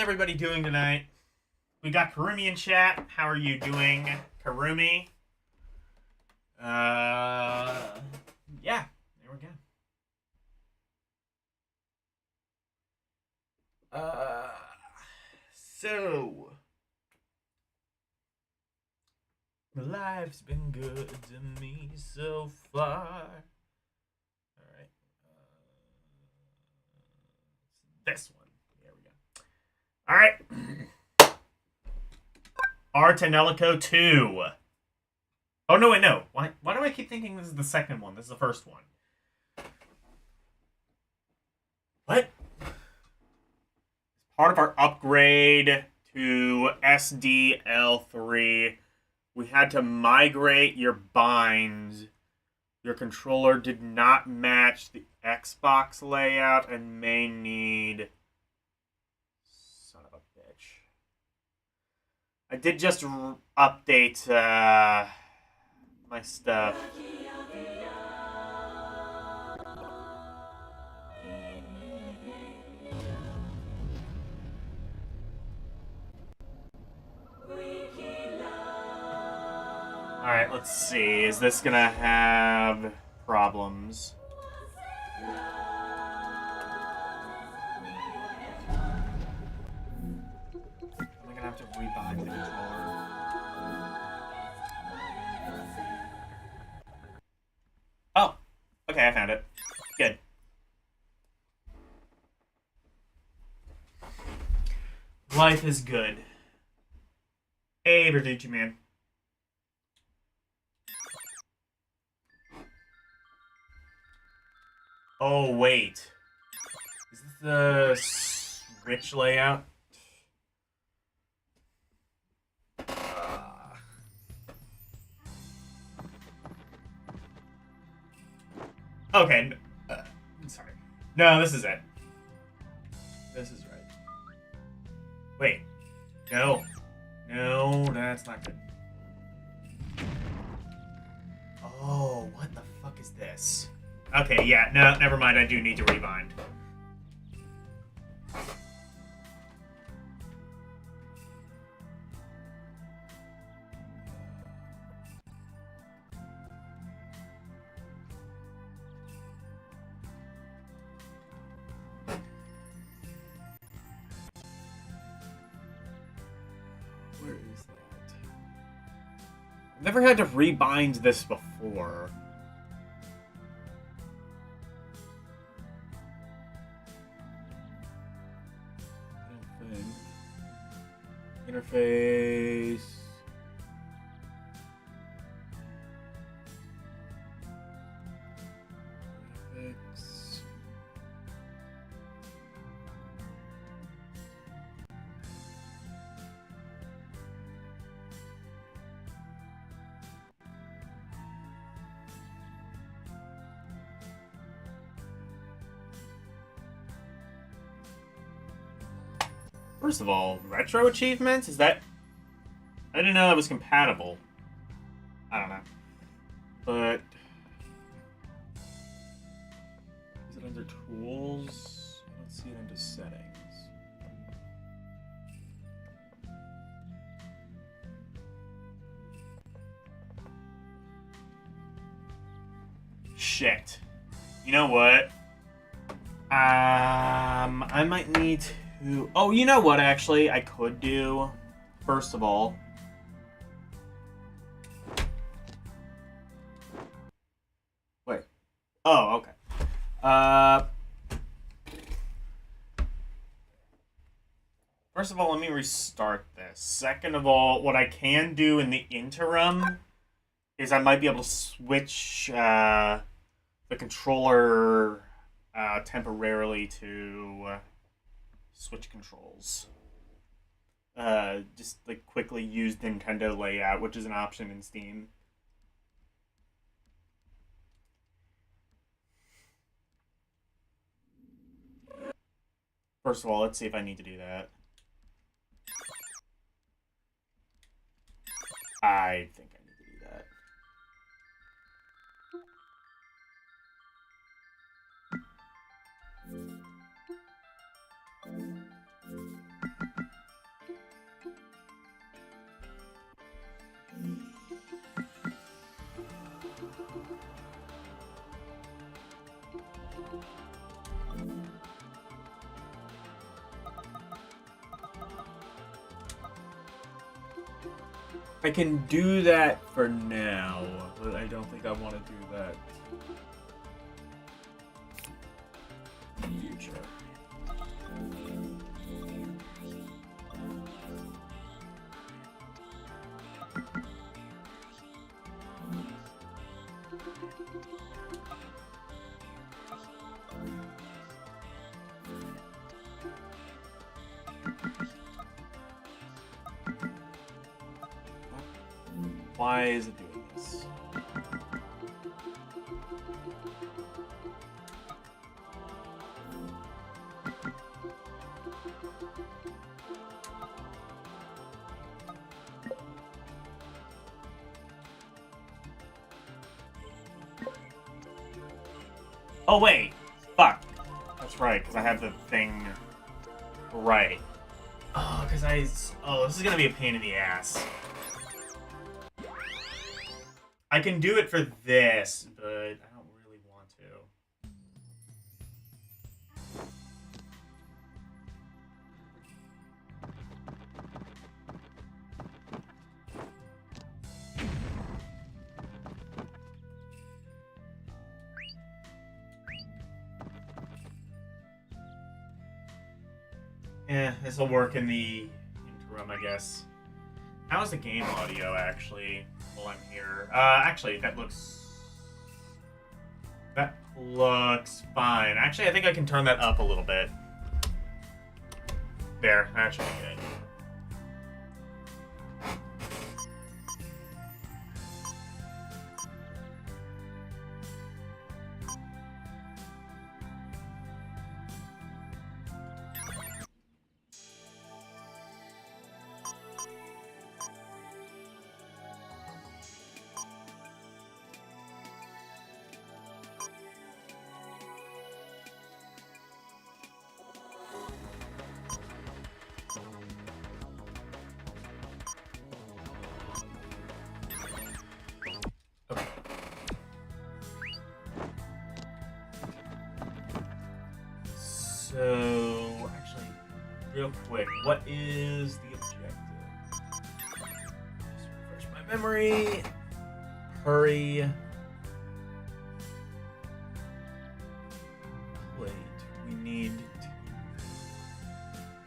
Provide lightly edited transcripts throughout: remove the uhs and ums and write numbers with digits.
everybody doing tonight? We got Karumi in chat. How are you doing, Karumi? Yeah, there we go. So life's been good to me so far. All right, this one. There we go. All right, Ar Tonelico 2. Oh no, wait, no. Why do I keep thinking this is the second one? This is the first one. What? Part of our upgrade to SDL3, we had to migrate your binds. Your controller did not match the Xbox layout and may need... Son of a bitch. I did just update my stuff. Alright, let's see. Is this gonna have problems? Am I gonna have to rebind the controller? Oh! Okay, I found it. Good. Life is good. Hey, Verducci man. Oh, wait. Is this the Switch layout? Okay. Sorry. No, this is it. This is right. Wait. No. No, that's not good. Oh, what the fuck is this? Okay, yeah, no, never mind. I do need to rebind. Where is that? I've never had to rebind this before. Interface. Graphics. First of all, retro achievements? Is that... I didn't know that was compatible. I don't know. But... Is it under tools? I don't see it under settings. Shit. You know what? I might need to... Oh, you know what, actually, I could do, first of all. Wait. Oh, okay. First of all, let me restart this. Second of all, what I can do in the interim is I might be able to switch the controller temporarily to... Switch controls. Just like quickly use Nintendo layout, which is an option in Steam. First of all, let's see if I need to do that. I think I need to do that. I can do that for now, but I don't think I want to do that in the future. Why is it doing this? Oh wait, fuck. That's right, because I have the thing right. Oh, this is gonna be a pain in the ass. I can do it for this, but I don't really want to. Yeah, this will work in the interim, I guess. How's the game audio, actually, while I'm here? Actually, that looks fine. Actually, I think I can turn that up a little bit. There, that should be good. So, actually, real quick, what is the objective? Just refresh my memory. Hurry. Wait, we need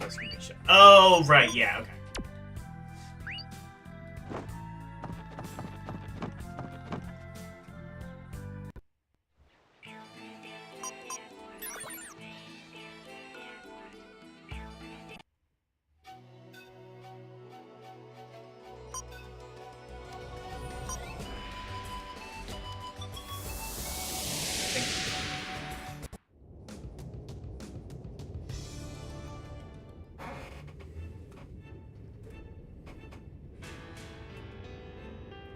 to... Misha. Oh, right, yeah, okay.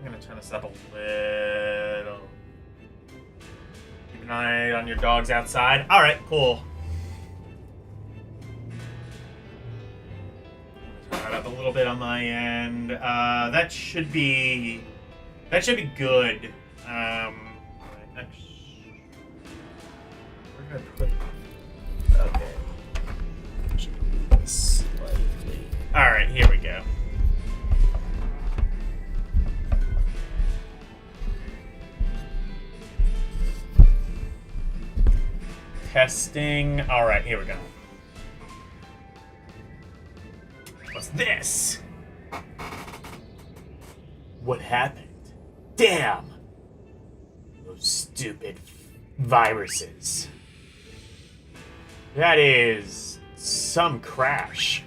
I'm gonna turn this up a little. Keep an eye on your dogs outside. Alright, cool. Turn that up a little bit on my end. That should be good. Where did I put it? Okay. Should move this slightly. Alright, here we go. Testing. Alright, here we go. What's this? What happened? Damn! Those stupid viruses. That is some crash.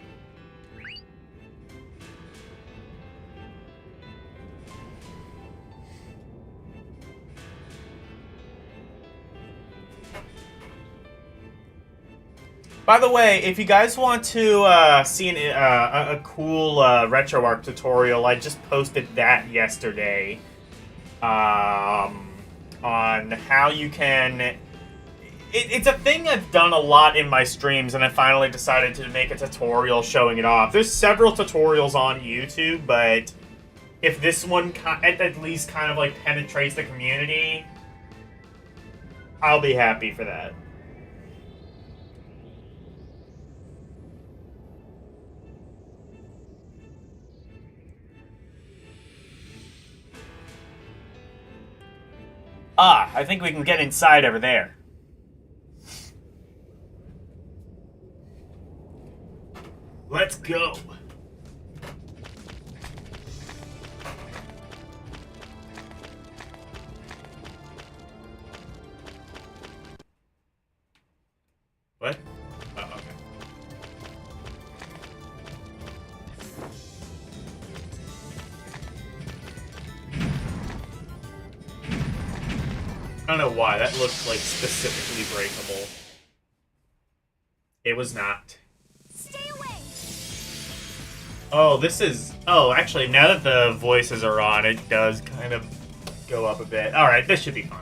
By the way, if you guys want to see a cool RetroArch tutorial, I just posted that yesterday on how you can... It's a thing I've done a lot in my streams, and I finally decided to make a tutorial showing it off. There's several tutorials on YouTube, but if this one at least kind of like penetrates the community... I'll be happy for that. Ah, I think we can get inside over there. Let's go. What? Oh, okay. I don't know why. That looked like specifically breakable. It was not. Stay away. Oh, this is... Oh, actually, now that the voices are on, it does kind of go up a bit. Alright, this should be fine.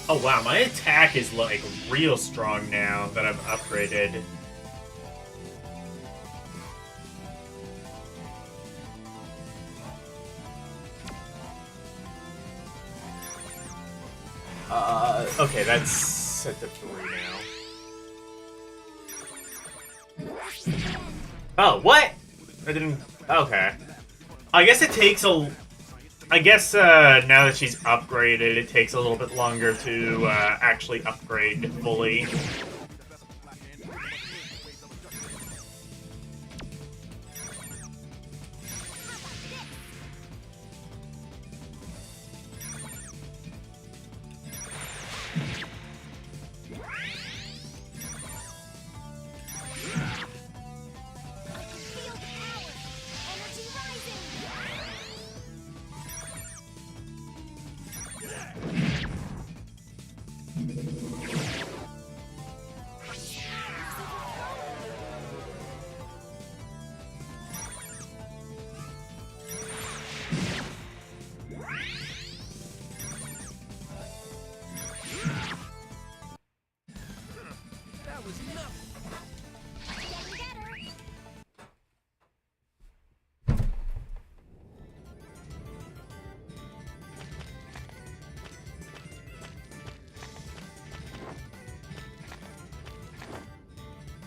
Oh wow, my attack is like real strong now that I've upgraded. Okay, that's set to 3 now. Oh, what? I didn't... Okay. I guess it takes a... I guess now that she's upgraded, it takes a little bit longer to actually upgrade fully.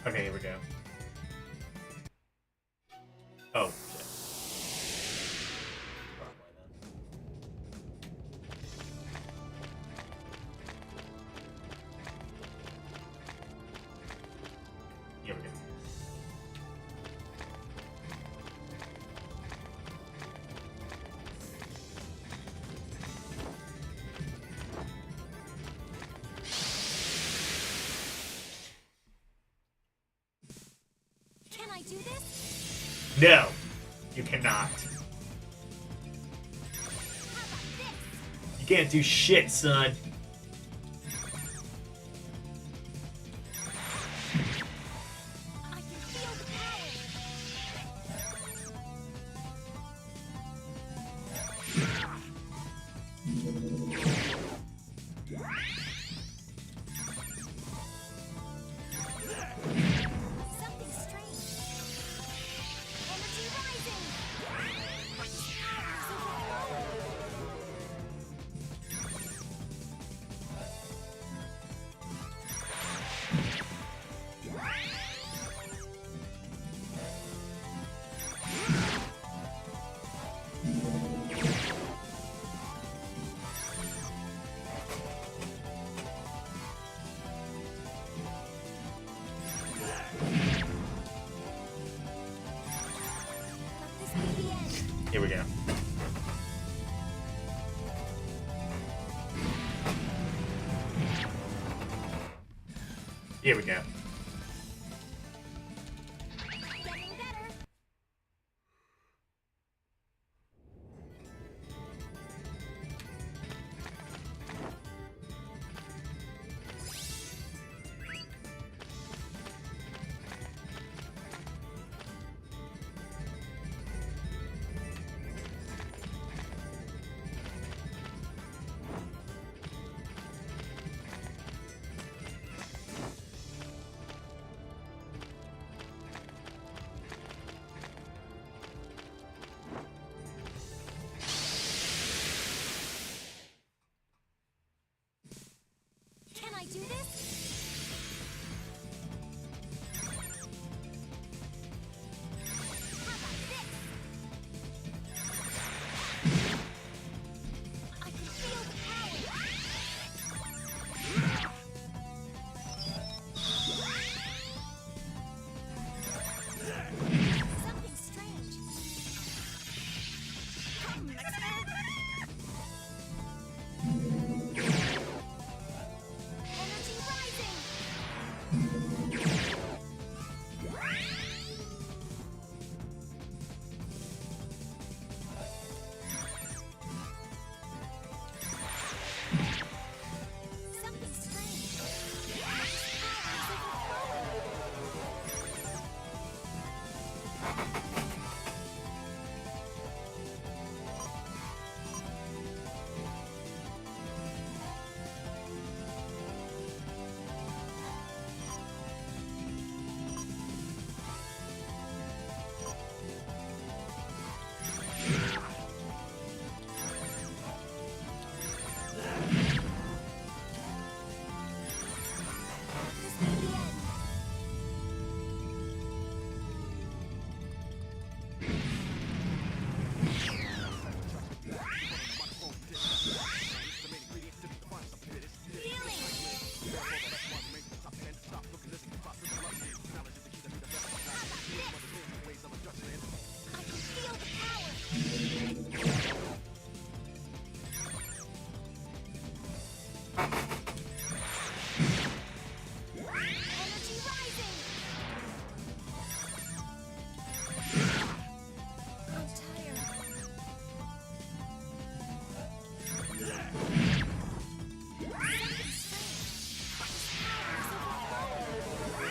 Okay, here we go. Oh, shit. Wrong way then. Here we go. Can I do this? No, you cannot. How about this? You can't do shit, son. I can feel the Something strange. Energy rising. Powers overflowing. Here we go. Here we go. Getting better. Can I do this? How about this? I can feel the power. Something strange. Come, Mexico. Energy rising. Something strange. This may be it. Healing. I can feel the power. Energy rising. I'm tired. Something strange. Power is overflowing.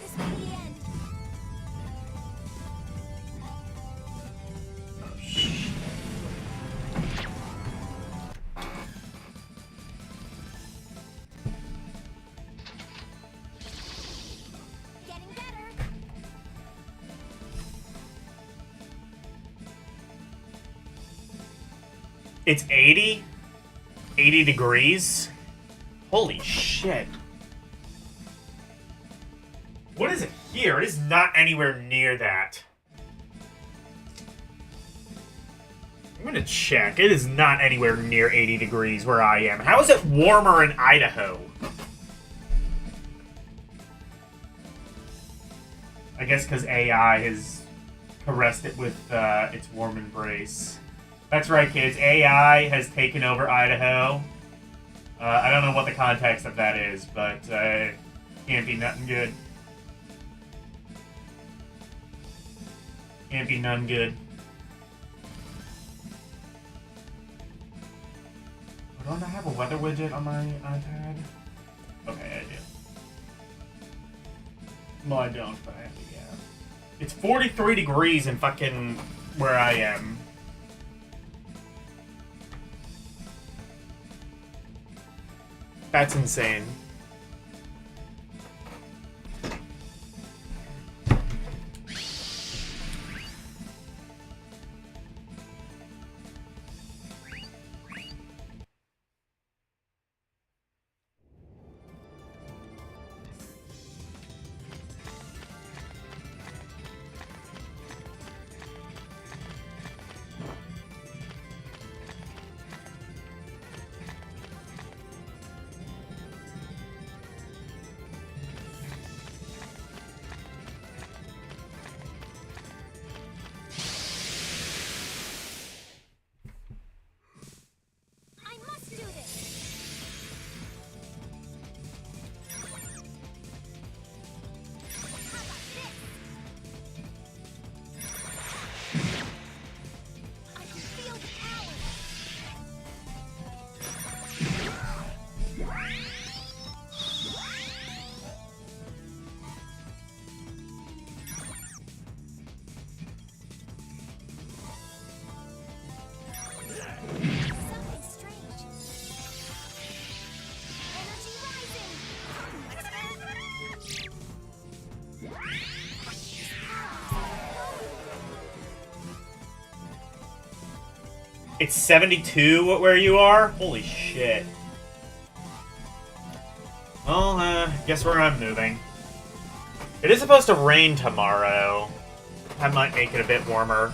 This may be the end. Getting better. It's 80? 80 degrees? Holy shit. What is it here? It is not anywhere near that. I'm gonna check. It is not anywhere near 80 degrees where I am. How is it warmer in Idaho? I guess because AI has caressed it with its warm embrace. That's right, kids. AI has taken over Idaho. I don't know what the context of that is, but can't be nothing good. Can't be none good. Don't I have a weather widget on my iPad? Okay, I do. Well, I don't, but I have to, yeah. It's 43 degrees in fucking where I am. That's insane. It's 72 where you are? Holy shit. Well, guess where I'm moving. It is supposed to rain tomorrow. That might make it a bit warmer.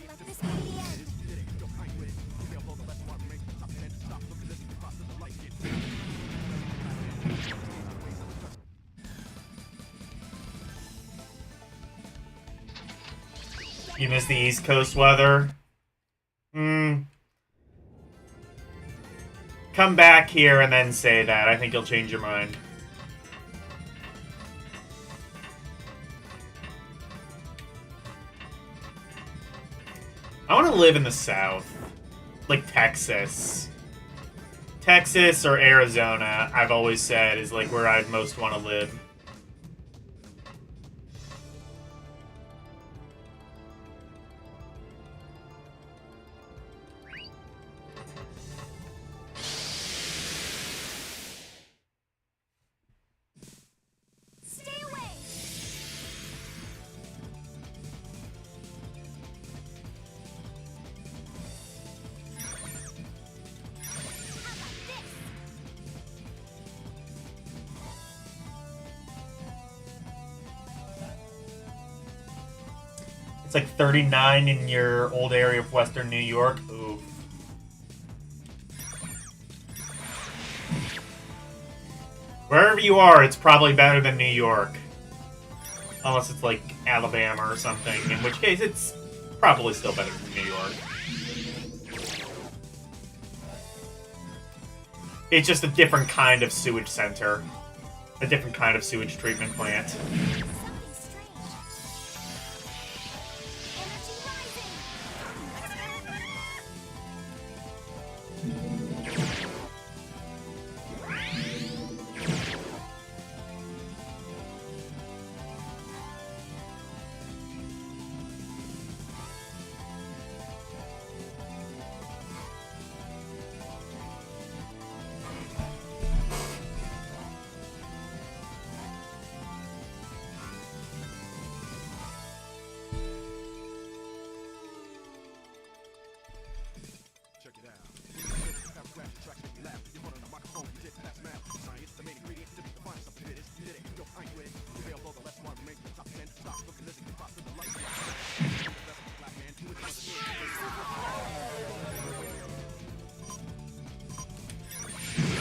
Let this be the end. You miss the East Coast weather? Come back here and then say that. I think you'll change your mind. I want to live in the South. Like Texas. Texas or Arizona, I've always said, is like where I'd most want to live. Stay away. How about this? It's like 39 in your old area of Western New York. Oof. Wherever you are, it's probably better than New York. Unless it's like Alabama or something, in which case it's probably still better than New York. It's just a different kind of sewage center. A different kind of sewage treatment plant.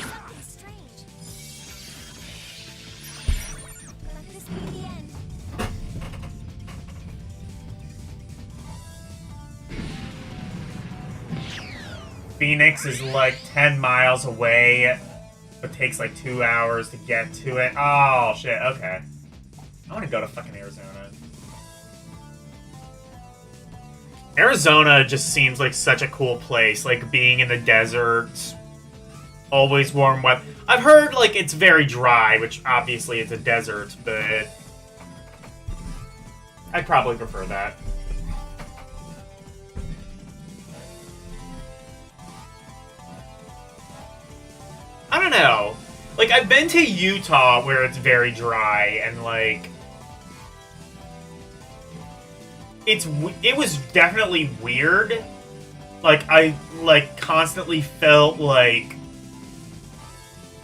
Something strange. Energy rising. Something strange. Let this be the end. Phoenix is like 10 miles away, but takes like 2 hours to get to it. Oh, shit, okay. I want to go to fucking Arizona. Arizona just seems like such a cool place, like being in the desert, always warm weather. I've heard, like, it's very dry, which obviously it's a desert, but I'd probably prefer that. I don't know. Like, I've been to Utah where it's very dry, and, like, it was definitely weird. Like, I, like, constantly felt like,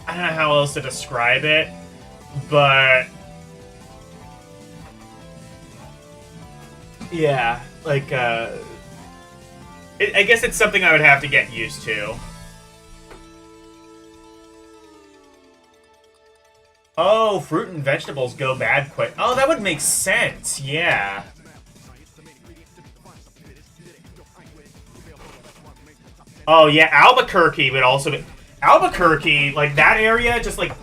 I don't know how else to describe it, but yeah, like, I guess it's something I would have to get used to. Oh, fruit and vegetables go bad quick. Oh, that would make sense, yeah. Oh, yeah, Albuquerque would also be... Albuquerque, like, that area, just, like...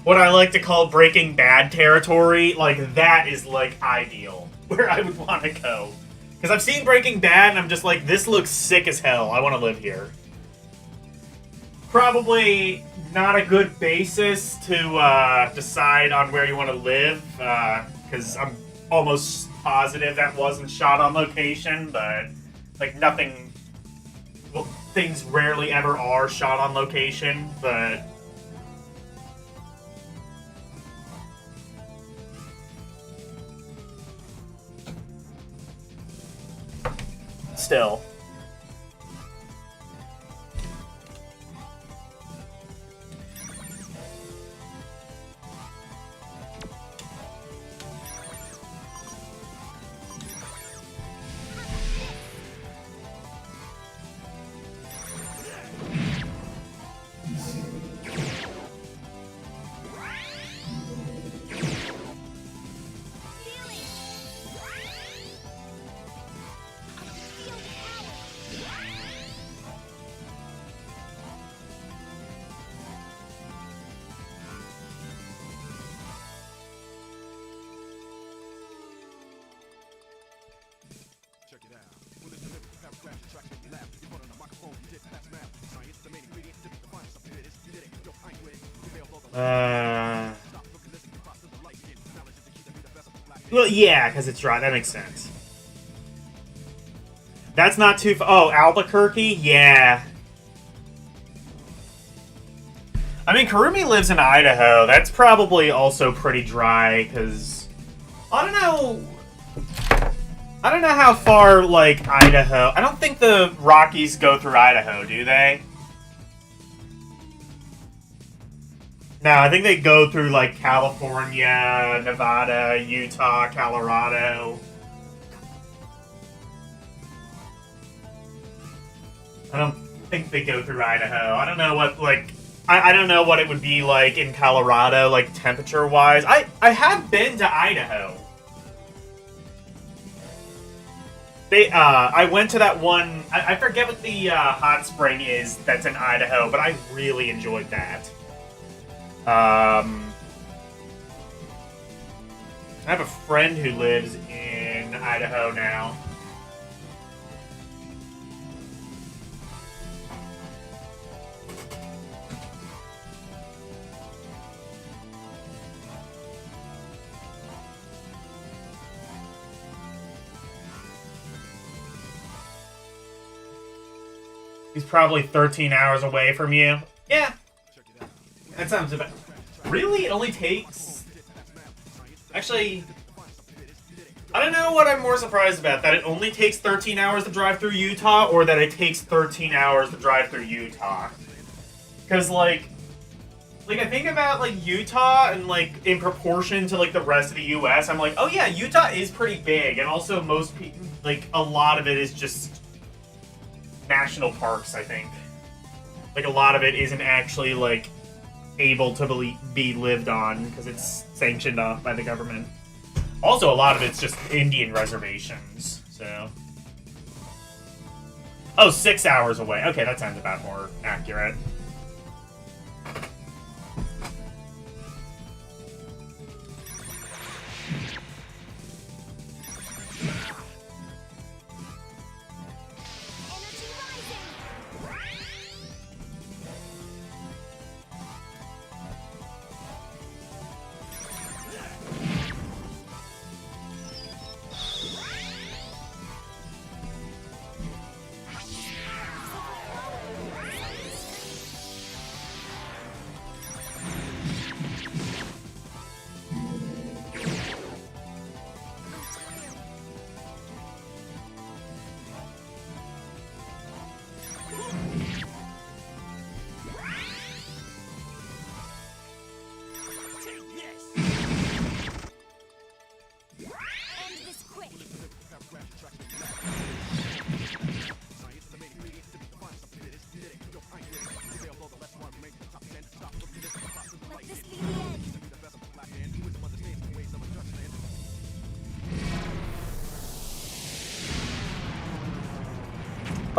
what I like to call Breaking Bad territory. Like, that is, like, ideal. Where I would want to go. Because I've seen Breaking Bad, and I'm just like, this looks sick as hell. I want to live here. Probably not a good basis to decide on where you want to live. Because I'm almost positive that wasn't shot on location, but, like, nothing... Well, things rarely ever are shot on location, but... Still. Well, yeah, because it's dry. That makes sense. That's not too far. Oh, Albuquerque? Yeah. I mean, Karumi lives in Idaho. That's probably also pretty dry, because... I don't know... I don't know how far, like, Idaho... I don't think the Rockies go through Idaho, do they? No, I think they go through, like, California, Nevada, Utah, Colorado. I don't think they go through Idaho. I don't know what, like... I don't know what it would be like in Colorado, like, temperature-wise. I have been to Idaho. I went to that one... I forget what the hot spring is that's in Idaho, but I really enjoyed that. I have a friend who lives in Idaho now. He's probably 13 hours away from you. Yeah. That sounds about... Really? It only takes... Actually... I don't know what I'm more surprised about. That it only takes 13 hours to drive through Utah, or that it takes 13 hours to drive through Utah. Because, like... Like, I think about, like, Utah, and, like, in proportion to, like, the rest of the U.S., I'm like, oh yeah, Utah is pretty big. And also most people... Like, a lot of it is just... national parks, I think. Like, a lot of it isn't actually, like, able to be lived on because it's sanctioned off by the government. Also, a lot of it's just Indian reservations, so... Oh, 6 hours away. Okay, that sounds about more accurate.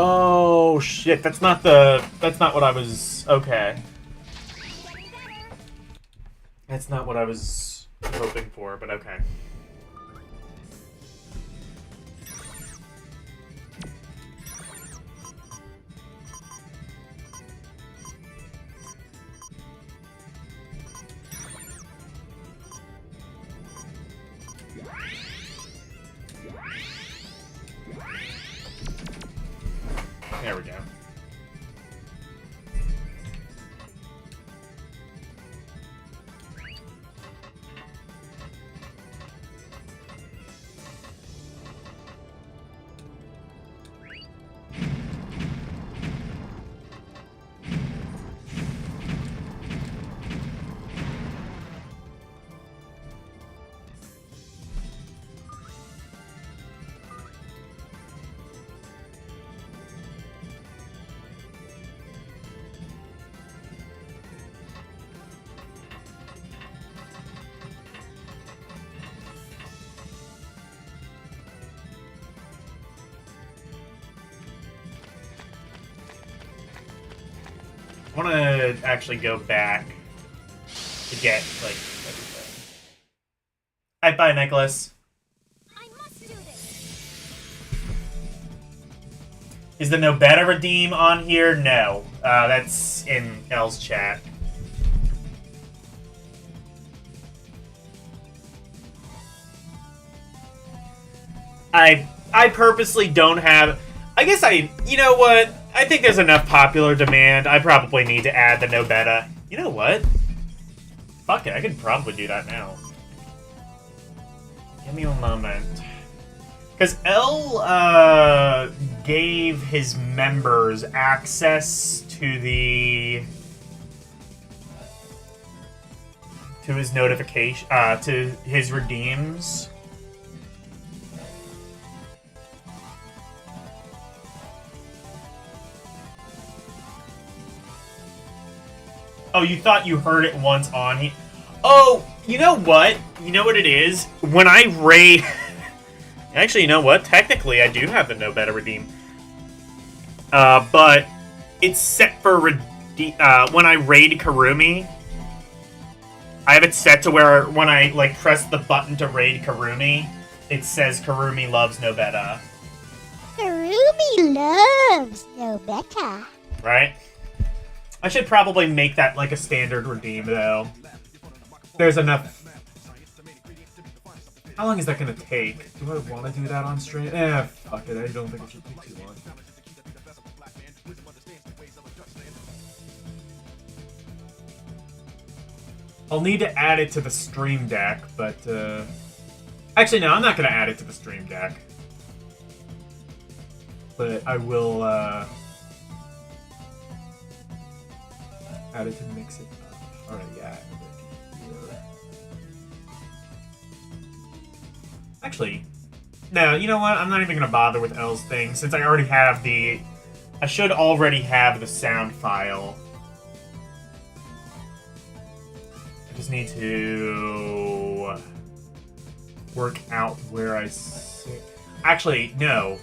Oh shit, that's not what I was... Okay. That's not what I was hoping for, but okay. There we go. I want to actually go back to get, like, everything. Alright, bye, Nicholas. I must do this. Is the no better redeem on here? No. That's in L's chat. I purposely don't have... I guess you know what? I think there's enough popular demand. I probably need to add the no beta. You know what? Fuck it, I could probably do that now. Give me a moment. Because L gave his members access to his notification, to his redeems. Oh, you thought you heard it once on here? Oh, you know what? You know what it is? When I raid... Actually, you know what? Technically, I do have the no better redeem. But it's set for when I raid Karumi. I have it set to where when I press the button to raid Karumi, it says Karumi loves no better. Karumi loves no better. Right? I should probably make that like a standard redeem, though. There's enough. How long is that gonna take? Do I want to do that on stream? Fuck it. I don't think it should take too long. I'll need to add it to the stream deck, but actually, no, I'm not gonna add it to the stream deck. But I will add it to mix it up. Alright, yeah. Actually, no, you know what? I'm not even going to bother with L's thing, since I already have the... I should already have the sound file. I just need to work out where I save... Actually, no.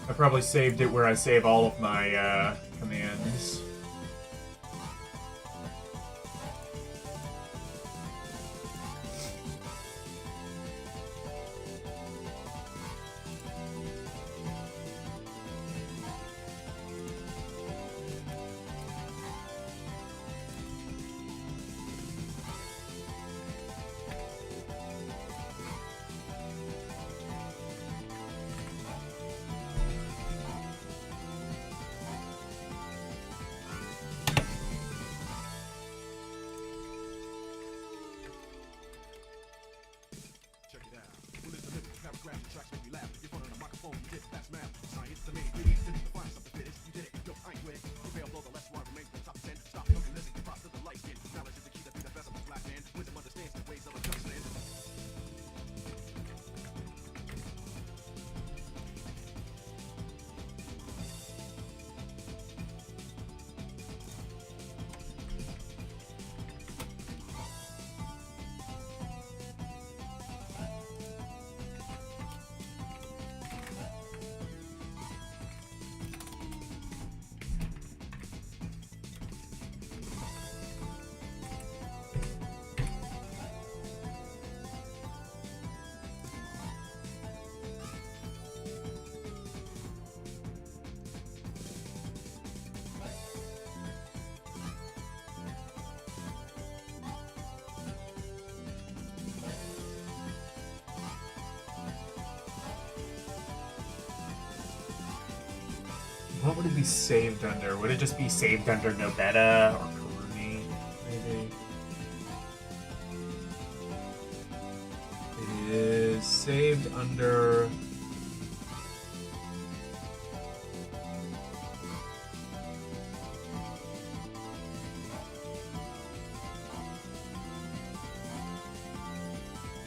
I probably saved it where I save all of my commands. What would it be saved under? Would it just be saved under Nobeta or Karumi? Maybe. It is saved under...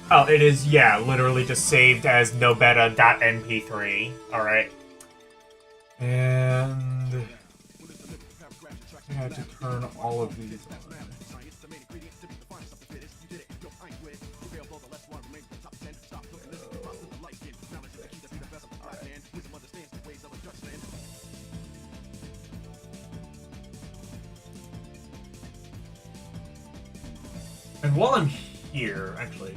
Oh, it is, yeah, literally just saved as nobeta.mp3. Alright. And... I had to turn all of these on. And while I'm here, actually...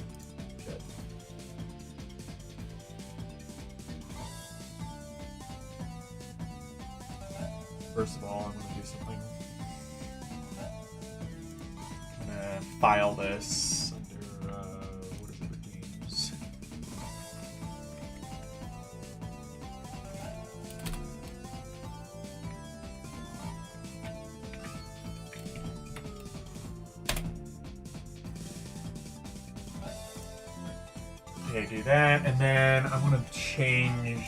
First of all, I'm going to do something. I'm going to file this under, what is it, redeems? Okay, do that, and then I'm going to change...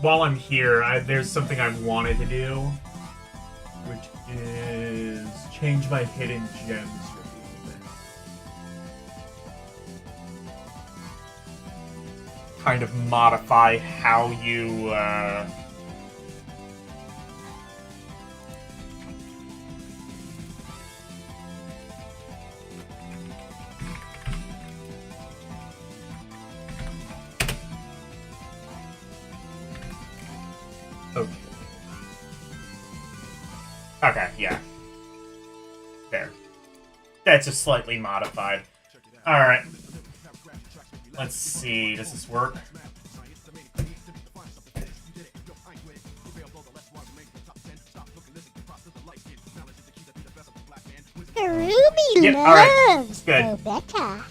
While I'm here, there's something I wanted to do, which is change my hidden gems redeem. Kind of modify how you, Okay. Okay, yeah. There. That's just slightly modified. Alright. Let's see, does this work? Ruby loves no better.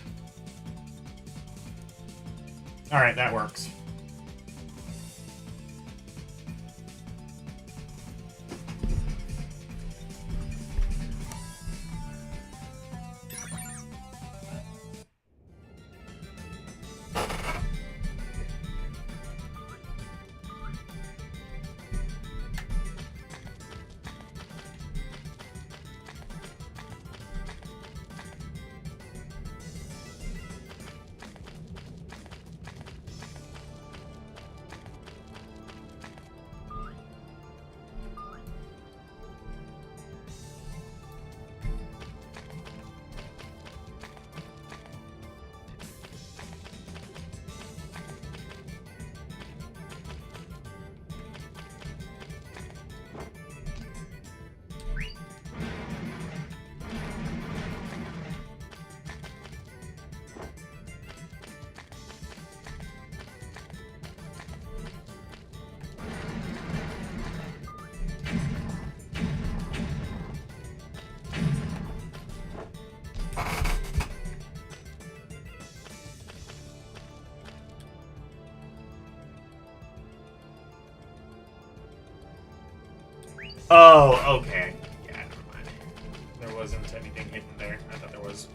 Alright, that works. Oh, okay. Yeah, never mind. There wasn't anything hidden there. I thought there was.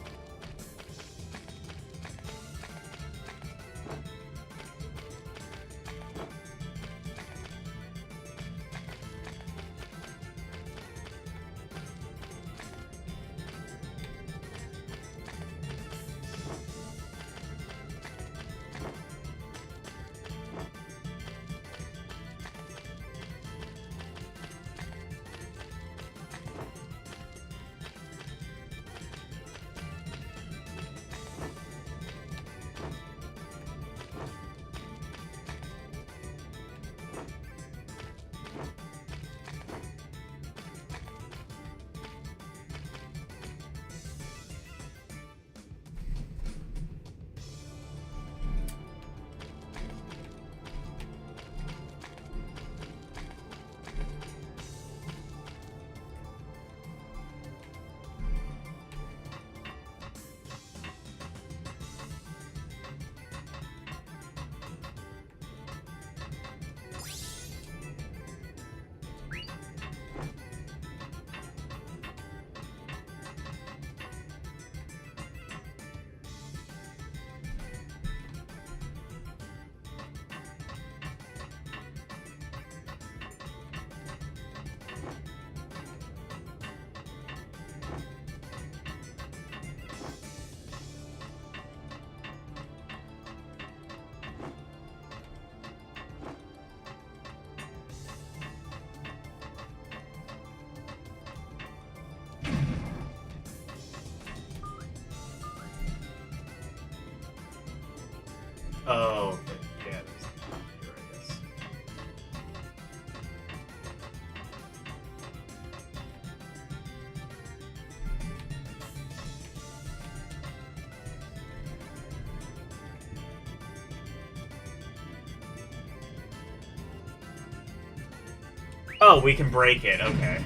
Oh, we can break it. Okay.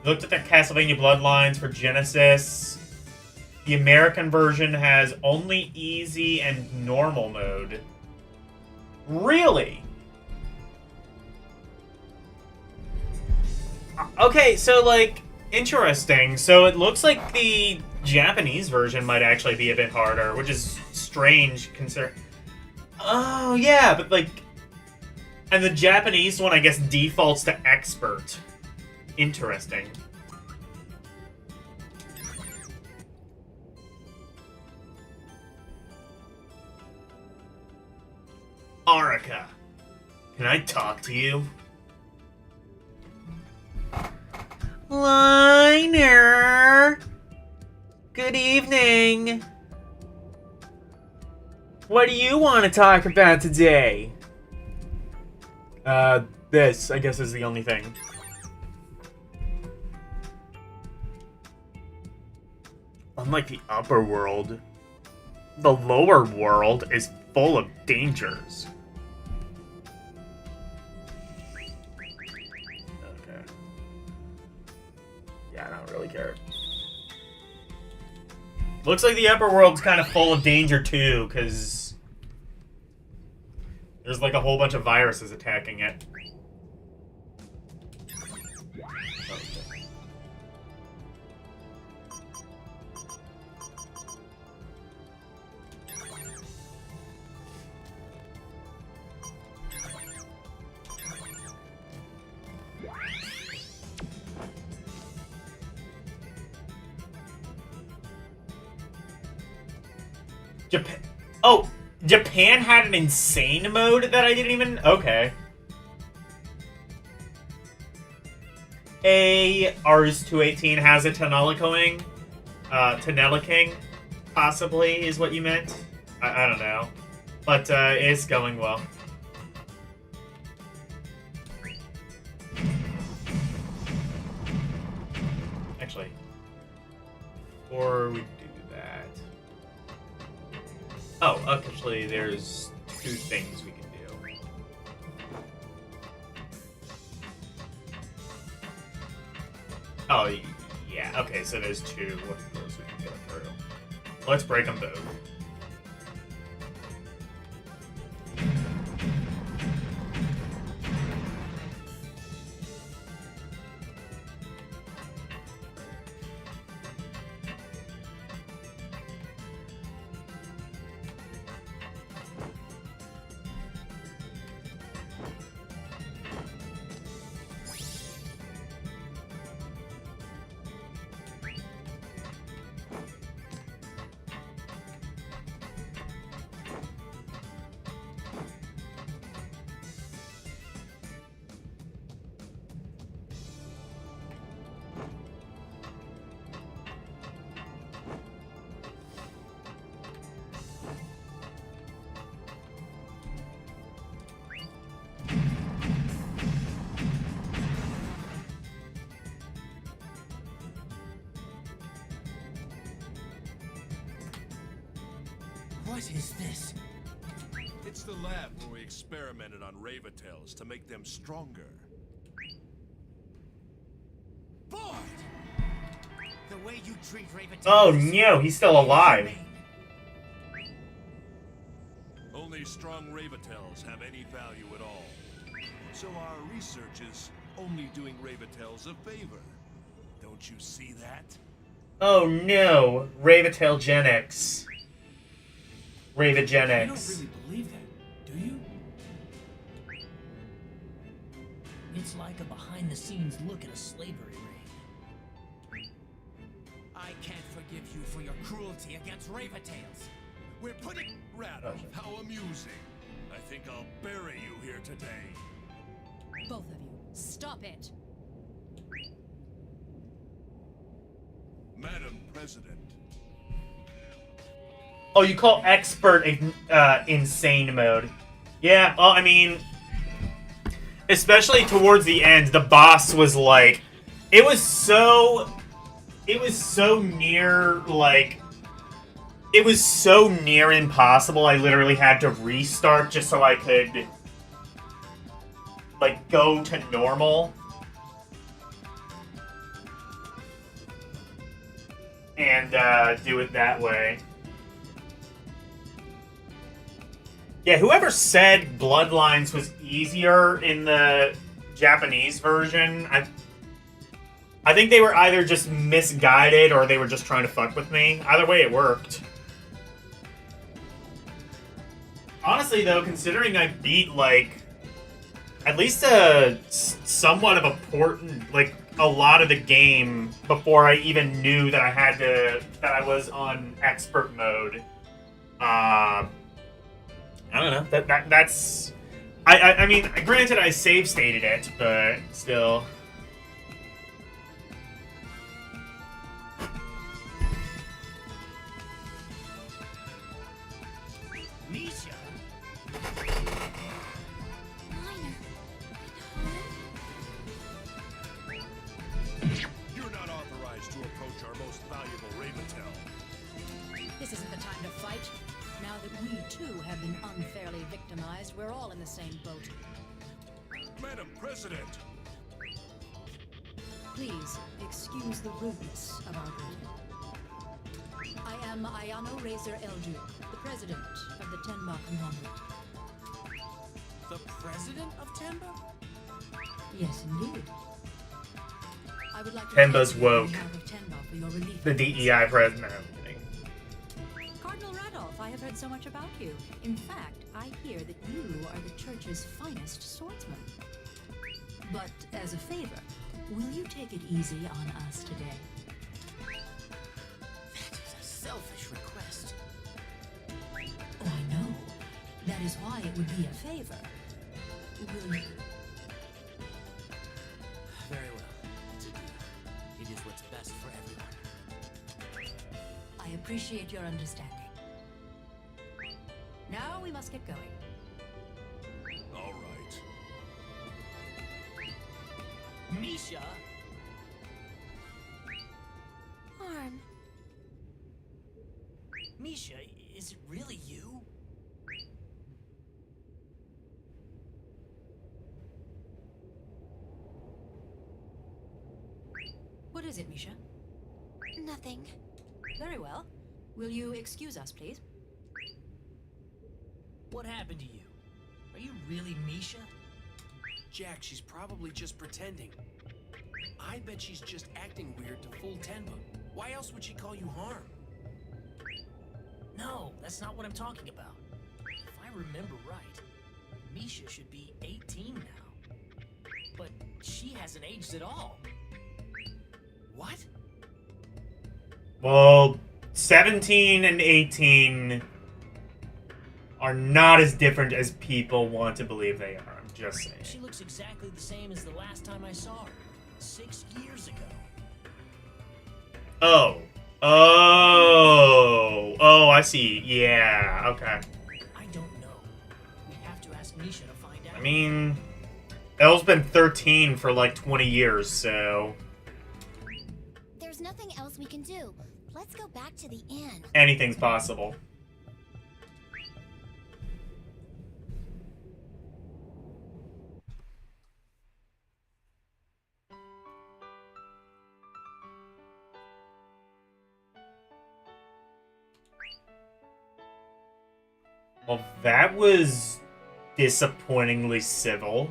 Looked at the Castlevania Bloodlines for Genesis. The American version has only easy and normal mode. Really? Okay, so, like, interesting. So it looks like the Japanese version might actually be a bit harder, which is strange, Oh, yeah, but, like... And the Japanese one, I guess, defaults to expert. Interesting. Arica, can I talk to you? Liner! Good evening! What do you want to talk about today? This, I guess, is the only thing. Unlike the upper world, the lower world is full of dangers. Okay. Yeah, I don't really care. Looks like the upper world's kind of full of danger too, because there's like a whole bunch of viruses attacking it. Japan. Oh, Japan had an insane mode that I didn't even. Okay. Ars 218 has a Tonelicoing. Toneliking, possibly, is what you meant. I don't know. But it's going well. Actually, before we do that. Oh, actually, there's two things we can do. Oh, yeah. Okay, so there's two of those we can go through. Let's break them both. What is this? It's the lab where we experimented on Ravatails to make them stronger. Bored! The way you treat Ravatails. Oh no, he's still alive. Only strong Ravatails have any value at all. So our research is only doing Ravatails a favor. Don't you see that? Oh no, Ravatailgenics. You don't Ravagenics. really believe that, do you? It's like a behind-the-scenes look at a slavery ring. I can't forgive you for your cruelty against Ravatails. We're putting... Rather, how amusing. I think I'll bury you here today. Both of you, stop it. Madam President. Oh, you call expert insane mode. Yeah, well, I mean, especially towards the end, the boss was like, It was so near, like, it was so near impossible. I literally had to restart just so I could, like, go to normal. And do it that way. Yeah, whoever said Bloodlines was easier in the Japanese version, I think they were either just misguided or they were just trying to fuck with me. Either way, it worked. Honestly, though, considering I beat, like, at least a somewhat of a important, like, a lot of the game before I even knew that that I was on expert mode. I don't know. That's... I mean, granted, I save stated it, but still... Misha? Minor. You're not authorized to approach our most valuable Raventel. This isn't the time to fight. Now that we too have been unfairly victimized, we're all in the same boat. Madam President! Please excuse the rudeness of our greeting. I am Ayano Razor Elju, the president of the Tenma conglomerate. The president of Tenba? Yes, indeed. I would like to Tenba's thank you on woke. behalf of Tenma for your relief. The DEI president. Cardinal Radolph, I have heard so much about you. In fact, I hear that you are the church's finest swordsman. But as a favor, will you take it easy on us today? That is a selfish request. Oh, I know. That is why it would be a favor. Will you... Very well. It's a deal. It is what's best for everyone. I appreciate your understanding. Now we must get going. All right. Misha? Arm. Misha, is it really you? What is it, Misha? Nothing. Very well. Will you excuse us, please? What happened to you? Are you really Misha? Jack, she's probably just pretending. I bet she's just acting weird to fool Tenba. Why else would she call you harm? No, that's not what I'm talking about. If I remember right, Misha should be 18 now. But she hasn't aged at all. What? Well, 17 and 18 are not as different as people want to believe they are. I'm just saying. She looks exactly the same as the last time I saw her. 6 years ago. Oh, I see. Yeah, okay. I don't know. We have to ask Misha to find out. I mean, Elle's been 13 for like 20 years, so There's nothing else we can do. Let's go back to the inn. anything's possible. Well, that was disappointingly civil.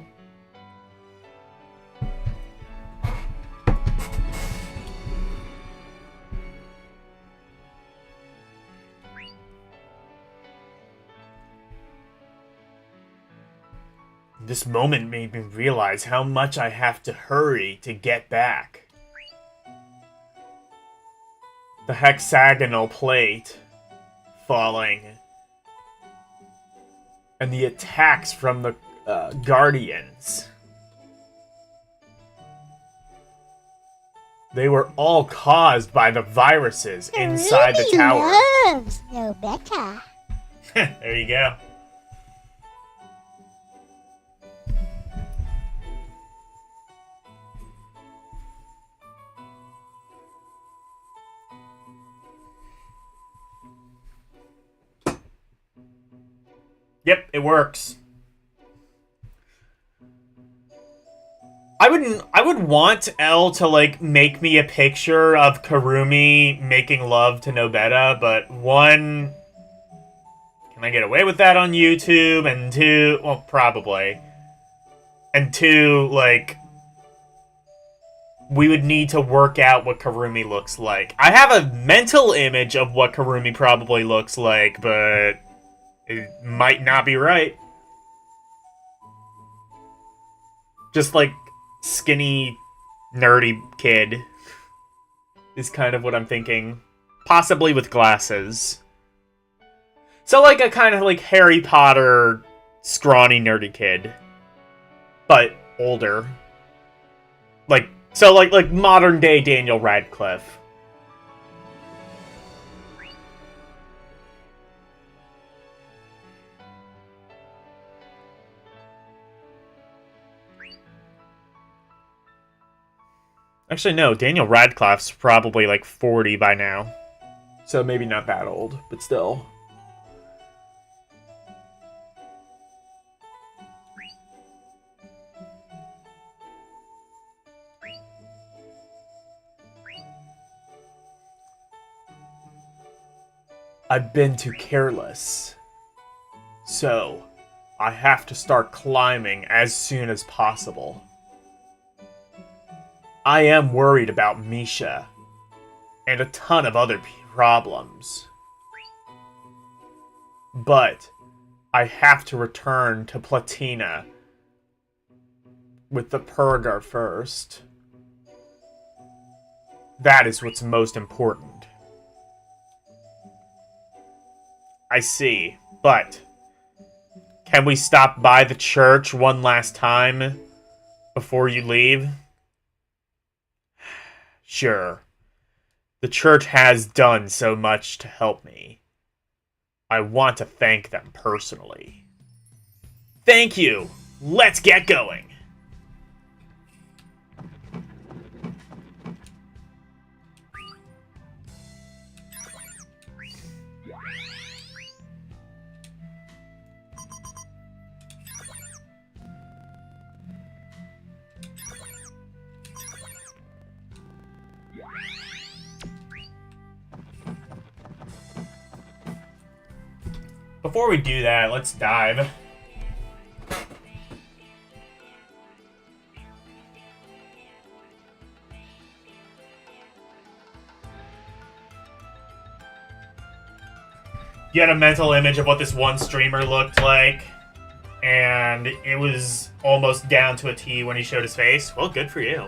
This moment made me realize how much I have to hurry to get back. The hexagonal plate falling. And the attacks from the Guardians. They were all caused by the viruses inside the Ruby tower. loves no better. There you go. Yep, it works. I would want Elle to, like, make me a picture of Karumi making love to Nobeta, but one, can I get away with that on YouTube? And two, well, probably. And two, like, we would need to work out what Karumi looks like. I have a mental image of what Karumi probably looks like, but it might not be right. Just like skinny, nerdy kid is kind of what I'm thinking. Possibly with glasses. So like a kind of like Harry Potter, scrawny, nerdy kid. But older. Like, so like modern day Daniel Radcliffe. Actually, no, Daniel Radcliffe's probably like 40 by now. So maybe not that old, but still. I've been too careless. So, I have to start climbing as soon as possible. I am worried about Misha, and a ton of other problems. But, I have to return to Platina with the Purgar first. That is what's most important. I see, but can we stop by the church one last time before you leave? Sure. The church has done so much to help me. I want to thank them personally. Thank you! Let's get going! Before we do that, let's dive. You had a mental image of what this one streamer looked like, and it was almost down to a T when he showed his face. Well, good for you.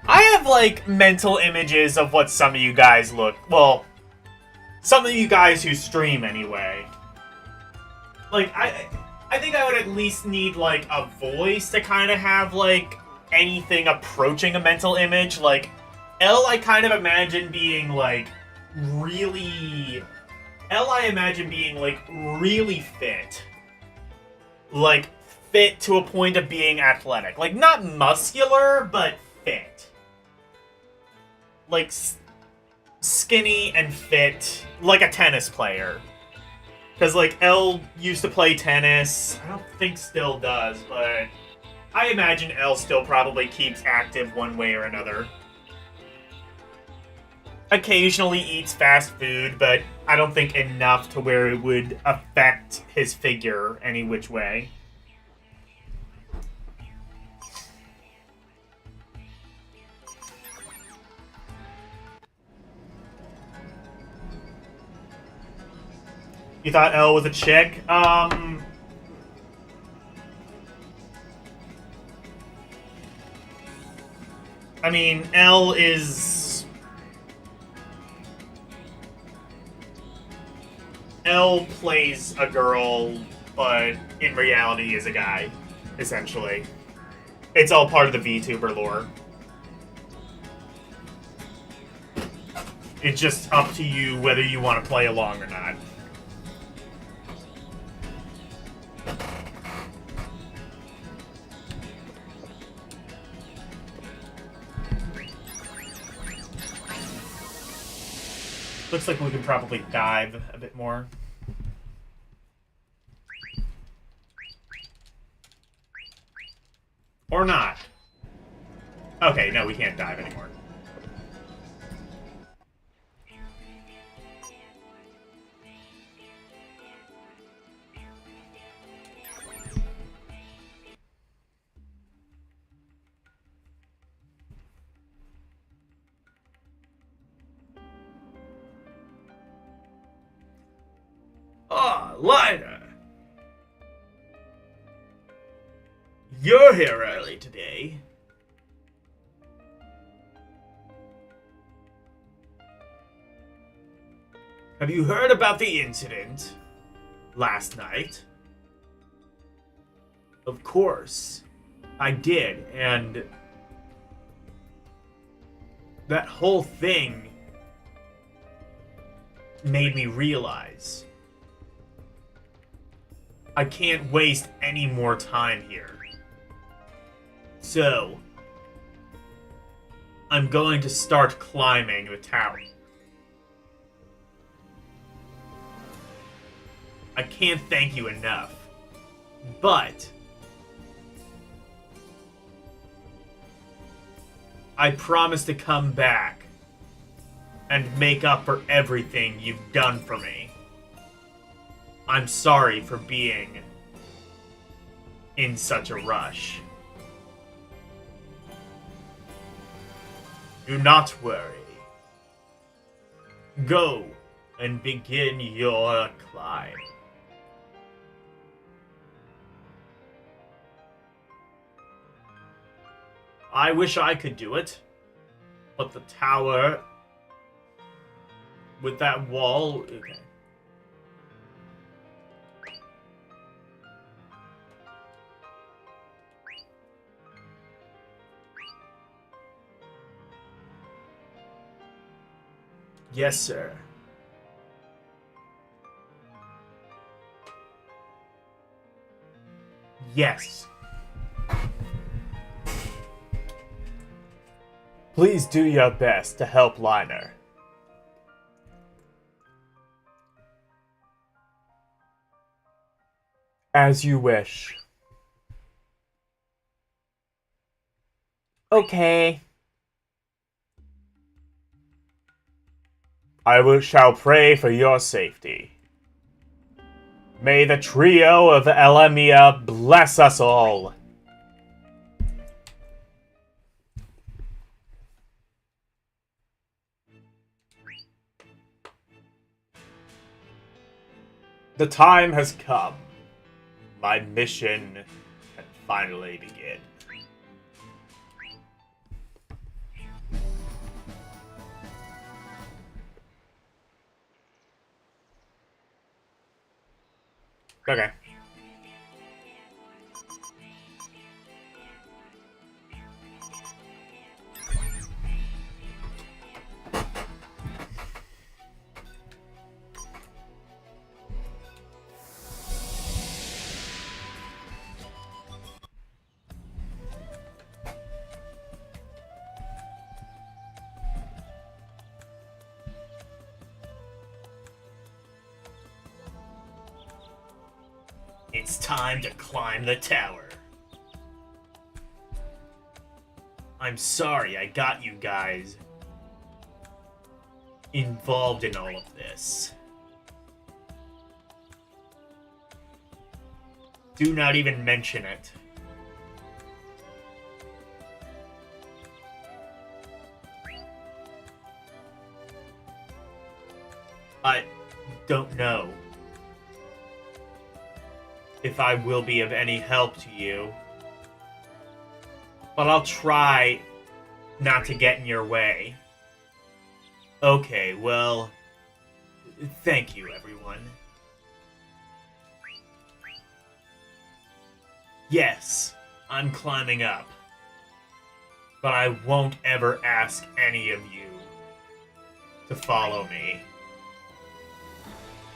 I have, like, mental images of what some of you guys look... Well, some of you guys who stream, anyway. Like, I think I would at least need, like, a voice to kind of have, like, anything approaching a mental image. Like, Elle, I kind of imagine being, like, really... Elle, I imagine being, like, really fit. Like, fit to a point of being athletic. Like, not muscular, but fit. Like, skinny and fit, like a tennis player. Because, like, Elle used to play tennis. I don't think still does, but I imagine Elle still probably keeps active one way or another. Occasionally eats fast food, but I don't think enough to where it would affect his figure any which way. You thought Elle was a chick? I mean, Elle is... Elle plays a girl, but in reality is a guy, essentially. It's all part of the VTuber lore. It's just up to you whether you want to play along or not. Looks like we can probably dive a bit more. Or not. Okay, no, we can't dive anymore. Ah, Lina! You're here early today. Have you heard about the incident last night? Of course, I did, and that whole thing made me realize I can't waste any more time here. So, I'm going to start climbing the tower. I can't thank you enough, but I promise to come back and make up for everything you've done for me. I'm sorry for being in such a rush. Do not worry. Go and begin your climb. I wish I could do it, but the tower with that wall... Okay. Yes, sir. Yes. Please do your best to help Liner. As you wish. Okay. Shall pray for your safety. May the trio of Elemia bless us all. The time has come. My mission can finally begin. Okay. It's time to climb the tower. I'm sorry I got you guys involved in all of this. Do not even mention it. I don't know if I will be of any help to you, but I'll try not to get in your way. Okay, well, thank you, everyone. Yes, I'm climbing up, but I won't ever ask any of you to follow me.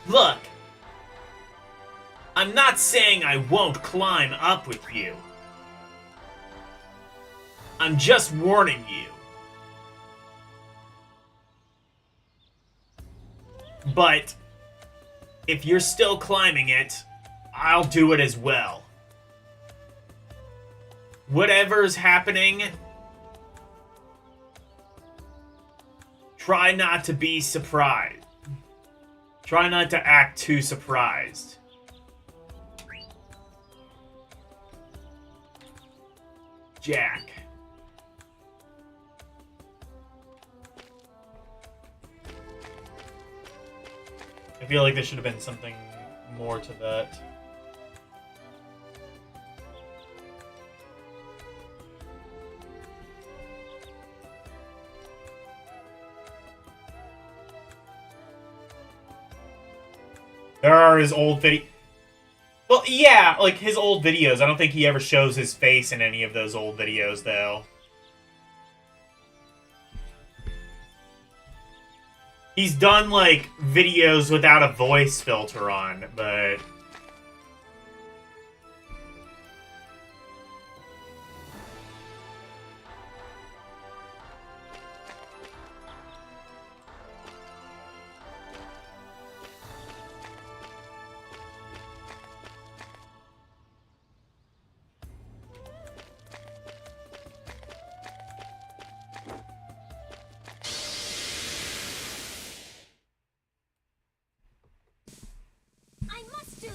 Look! I'm not saying I won't climb up with you. I'm just warning you. But if you're still climbing it, I'll do it as well. whatever's happening, try not to be surprised. Try not to act too surprised. Jack. I feel like there should have been something more to that. There are his old videos. Well, yeah, like his old videos. I don't think he ever shows his face in any of those old videos, though. He's done, like, videos without a voice filter on, but... I must do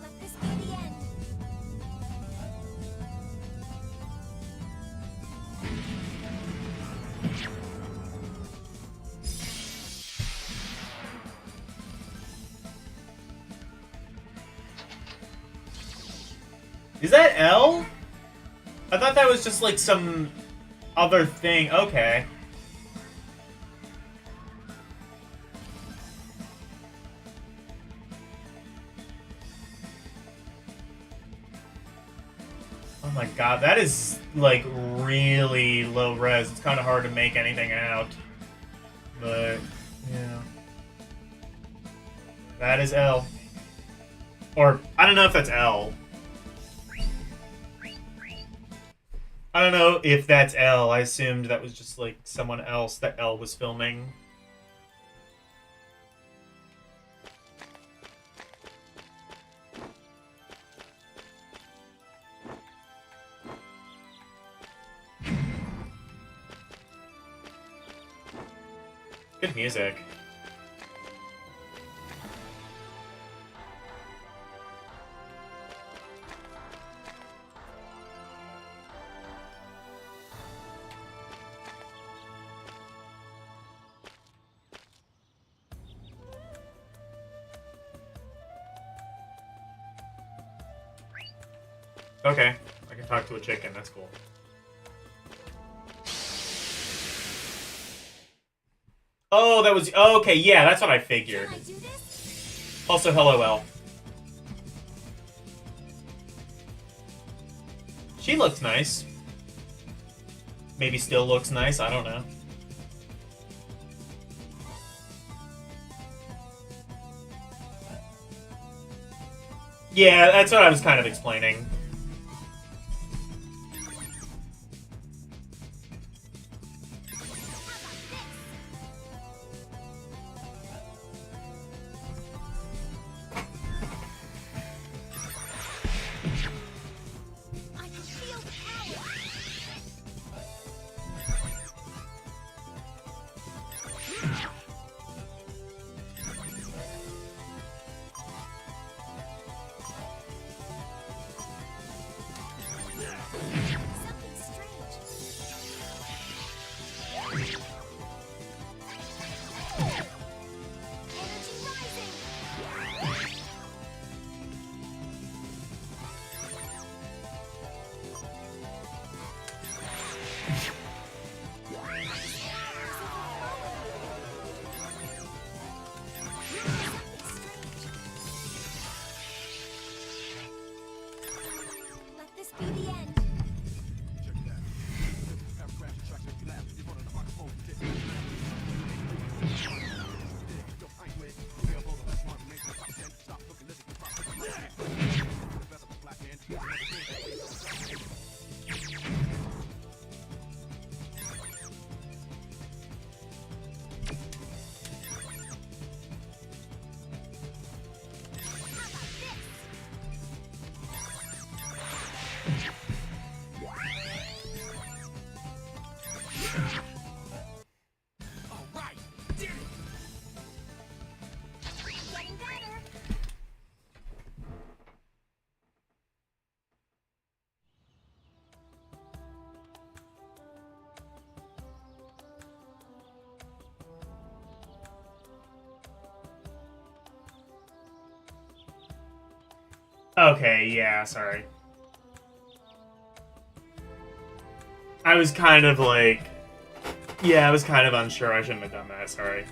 Let this be the end. Is that L? I thought that was just like some other thing. Okay. Oh my god, that is like really low res. It's kind of hard to make anything out. But, yeah. That is L. Or, I don't know if that's L. I don't know if that's L. I assumed that was just like someone else that L was filming. Good music. Okay, I can talk to a chicken, that's cool. Oh, that was... Oh, okay, yeah, that's what I figured. Can I do this? Also, hello, L. She looks nice. Maybe still looks nice, I don't know. Yeah, that's what I was kind of explaining. I can feel the power. Something strange. Energy rising. Let this be the end. All right, did it. Getting better. Okay, yeah, sorry. I was kind of like... Yeah, I was kind of unsure. I shouldn't have done that, sorry.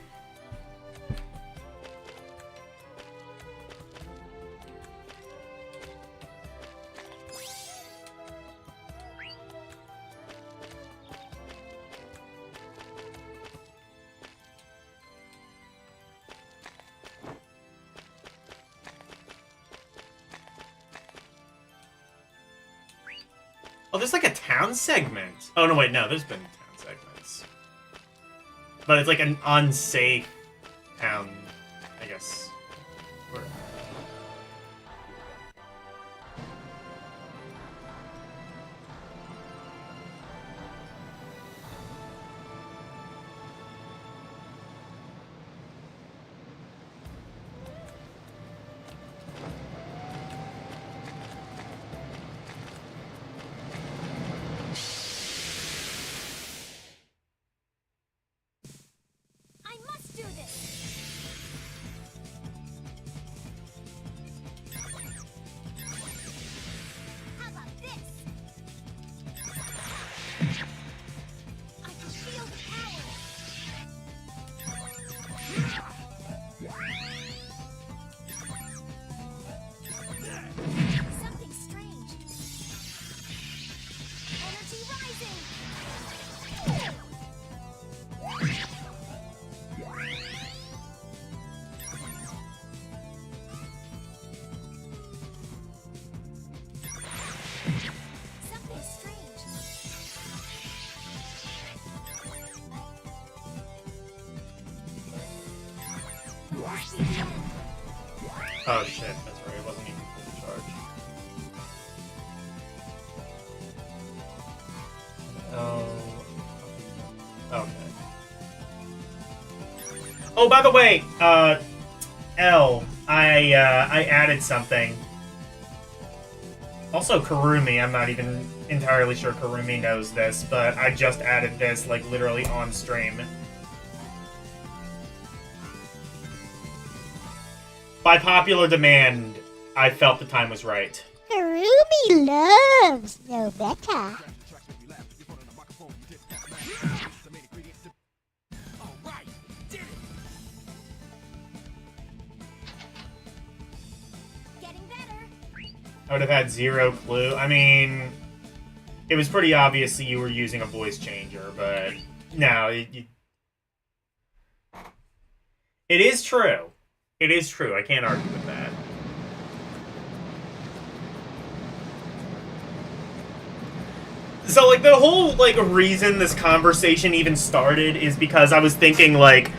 there's like a town segment. Oh, no, wait, no, there's been town segments. But it's like an unsafe town, I guess. Where- I must do this. How about this? I can feel the power. Something strange. Energy rising. Something strange. Must be the end. Oh, shit, that's right, it wasn't even fully charged. Oh. Okay. Oh, by the way, I added something. Also, Karumi, I'm not even entirely sure Karumi knows this, but I just added this, like, literally on stream. By popular demand, I felt the time was right. Ruby loves no better. All right, did it. Getting better. I would have had zero clue. I mean, it was pretty obvious you were using a voice changer, but no, it is true. It is true. I can't argue with that. So, like, the whole, like, reason this conversation even started is because I was thinking, like,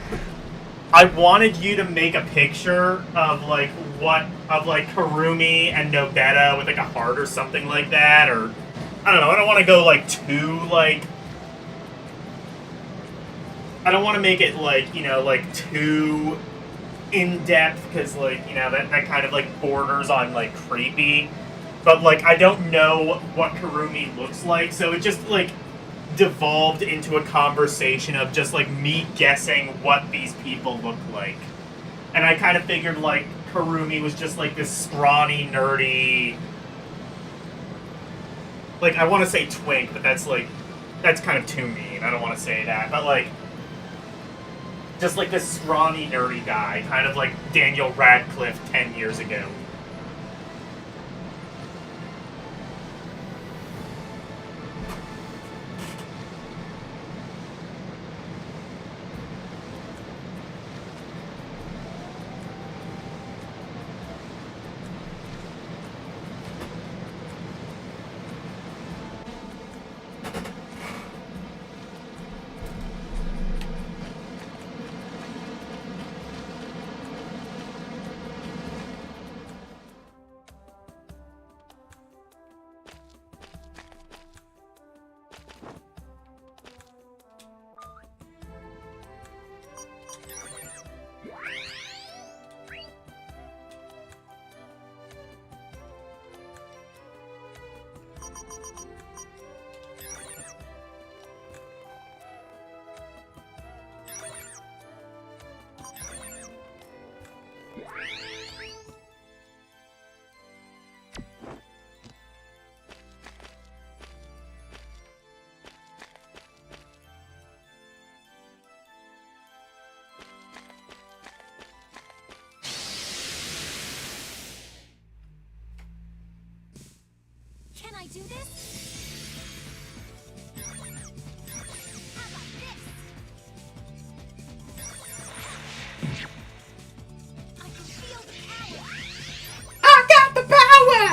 I wanted you to make a picture of, like, Karumi and Nobeta with, like, a heart or something like that, or, I don't know, I don't want to go, like, too, like, I don't want to make it, like, you know, like, too in-depth, because, like, you know, that kind of, like, borders on, like, creepy. But, like, I don't know what Karumi looks like, so it just, like, devolved into a conversation of just, like, me guessing what these people look like. And I kind of figured, like, Karumi was just, like, this scrawny, nerdy... Like, I want to say twink, but that's, like, that's kind of too mean. I don't want to say that. But, like, just, like, this scrawny, nerdy guy, kind of like Daniel Radcliffe 10 years ago. Can I do this? How about this? I can feel the power. I got the power!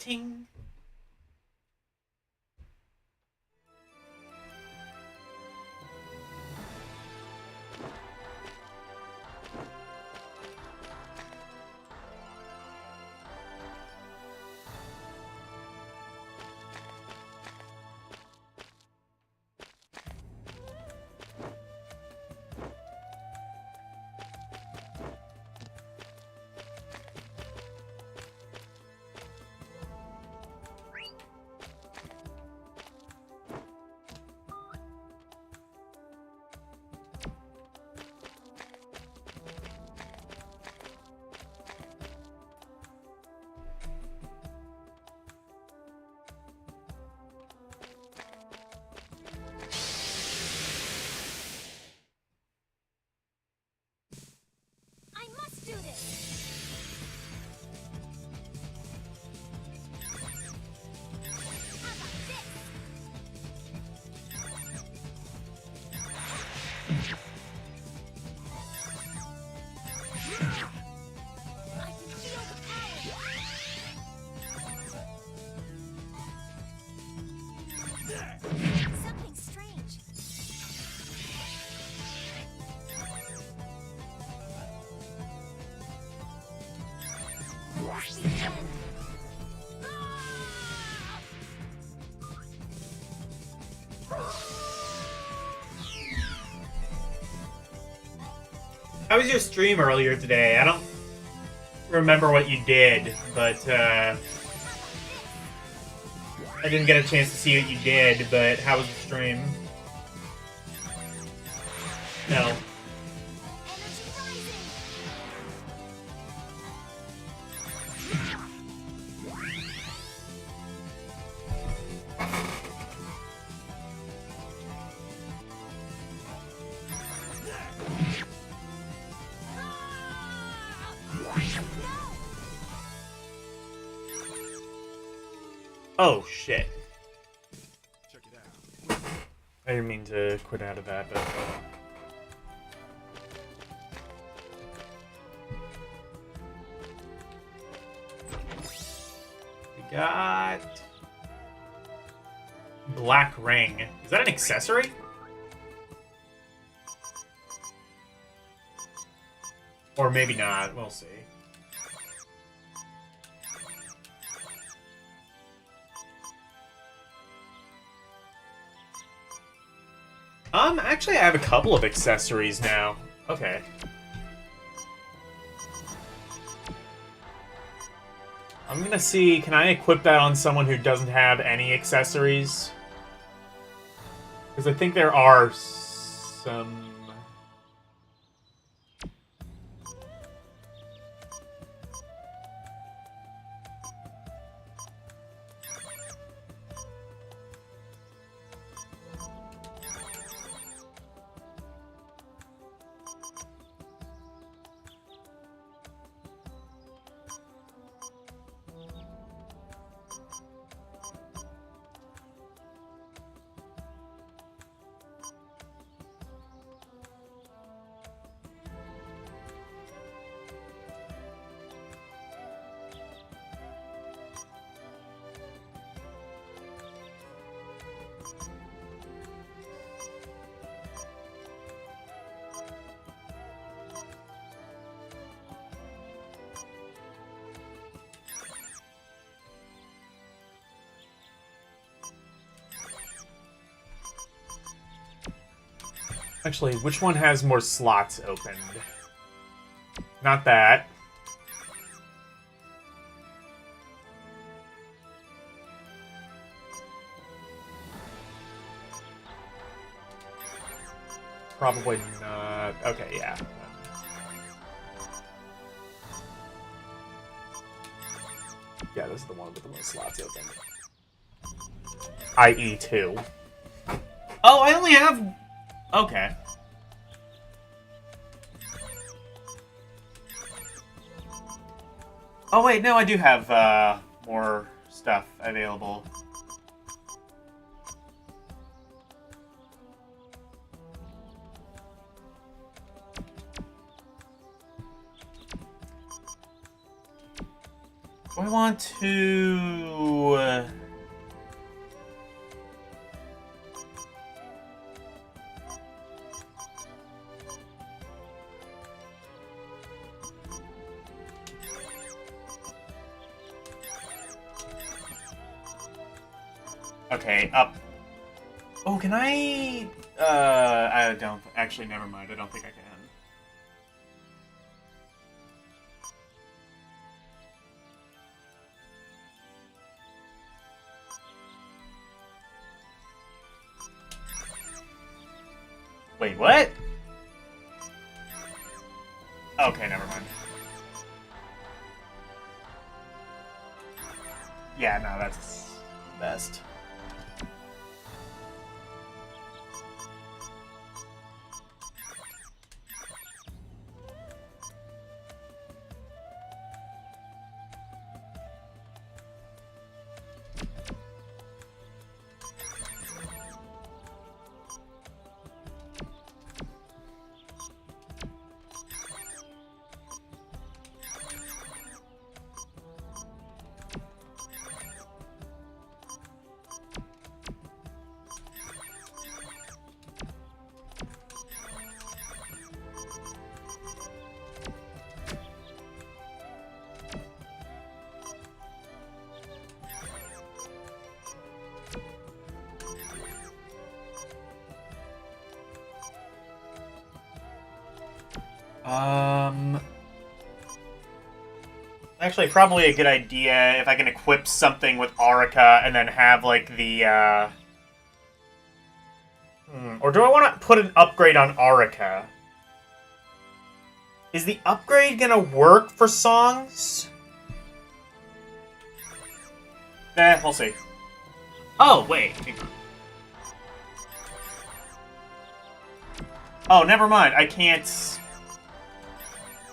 ting. I must do this. How about this? I can feel the power. Something strange. Must begin. How was your stream earlier today? I don't remember what you did, but I didn't get a chance to see what you did, but how was the stream? No. Energy rising. Oh, shit. Check it out. I didn't mean to quit out of that, but... We got... Black ring. Is that an accessory? Or maybe not. We'll see. Actually, I have a couple of accessories now. Okay. I'm gonna see, can I equip that on someone who doesn't have any accessories? Because I think there are some... Actually, which one has more slots opened? Not that. Probably not. Okay, yeah. Yeah, this is the one with the most slots open. I.e. 2. Oh, I only have... Okay. Oh wait, no, I do have more stuff available. Do I want to... Okay, up. Oh, can I don't... Actually, never mind. I don't think I can. Wait, what? Okay, never mind. Yeah, no, that's best. Actually, probably a good idea if I can equip something with Aurica and then have, like, the, Or do I want to put an upgrade on Aurica? Is the upgrade gonna work for songs? We'll see. Oh, wait. Oh, never mind. I can't...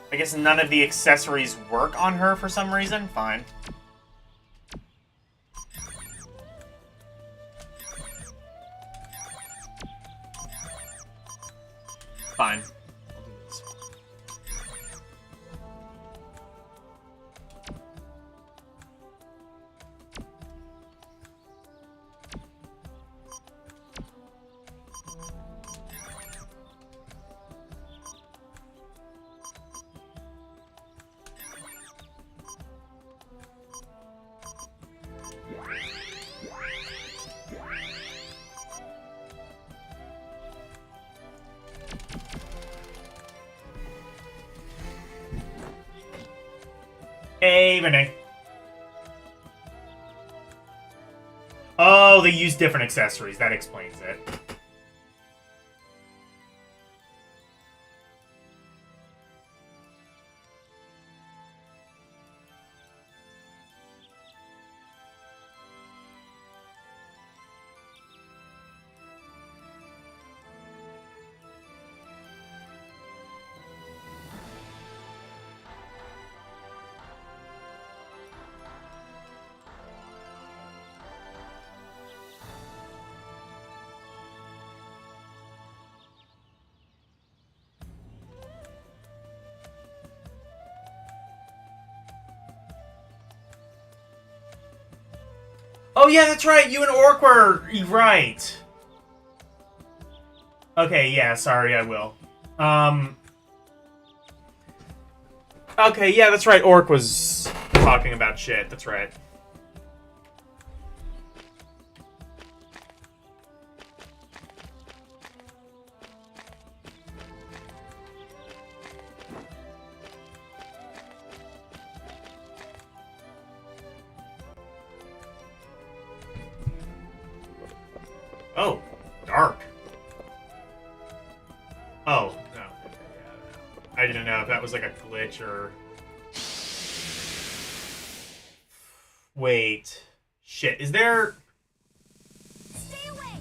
I guess none of the accessories work on her for some reason? Fine. Fine. Hey, Renee. Oh, they use different accessories. That explains it. Oh yeah, that's right. You and Orc were right. Okay, yeah. Sorry, I will. Okay, yeah, that's right. Orc was talking about shit. That's right. Oh, dark. Oh, no. I didn't know if that was like a glitch or... Wait. Shit, is there... Stay away.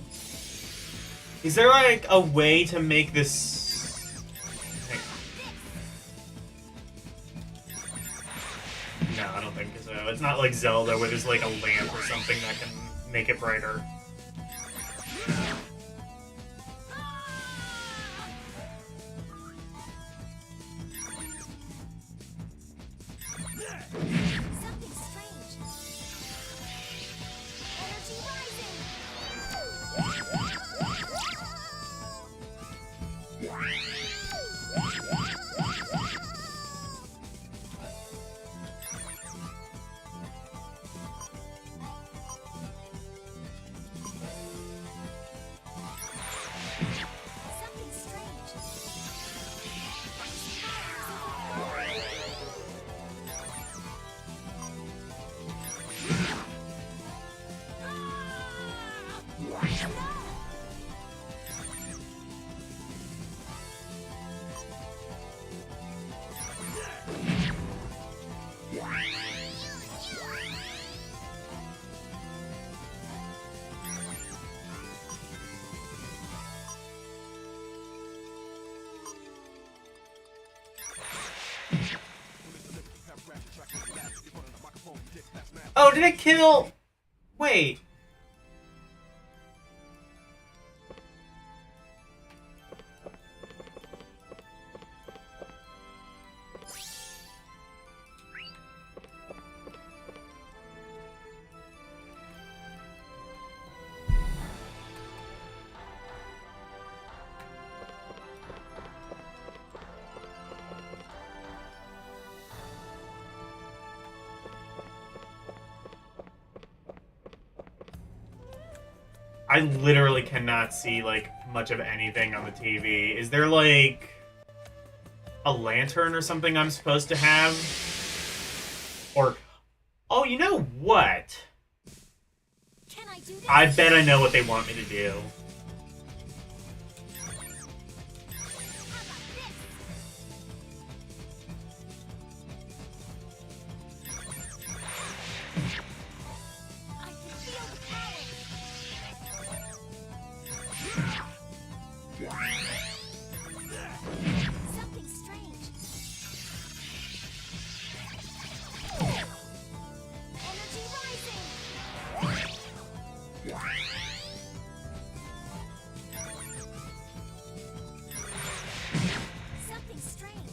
Is there like a way to make this... No, I don't think so. It's not like Zelda where there's like a lamp or something that can make it brighter. Something Oh, did it kill? Wait. I literally cannot see, like, much of anything on the TV. Is there, like, a lantern or something I'm supposed to have? Or... Oh, you know what? Can I do this? I bet I know what they want me to do. How about this? I can feel the power. Something strange. Energy rising. Something strange.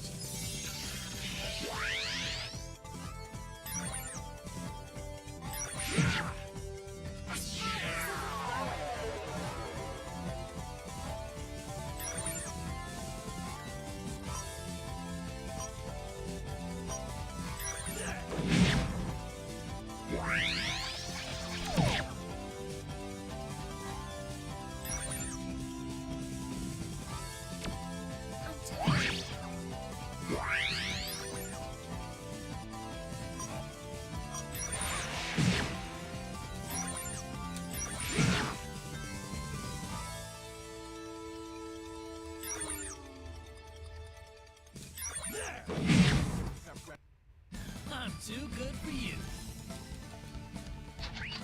I'm too good for you.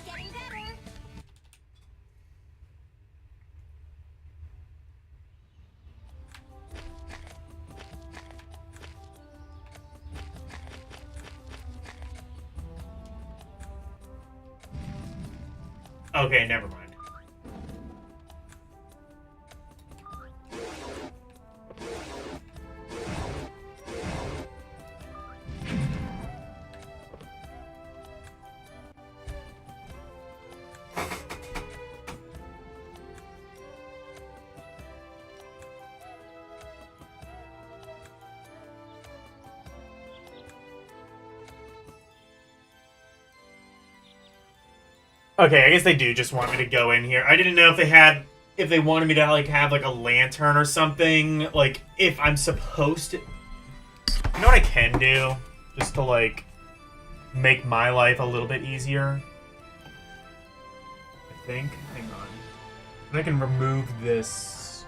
Getting better. Okay, never mind. Okay, I guess they do just want me to go in here. I didn't know if they wanted me to like have like a lantern or something. Like if I'm supposed to, you know what I can do, just to like make my life a little bit easier. I think. Hang on. And I can remove this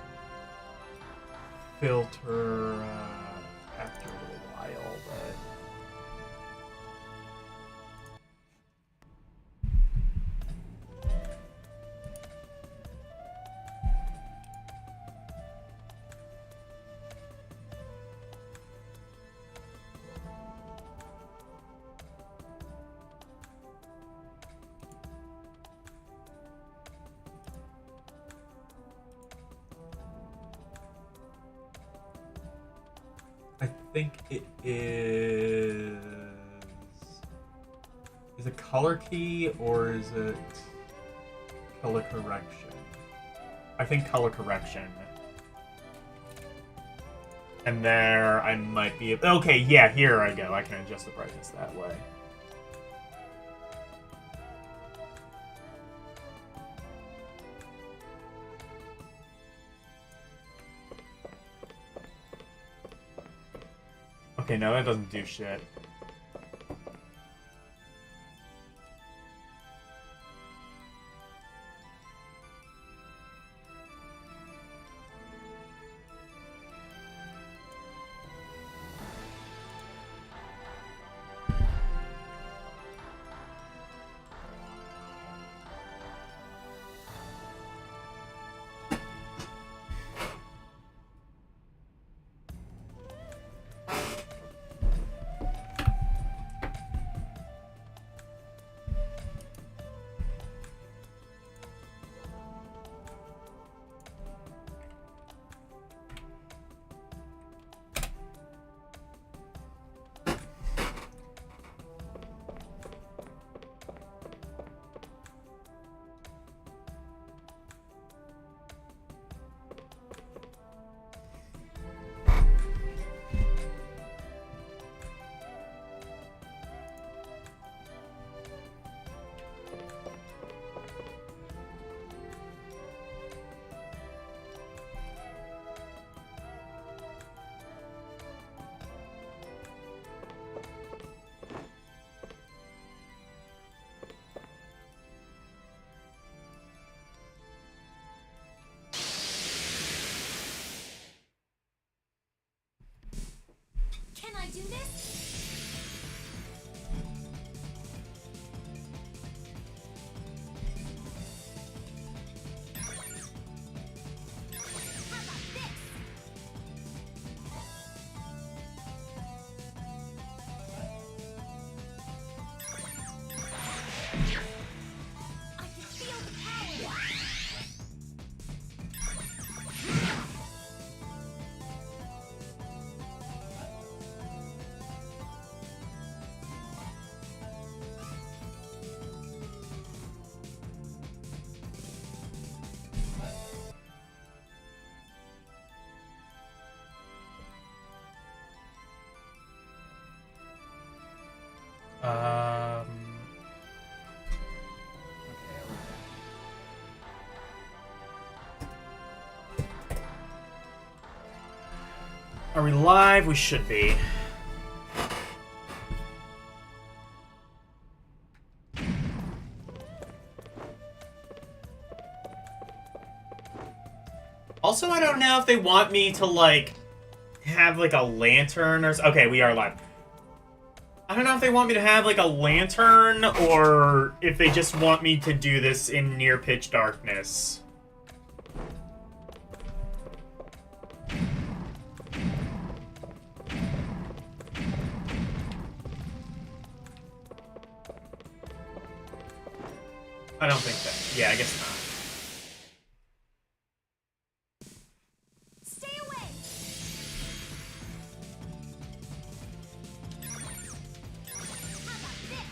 filter after a little while, but. I think it is... Is it color key or is it color correction? I think color correction. And there I might be... Okay, yeah, here I go. I can adjust the brightness that way. Okay, no, that doesn't do shit. do this? How about this? I can feel the power. Are we live? We should be. Also, I don't know if they want me to, like, have, like, a lantern or... Okay, we are live. I don't know if they want me to have, like, a lantern or if they just want me to do this in near pitch darkness. I don't think that. Yeah, I guess not. Stay away. How about this?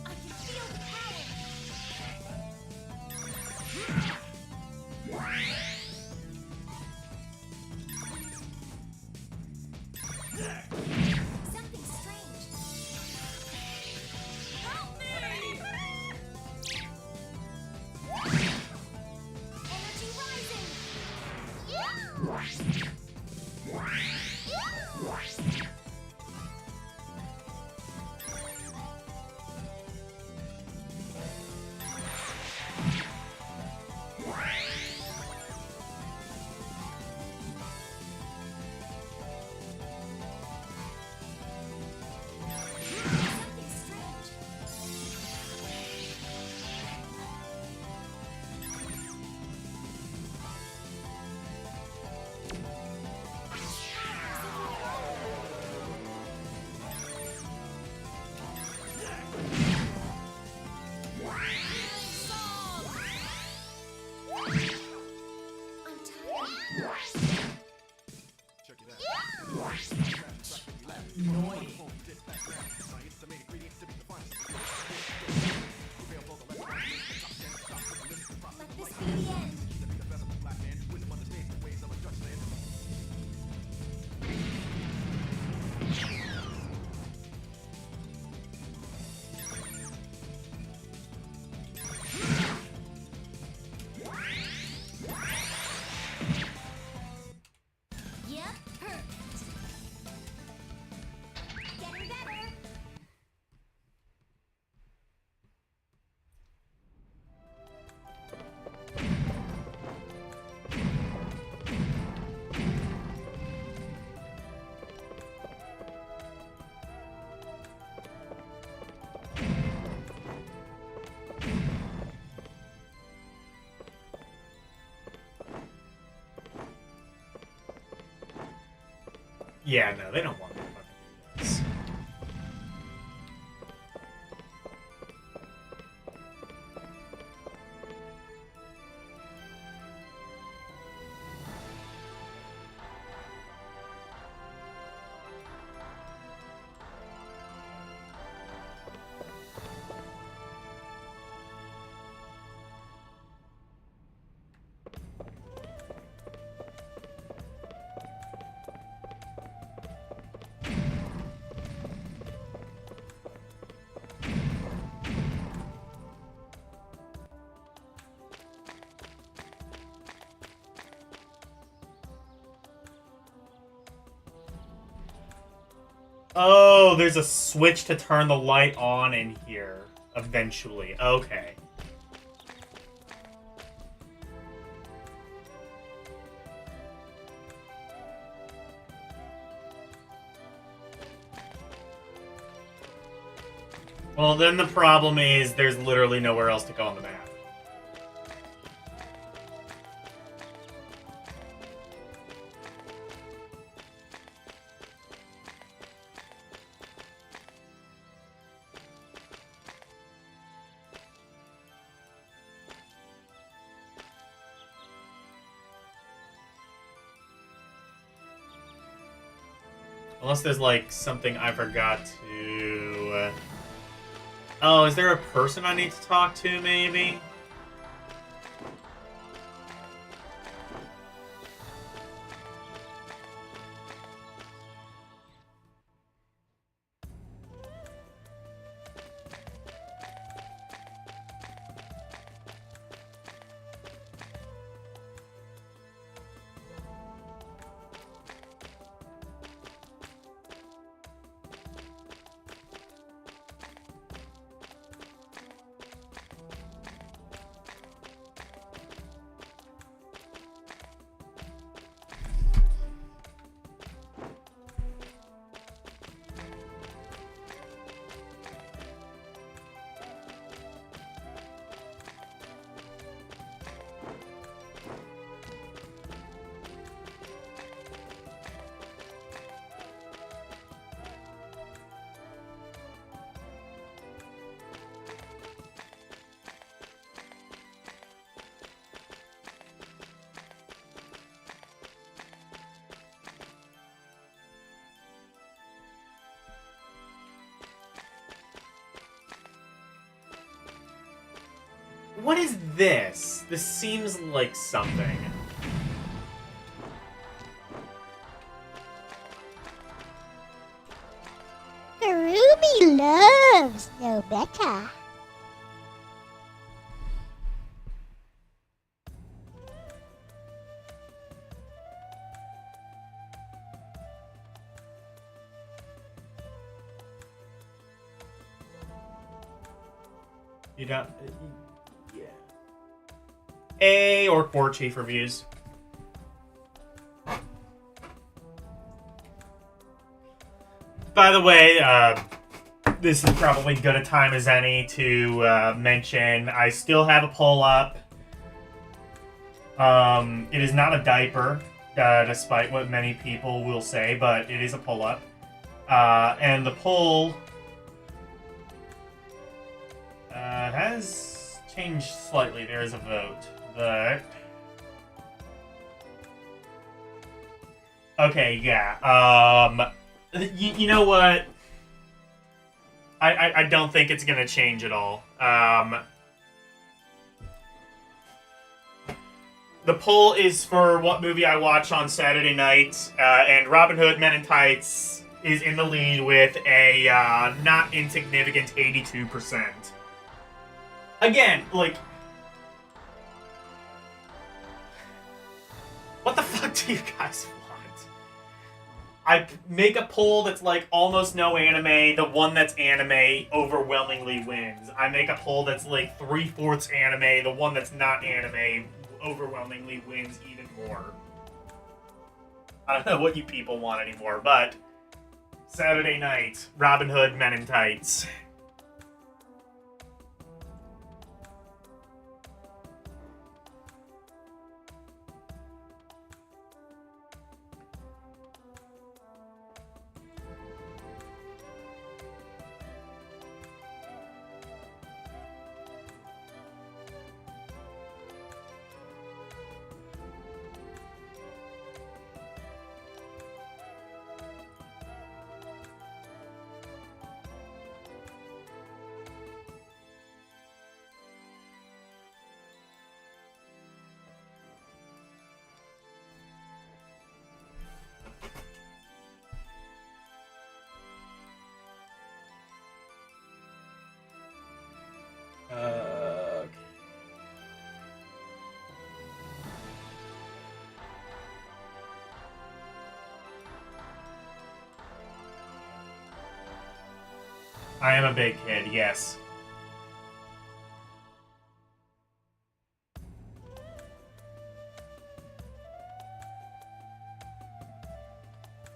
I can feel the something strange. Help me! Energy rising. Something strange. I'm tired. Annoying. Let this be the end. Yep, perfect. Getting better. Yeah, no, they don't want me to fucking do this. Oh, there's a switch to turn the light on in here eventually. Okay. Well, then the problem is there's literally nowhere else to go on the map. Unless there's, like, something I forgot to... Oh, is there a person I need to talk to, maybe? What is this? This seems like something. Ruby loves no better. You don't... Yeah. A or Core Chief reviews. By the way, this is probably good a time as any to mention I still have a poll up. It is not a diaper, despite what many people will say, but it is a poll up. And the poll has changed slightly. There is a vote, but... Okay, yeah. You know what? I don't think it's gonna change at all. The poll is for what movie I watch on Saturday night, and Robin Hood Men in Tights is in the lead with a not insignificant 82%. Again, like... What the fuck do you guys want? I make a poll that's like almost no anime, the one that's anime overwhelmingly wins. I make a poll that's like 3/4 anime, the one that's not anime overwhelmingly wins even more. I don't know what you people want anymore, but... Saturday night, Robin Hood Men in Tights. Okay. I am a big kid, yes.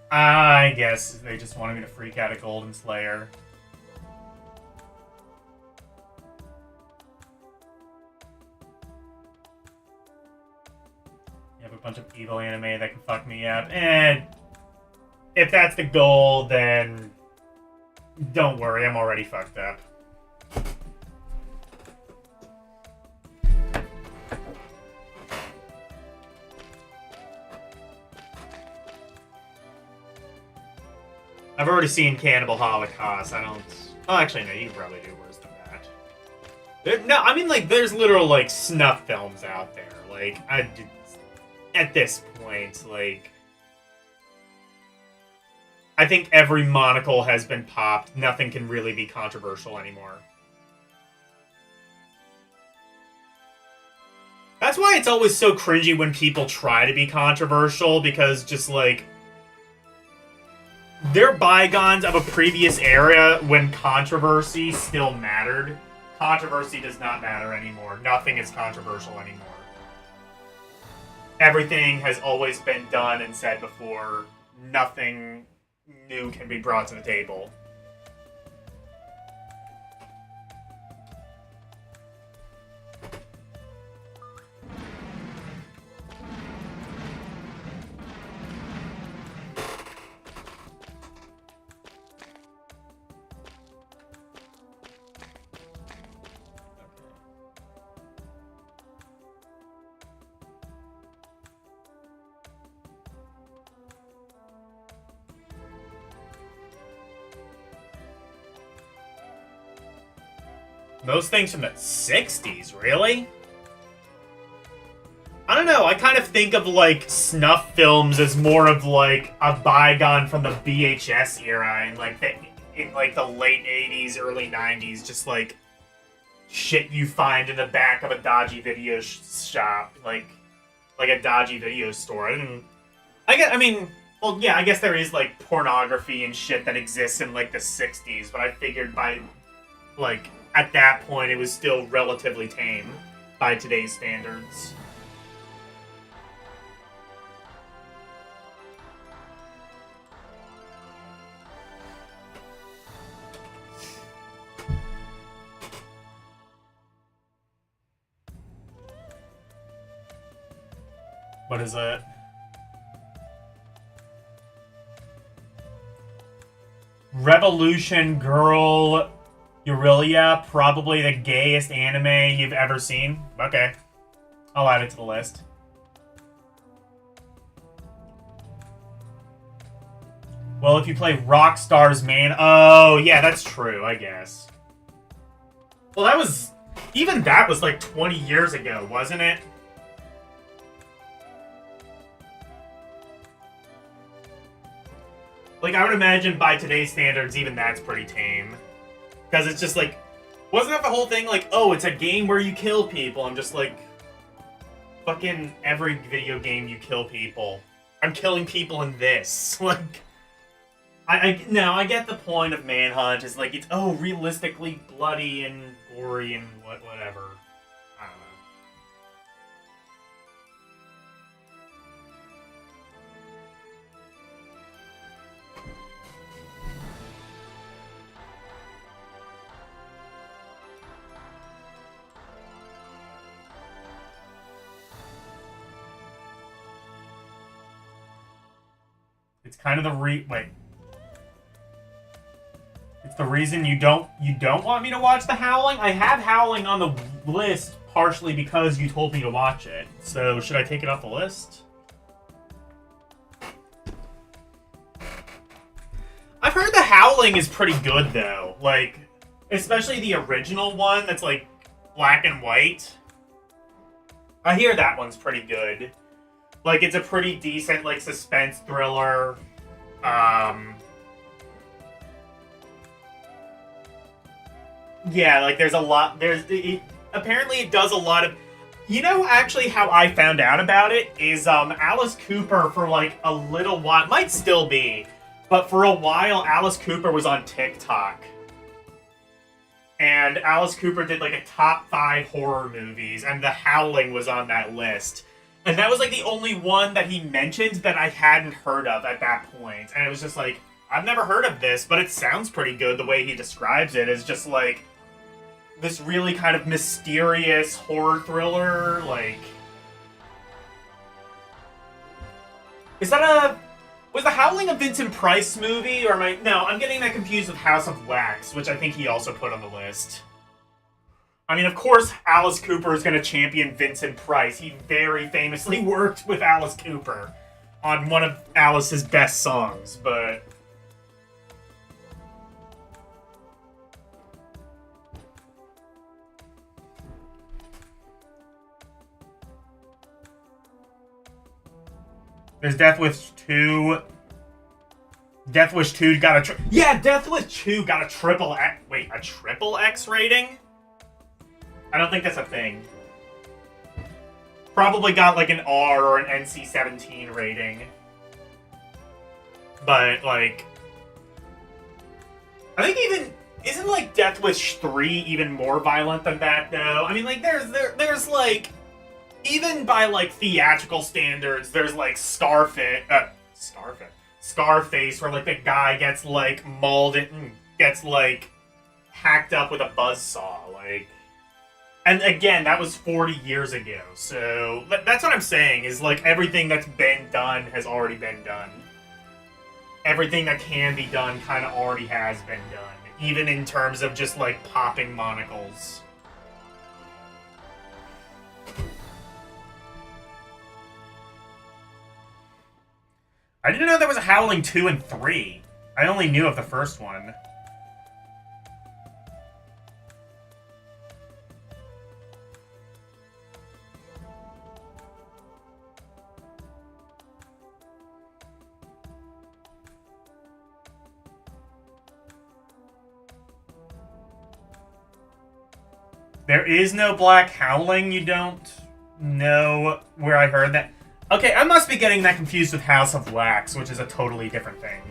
I guess they just wanted me to freak out at Golden Slayer. You have a bunch of evil anime that can fuck me up. And if that's the goal, then don't worry, I'm already fucked up. I've already seen Cannibal Holocaust. I don't... Oh, actually, no, you can probably do worse than that. No, I mean, like, there's literal, like, snuff films out there. Like, at this point, like... I think every monocle has been popped. Nothing can really be controversial anymore. That's why it's always so cringy when people try to be controversial, because just, like... They're bygones of a previous era when controversy still mattered. Controversy does not matter anymore. Nothing is controversial anymore. Everything has always been done and said before. Nothing new can be brought to the table. Those things from the 60s, really? I don't know, I kind of think of, like, snuff films as more of, like, a bygone from the VHS era in, like, the late 80s, early 90s. Just, like, shit you find in the back of a dodgy video shop. Like a dodgy video store. I guess there is, like, pornography and shit that exists in, like, the 60s, but I figured by, like... At that point, it was still relatively tame by today's standards. What is it? Revolution Girl... Aurelia, probably the gayest anime you've ever seen. Okay. I'll add it to the list. Well, if you play Rockstar's Man... Oh, yeah, that's true, I guess. Well, that was... Even that was like 20 years ago, wasn't it? Like, I would imagine by today's standards, even that's pretty tame. Because it's just like, wasn't that the whole thing? Like, oh, it's a game where you kill people. I'm just like, fucking every video game you kill people. I'm killing people in this. Like, I get the point of Manhunt. Is like, it's, oh, realistically bloody and gory and whatever. I don't know. It's kind of the It's the reason you don't want me to watch The Howling? I have Howling on the list partially because you told me to watch it. So, should I take it off the list? I've heard The Howling is pretty good, though. Like, especially the original one that's, like, black and white. I hear that one's pretty good. Like, it's a pretty decent, like, suspense thriller. Yeah, like, there's a lot... apparently it does a lot of... You know, actually, how I found out about it is, Alice Cooper, for, like, a little while... Might still be. But for a while, Alice Cooper was on TikTok. And Alice Cooper did, like, a top 5 horror movies, and The Howling was on that list. And that was, like, the only one that he mentioned that I hadn't heard of at that point. And it was just like, I've never heard of this, but it sounds pretty good the way he describes it. It's just, like, this really kind of mysterious horror thriller, like... Is that a... Was The Howling a Vincent Price movie, or am I... No, I'm getting that confused with House of Wax, which I think he also put on the list. I mean, of course, Alice Cooper is going to champion Vincent Price. He very famously worked with Alice Cooper on one of Alice's best songs, but... There's Death Wish 2. Death Wish 2 got a... Death Wish 2 got a triple X... Wait, a triple X rating? I don't think that's a thing. Probably got like an R or an NC-17 rating. But, like... I think even... Isn't, like, Death Wish 3 even more violent than that, though? I mean, like, there's like... Even by, like, theatrical standards, there's, like, Scarface, where, like, the guy gets, like, mauled and gets, like, hacked up with a buzzsaw, like... And, again, that was 40 years ago, so... That's what I'm saying, is, like, everything that's been done has already been done. Everything that can be done kind of already has been done, even in terms of just, like, popping monocles. I didn't know there was a Howling 2 and 3. I only knew of the first one. There is no Black Howling? You don't know where I heard that? Okay, I must be getting that confused with House of Wax, which is a totally different thing.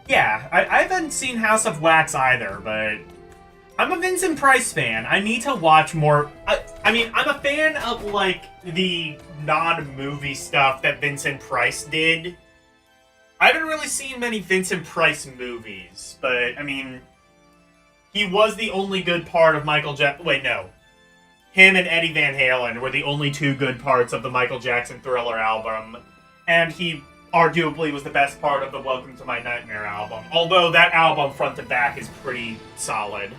Yeah, I haven't seen House of Wax either, but... I'm a Vincent Price fan. I need to watch more... I mean, I'm a fan of, like, the non-movie stuff that Vincent Price did. I haven't really seen many Vincent Price movies, but, I mean... He was the only good part of Michael Jackson... Wait, no. Him and Eddie Van Halen were the only two good parts of the Michael Jackson Thriller album. And he arguably was the best part of the Welcome to My Nightmare album. Although that album, front to back, is pretty solid.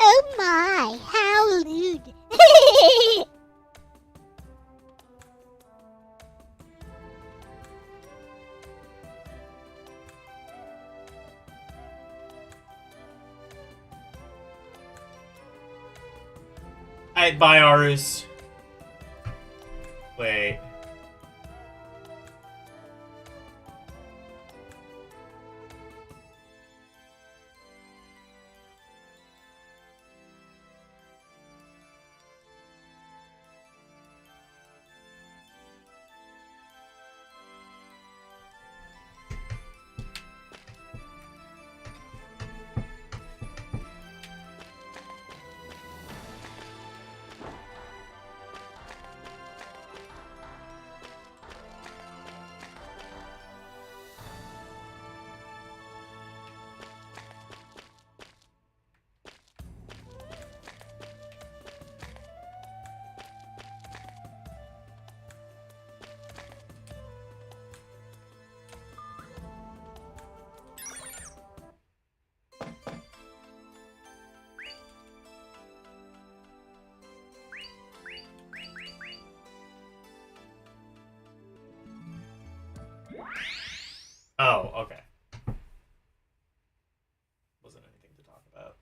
Oh my, how lewd. Bye, Arus. Wait. Oh, okay. Wasn't anything to talk about.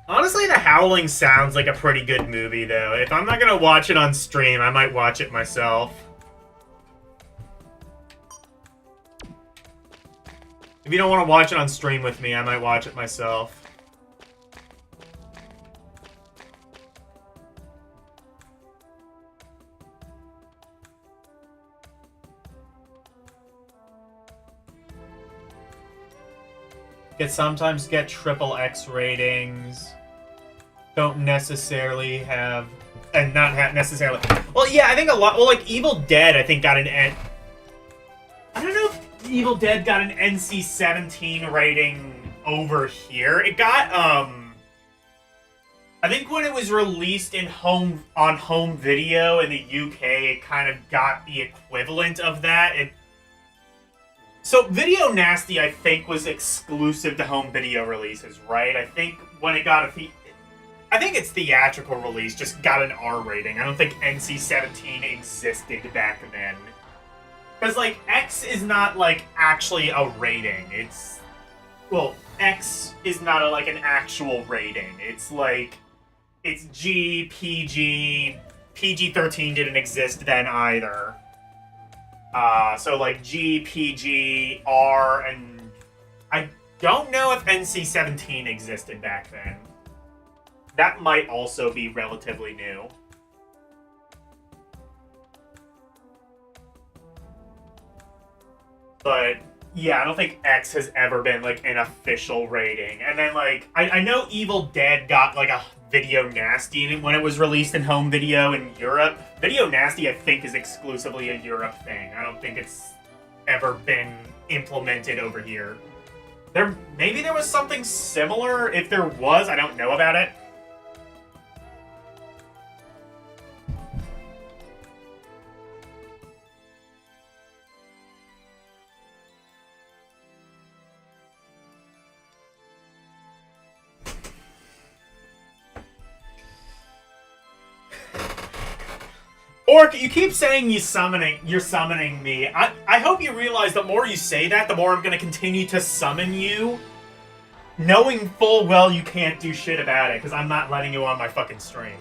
Honestly, The Howling sounds like a pretty good movie, though. If I'm not gonna watch it on stream, I might watch it myself. If you don't want to watch it on stream with me, I might watch it myself. Sometimes get triple X ratings. Don't necessarily have, and not have necessarily. Well, yeah, I think a lot. Well, like Evil Dead, I think got an N. I don't know if Evil Dead got an NC-17 rating over here. It got I think when it was released on home video in the UK, it kind of got the equivalent of that. So Video Nasty, I think, was exclusive to home video releases, right? I think when it got I think its theatrical release just got an R rating. I don't think NC-17 existed back then. Because, like, X is not, like, actually a rating. It's... Well, X is not, like, an actual rating. It's, like... It's G, PG... PG-13 didn't exist then either. So, like, G, PG, R, and... I don't know if NC-17 existed back then. That might also be relatively new. But, yeah, I don't think X has ever been, like, an official rating. And then, like, I know Evil Dead got, like, a Video Nasty when it was released in home video in Europe. Video Nasty, I think, is exclusively a Europe thing. I don't think it's ever been implemented over here. Maybe there was something similar. If there was, I don't know about it. Orc, you keep saying you're summoning me. I hope you realize the more you say that, the more I'm gonna continue to summon you, knowing full well you can't do shit about it, because I'm not letting you on my fucking stream.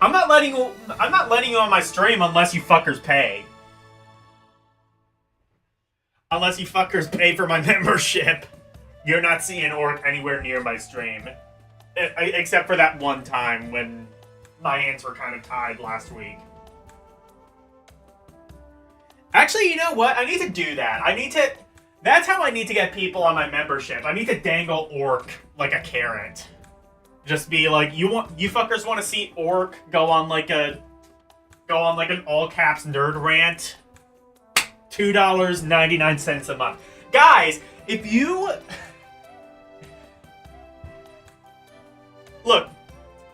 I'm not letting you on my stream unless you fuckers pay. Unless you fuckers pay for my membership. You're not seeing Orc anywhere near my stream. Except for that one time when my hands were kind of tied last week. Actually, you know what? I need to do that. That's how I need to get people on my membership. I need to dangle Orc like a carrot. Just be like, you fuckers want to see Orc go on like an all caps nerd rant? $2.99 a month. Guys, if you look,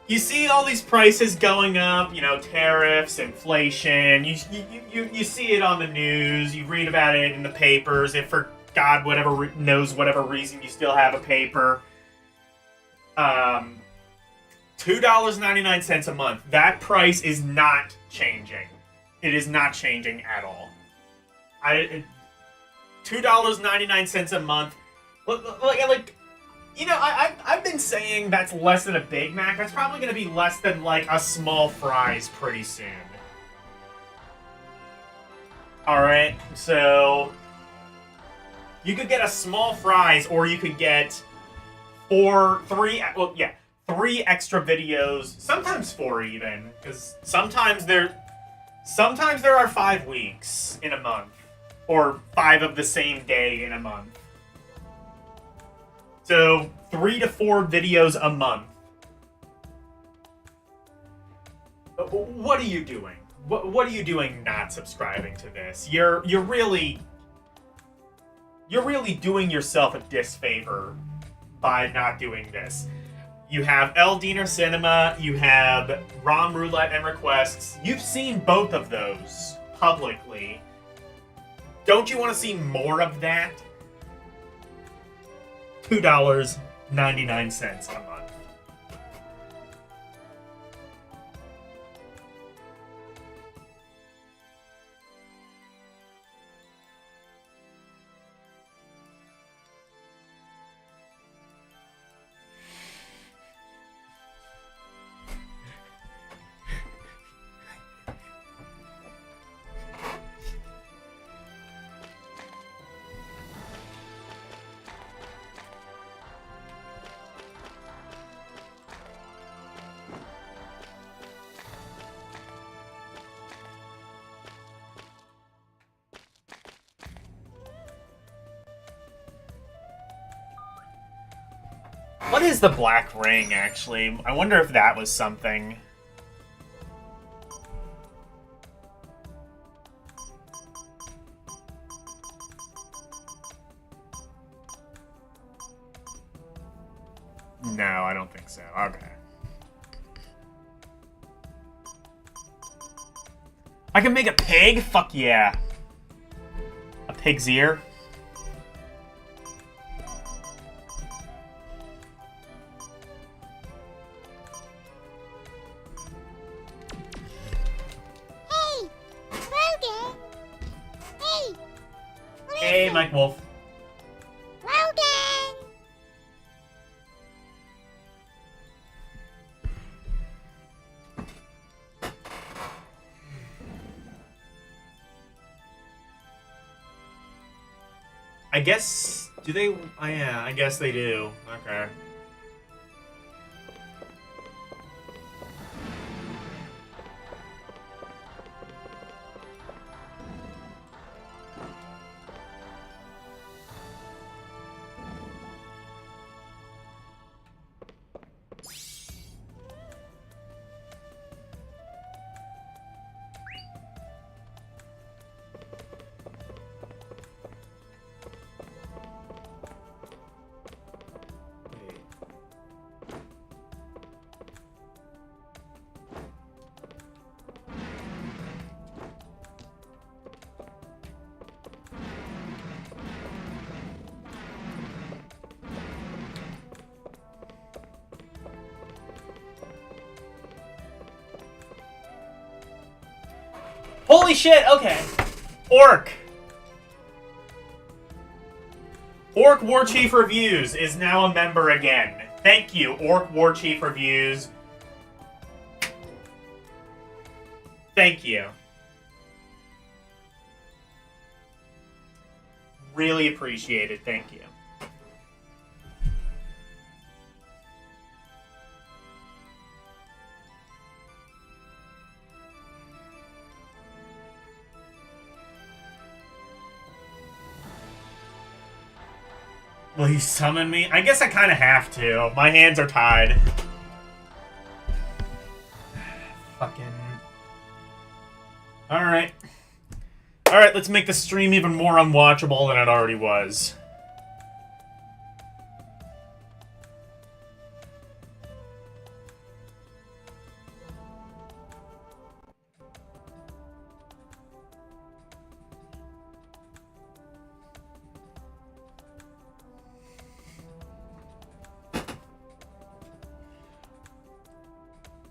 you see all these prices going up, you know, tariffs, inflation. You see it on the news. You read about it in the papers. If for God knows whatever reason you still have a paper. $2.99 a month. That price is not changing. It is not changing at all. $2.99 a month. Like. You know, I've been saying that's less than a Big Mac. That's probably going to be less than, like, a small fries pretty soon. Alright, so you could get a small fries, or you could get three extra videos, sometimes 4 even, because sometimes there are 5 weeks in a month, or 5 of the same day in a month. So, 3 to 4 videos a month. What are you doing? What are you doing not subscribing to this? You're really doing yourself a disfavor by not doing this. You have El Diener Cinema, you have ROM Roulette and Requests. You've seen both of those publicly. Don't you want to see more of that? $2.99 a month. What is the black ring, actually? I wonder if that was something. No, I don't think so. Okay. I can make a pig? Fuck yeah. A pig's ear? Hey, Mike Wolf. Logan! I guess... Do they... Oh, yeah, I guess they do. Okay. Holy shit, okay. Orc. Orc War Chief Reviews is now a member again. Thank you, Orc War Chief Reviews. Thank you. Really appreciate it, thank you. Will he summon me? I guess I kind of have to. My hands are tied. Fucking... Alright. Alright, let's make the stream even more unwatchable than it already was.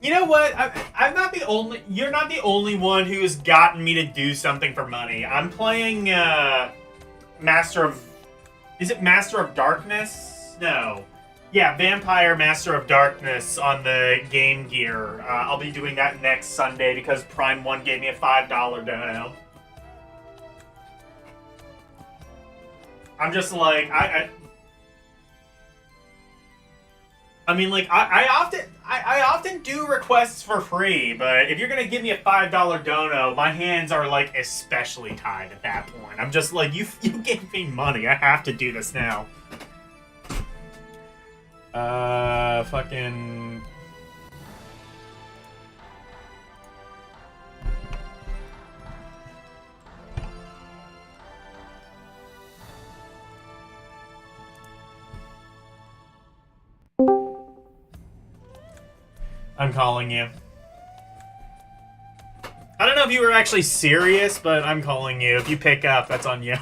You know what? I'm not the only... You're not the only one who's gotten me to do something for money. I'm playing, Master of... Is it Master of Darkness? No. Yeah, Vampire Master of Darkness on the Game Gear. I'll be doing that next Sunday because Prime 1 gave me a $5 dono. I'm just like... I mean, like, I often do requests for free, but if you're gonna give me a $5 dono, my hands are, like, especially tied at that point. I'm just like, you gave me money, I have to do this now. Fucking... I'm calling you. I don't know if you were actually serious, but I'm calling you. If you pick up, that's on you.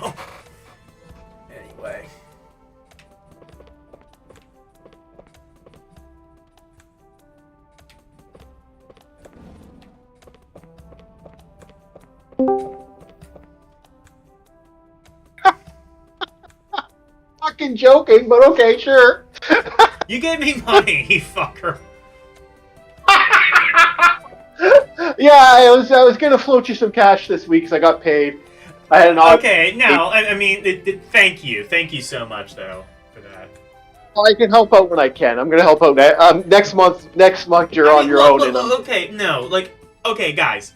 Anyway. fucking joking, but okay, sure. You gave me money, you fucker. Yeah, I was gonna float you some cash this week because I got paid. I had an Okay, no, I mean, thank you so much though for that. I can help out when I can. I'm gonna help out next month. Next month you're on your own. Okay, no, like, okay, guys,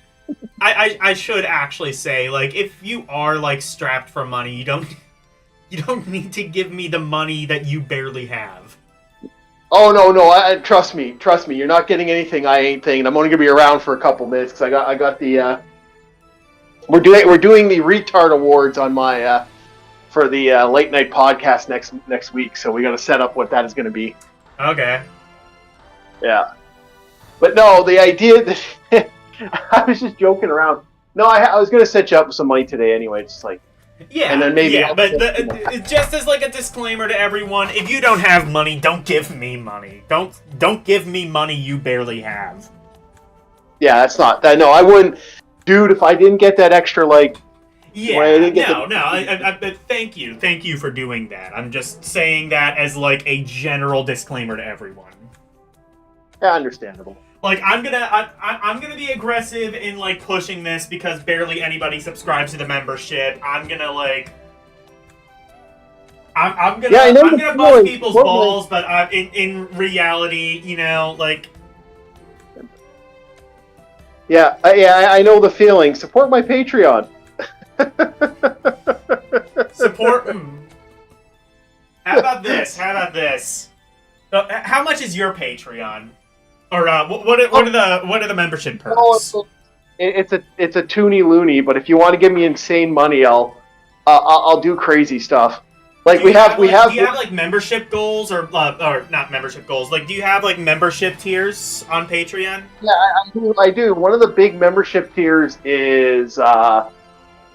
I should actually say, like, if you are like strapped for money, you don't need to give me the money that you barely have. Oh no! Trust me. You're not getting anything I ain't thinking. I'm only gonna be around for a couple minutes because I got the. We're doing the retard awards on my for the late night podcast next week. So we got to set up what that is going to be. Okay. Yeah, but no, the idea that I was just joking around. No, I was going to set you up with some money today anyway. It's just like. Yeah, and then maybe just as like a disclaimer to everyone, if you don't have money, don't give me money. Don't give me money you barely have. Yeah, that's not that. No, I wouldn't, dude. If I didn't get that extra, like, I thank you for doing that. I'm just saying that as like a general disclaimer to everyone. Yeah, understandable. Like, I'm gonna be aggressive in, like, pushing this because barely anybody subscribes to the membership. I'm gonna, like... I'm gonna bust people's balls, but in reality, you know, like... Yeah, I know the feeling. Support my Patreon. Support... How about this? How much is your Patreon? Or what are the membership perks? Oh, it's a toony loony, but if you want to give me insane money, I'll do crazy stuff. Like do you have like membership goals or not membership goals? Like, do you have like membership tiers on Patreon? Yeah, I do. One of the big membership tiers is for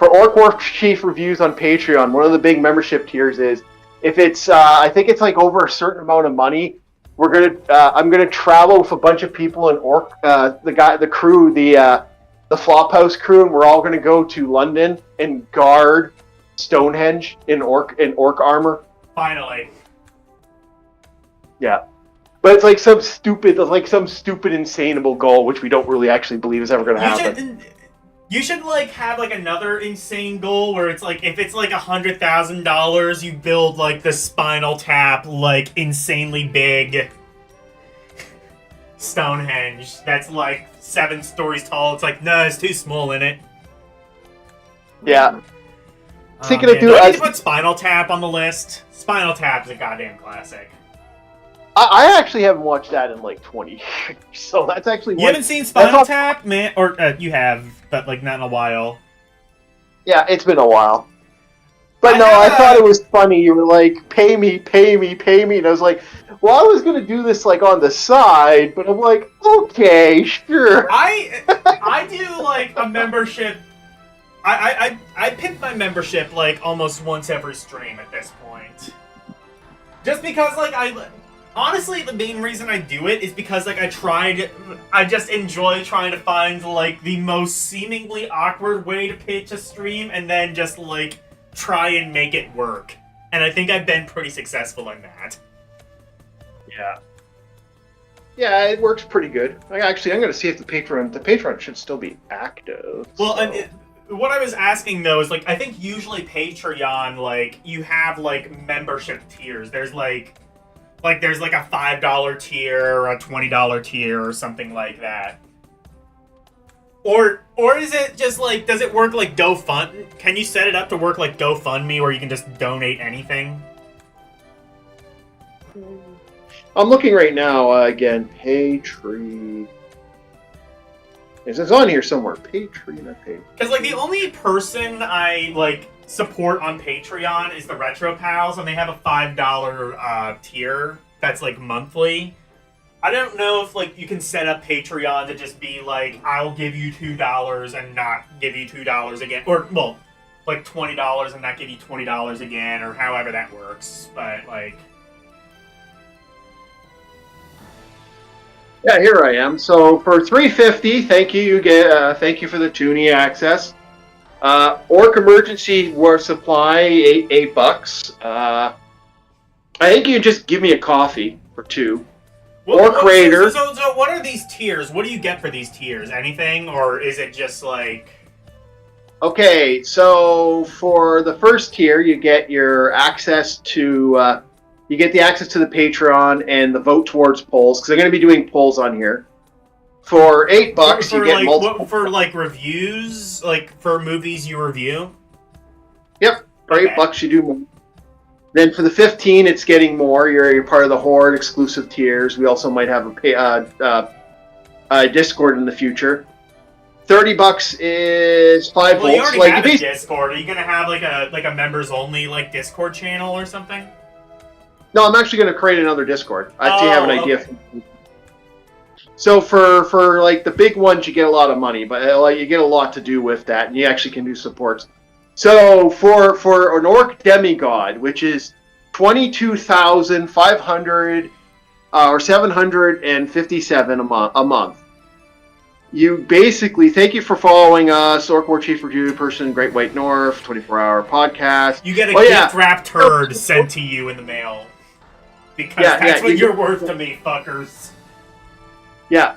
Orc War Chief reviews on Patreon. One of the big membership tiers is if it's I think it's like over a certain amount of money. I'm gonna travel with a bunch of people in Orc, the crew, the Flophouse crew, and we're all gonna go to London and guard Stonehenge in orc armor. Finally. Yeah, but it's like some stupid, insaneable goal, which we don't really actually believe is ever gonna happen. You should like have like another insane goal where it's like if it's like $100,000, you build like the Spinal Tap like insanely big Stonehenge that's like 7 stories tall. It's like no, it's too small in it. Yeah. Thinking of doing. I need to put Spinal Tap on the list. Spinal Tap is a goddamn classic. I actually haven't watched that in like 20 years, so that's actually. You haven't seen Spinal Tap, man, or you have, but like not in a while. Yeah, it's been a while. But I thought it was funny. You were like, pay me, and I was like, well, I was gonna do this like on the side, but I'm like, okay, sure. I do like a membership. I pick my membership like almost once every stream at this point, just because like honestly, the main reason I do it is because, like, I just enjoy trying to find, like, the most seemingly awkward way to pitch a stream and then just, like, try and make it work. And I think I've been pretty successful in that. Yeah. Yeah, it works pretty good. I'm going to see if the Patreon should still be active. Well, so. What I was asking, though, is, like, I think usually Patreon, like, you have, like, membership tiers. There's, there's like a $5 tier or a $20 tier or something like that. Or is it just like, does it work like GoFund? Can you set it up to work like GoFundMe where you can just donate anything? I'm looking right now, again, Patreon. It's on here somewhere. Patreon. Because like the only person I like support on Patreon is the Retro Pals, and they have a $5 tier that's like monthly. I don't know if like you can set up Patreon to just be like, I'll give you $2 and not give you $2 again, or well, like $20 and not give you $20 again, or however that works. But like, yeah, here I am. So for $3.50, thank you. You get thank you for the Toonie access. Orc Emergency War Supply, $8. I think you can just give me a coffee or two. What, Creator. So what are these tiers? What do you get for these tiers? Anything, or is it just like? Okay, so for the first tier, you get your access to you get the access to the Patreon and the vote towards polls because I'm going to be doing polls on here. For $8, you get like multiple. for like reviews, like for movies you review. Yep, for Okay. $8 you do more. Then for the 15, it's getting more. You're part of the Horde exclusive tiers. We also might have a Discord in the future. $30 is 5 Well, you volts. already have a Like Discord. Are you gonna have like a members only like Discord channel or something? no, I'm actually going to create another Discord. I actually have an idea. Okay. So for like the big ones, you get a lot of money, but you get a lot to do with that, and you actually can do supports. So for an orc demigod, which is 22,500 or 757 a month. You basically thank you for following us, Orc War Chief Review Person, Great White North, 24-hour podcast. You get a gift wrapped turd sent to you in the mail because that's what you're worth to me, fuckers. Yeah.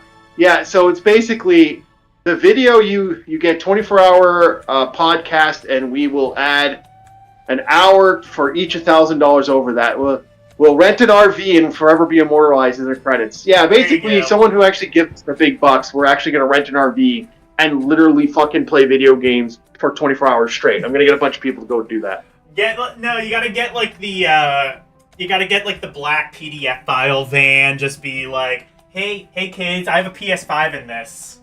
So it's basically the video you get 24-hour podcast, and we will add an hour for each $1,000 over that. We'll rent an RV and forever be immortalized in the credits. Yeah, basically, someone who actually gives the big bucks, we're actually going to rent an RV and literally fucking play video games for 24 hours straight. I'm going to get a bunch of people to go do that. You gotta get like the black PDF file van. Just be like, hey kids, I have a PS5 in this.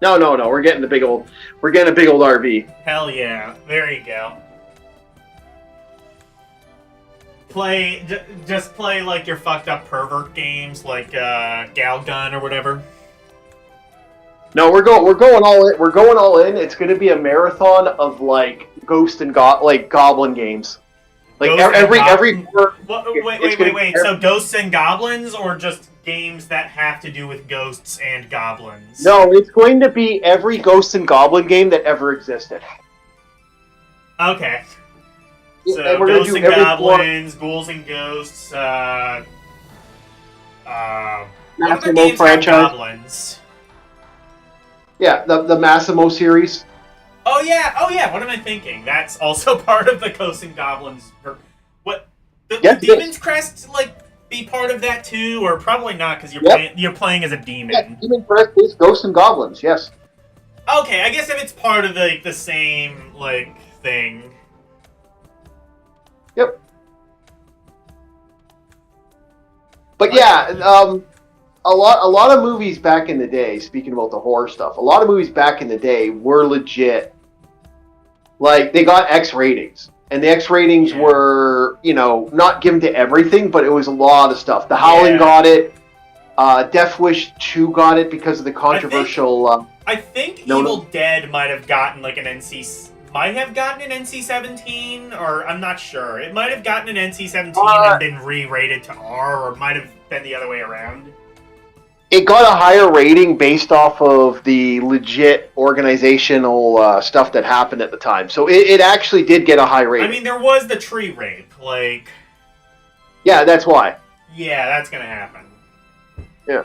No. We're getting a big old RV. Hell yeah! There you go. Just play like your fucked up pervert games, like Galgun or whatever. No, we're going all in. We're going all in. It's going to be a marathon of like Ghost and Goblin games. Like every. Wait. So Ghosts and Goblins, or just games that have to do with ghosts and goblins? No, it's going to be every Ghost and Goblin game that ever existed. Okay. So and Ghosts and Goblins, Ghouls and Ghosts, what are the games franchise. Goblins? Yeah, the Massimo series. Oh yeah. What am I thinking? That's also part of the Ghosts and Goblins. What? The Demon's Crest be part of that too, or probably not because you're playing as a demon. Yeah, Demon's Crest is Ghosts and Goblins. Yes. Okay, I guess if it's part of the same thing. Yep. But yeah, a lot of movies back in the day, speaking about the horror stuff, a lot of movies back in the day were legit. Like, they got X ratings. And the X ratings were, not given to everything, but it was a lot of stuff. The Howling got it. Death Wish 2 got it because of the controversial... I think Evil Dead might have gotten an NC-17, or I'm not sure. It might have gotten an NC-17 and been re-rated to R, or it might have been the other way around. It got a higher rating based off of the legit organizational stuff that happened at the time. So it actually did get a high rating. I mean, there was the tree rape. Yeah, that's why. Yeah, that's going to happen. Yeah.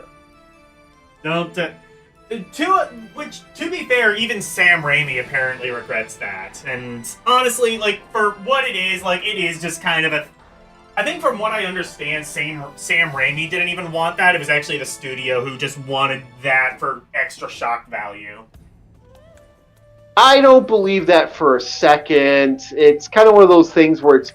To be fair, even Sam Raimi apparently regrets that. And honestly, for what it is just kind of a... I think from what I understand, Sam Raimi didn't even want that. It was actually the studio who just wanted that for extra shock value. I don't believe that for a second. It's kind of one of those things where it's,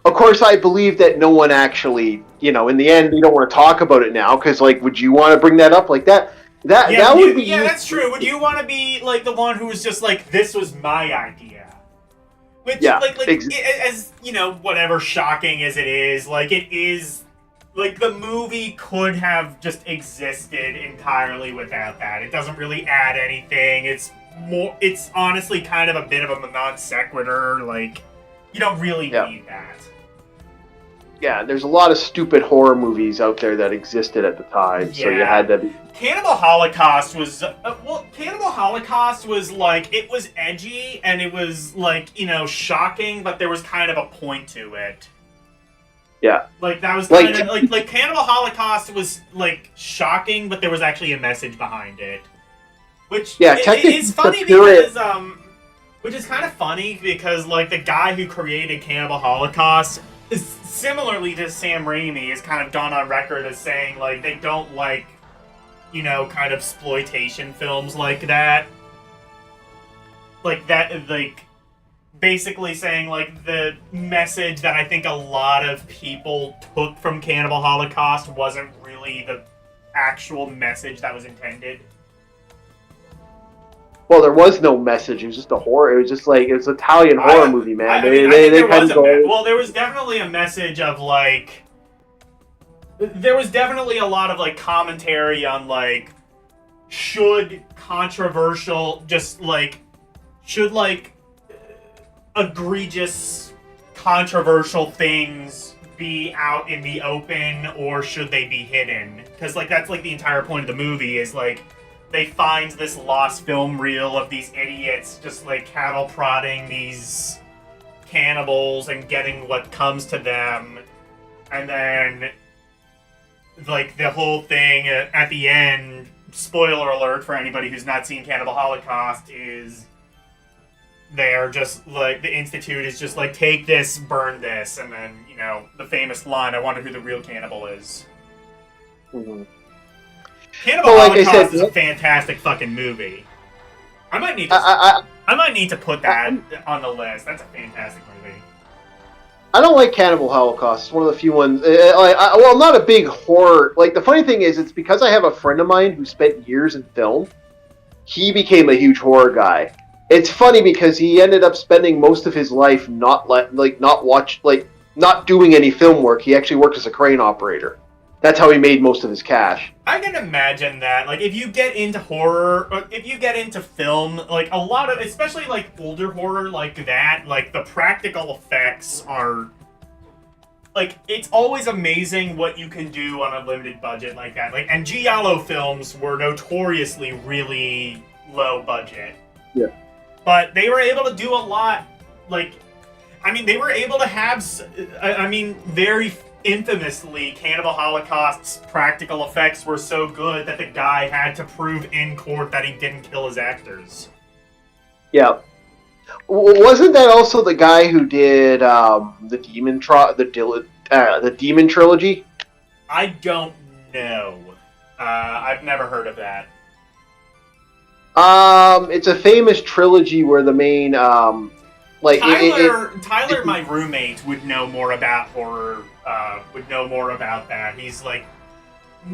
Of course, I believe that no one actually, in the end, we don't want to talk about it now, because, would you want to bring that up like that? That would be... Yeah, that's true. Would you want to be, the one who was just this was my idea? Which, as, whatever shocking as it is, the movie could have just existed entirely without that. It doesn't really add anything. It's honestly kind of a bit of a non sequitur. You don't really need that. yeah, there's a lot of stupid horror movies out there that existed at the time, so you had to be... Cannibal Holocaust was Cannibal Holocaust was like, it was edgy and it was like, you know, shocking, but there was kind of a point to it. Yeah. Like that was kind of like Cannibal Holocaust was like shocking, but there was actually a message behind it. Which is funny because which is kind of funny because like the guy who created Cannibal Holocaust is similarly to Sam Raimi is kind of gone on record as saying like they don't like, you know, kind of exploitation films like that. Like that, like basically saying like the message that I think a lot of people took from Cannibal Holocaust wasn't really the actual message that was intended. Well, there was no message. It was just a horror. It was just like, it was an Italian horror movie, man. There was definitely a message of like, there was definitely a lot of like commentary on like, should egregious controversial things be out in the open or should they be hidden? Because like that's like the entire point of the movie is like, they find this lost film reel of these idiots just like cattle prodding these cannibals and getting what comes to them. And then like the whole thing at the end, spoiler alert for anybody who's not seen Cannibal Holocaust, is they're just like, the Institute is just like, take this, burn this, and then, you know, the famous line, I wonder who the real cannibal is. Mm-hmm. Cannibal Holocaust is a fantastic fucking movie. I might need to put that on the list. That's a fantastic movie. I don't like Cannibal Holocaust. It's one of the few ones. Well, I'm not a big horror. Like, the funny thing is, it's because I have a friend of mine who spent years in film. He became a huge horror guy. It's funny because he ended up spending most of his life not doing any film work. He actually worked as a crane operator. That's how he made most of his cash. I can imagine that. Like, if you get into horror, or if you get into film, like, a lot of, especially, like, older horror like that, like, the practical effects are, like, it's always amazing what you can do on a limited budget like that. Like, and Giallo films were notoriously really low budget. Yeah. But they were able to do a lot, like, I mean, they were able to have, very infamously, Cannibal Holocaust's practical effects were so good that the guy had to prove in court that he didn't kill his actors. Yeah. Wasn't that also the guy who did the Demon trilogy? I don't know. I've never heard of that. It's a famous trilogy where the main Tyler, my roommate, would know more about horror. Would know more about that. He's like,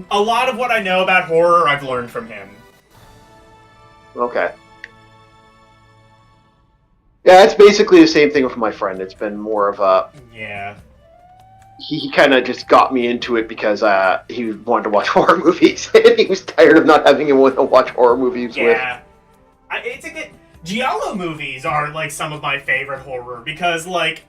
a lot of what I know about horror, I've learned from him. Okay. Yeah, it's basically the same thing with my friend. It's been more of a... Yeah. He kind of just got me into it because he wanted to watch horror movies, and he was tired of not having anyone to watch horror movies with. Yeah. It's a good... Giallo movies are, like, some of my favorite horror, because, like,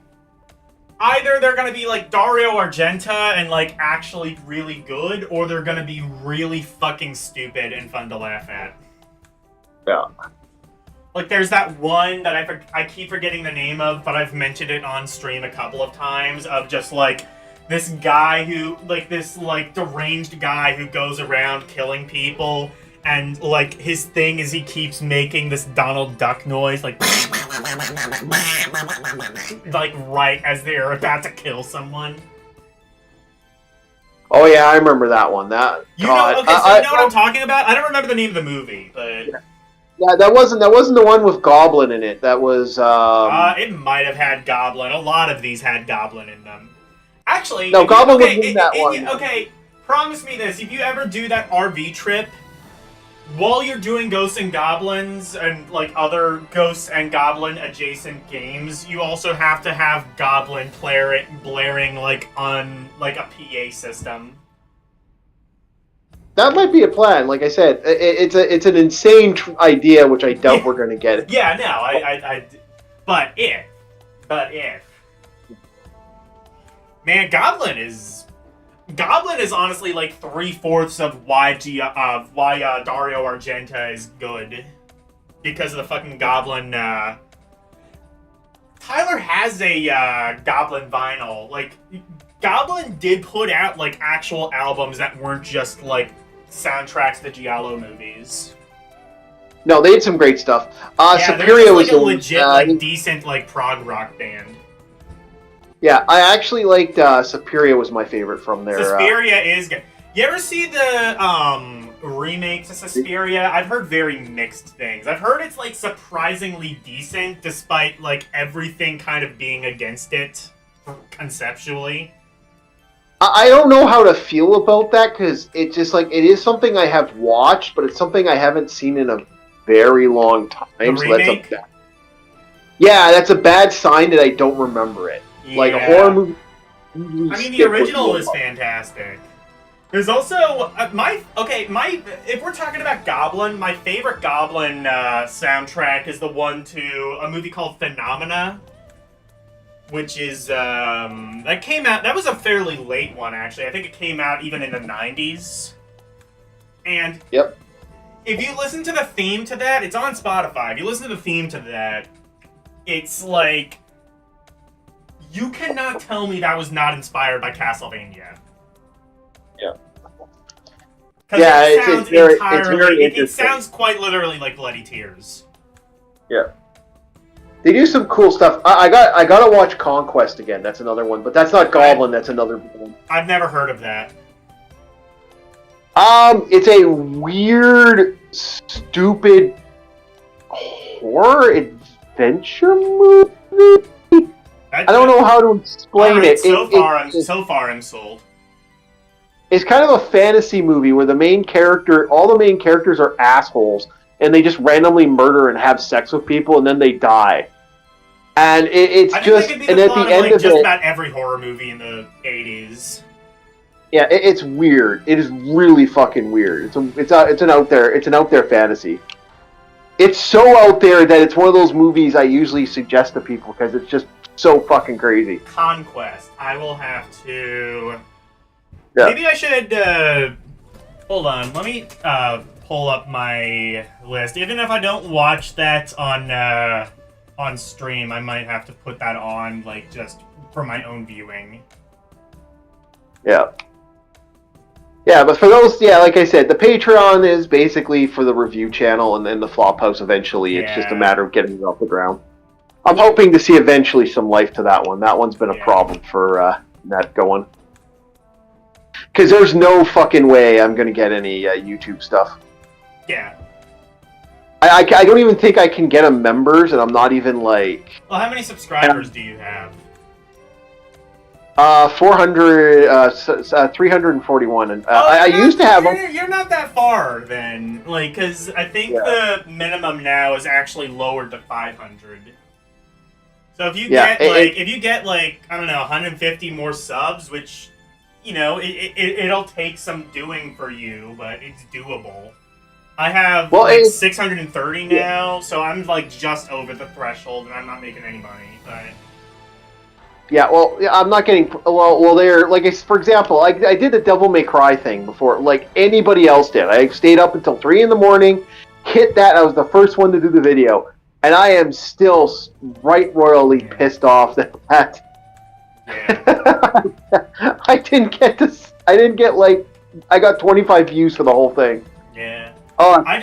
either they're gonna be, like, Dario Argento and, like, actually really good, or they're gonna be really fucking stupid and fun to laugh at. Yeah. Like, there's that one that I keep forgetting the name of, but I've mentioned it on stream a couple of times, of just, like, this guy who, like, this, like, deranged guy who goes around killing people, and, like, his thing is he keeps making this Donald Duck noise, like, like, right as they're about to kill someone. Oh, yeah, I remember that one. You know what I'm talking about? I don't remember the name of the movie, but... Yeah, that wasn't the one with Goblin in it. That was, it might have had Goblin. A lot of these had Goblin in them. Actually... No, Goblin was in that one. Okay, promise me this. If you ever do that RV trip, while you're doing Ghosts and Goblins and, like, other Ghosts and Goblin adjacent games, you also have to have Goblin blaring, like, on, like, a PA system. That might be a plan. Like I said, it's an insane idea, which I doubt we're going to get it. Yeah, no, but if. Man, Goblin is honestly like 3/4 of why Dario Argenta is good, because of the fucking Goblin. Tyler has a Goblin vinyl. Like, Goblin did put out like actual albums that weren't just like soundtracks to Giallo movies. No, they had some great stuff. Yeah, Superior was like a legit, like decent, like prog rock band. Yeah, I actually liked Superior was my favorite from their. Suspiria is good. You ever see the remake to Suspiria? I've heard very mixed things. I've heard it's like surprisingly decent, despite like everything kind of being against it conceptually. I don't know how to feel about that, because it's just like, it is something I have watched, but it's something I haven't seen in a very long time. The remake? That's a bad sign that I don't remember it. Yeah. Like a horror movie. I mean, the original is fantastic. There's also if we're talking about Goblin, my favorite Goblin soundtrack is the one to a movie called Phenomena, which is that came out. That was a fairly late one, actually. I think it came out even in the 90s. And yep. If you listen to the theme to that, it's on Spotify. If you listen to the theme to that, it's like, you cannot tell me that was not inspired by Castlevania. Yeah. Yeah, it's very interesting. It sounds quite literally like Bloody Tears. Yeah. They do some cool stuff. I gotta watch Conquest again. That's another one, but that's not Goblin. That's another one. I've never heard of that. It's a weird, stupid horror adventure movie. I don't know how to explain it. So far, I'm sold. It's kind of a fantasy movie where all the main characters are assholes, and they just randomly murder and have sex with people, and then they die. And it's I just, think and at the end of just it, about every horror movie in the 80s. Yeah, it's weird. It is really fucking weird. It's an out there fantasy. It's so out there that it's one of those movies I usually suggest to people because it's just so fucking crazy. Conquest. I will have to. Yeah. Maybe I should. Hold on. Let me pull up my list. Even if I don't watch that on stream, I might have to put that on, like, just for my own viewing. Yeah. Yeah, but for those, like I said, the Patreon is basically for the review channel, and then the Flophouse eventually. It's just a matter of getting it off the ground. I'm hoping to see eventually some life to that one. That one's been a problem for that going. Because there's no fucking way I'm going to get any YouTube stuff. Yeah. I don't even think I can get them members, and I'm not even like... Well, how many subscribers do you have? 341, and I used to have them. You're not that far then, like, because I think the minimum now is actually lowered to 500. So if you get I don't know, 150 more subs, which, you know, it'll take some doing for you, but it's doable. I have 630 now, so I'm like just over the threshold, and I'm not making any money, but. Yeah, well, I'm not getting... Well, they're... Like, for example, I did the Devil May Cry thing before, like anybody else did. I stayed up until 3 in the morning, hit that, I was the first one to do the video. And I am still right royally pissed off that... Yeah. I didn't get, like... I got 25 views for the whole thing. Yeah. Oh, I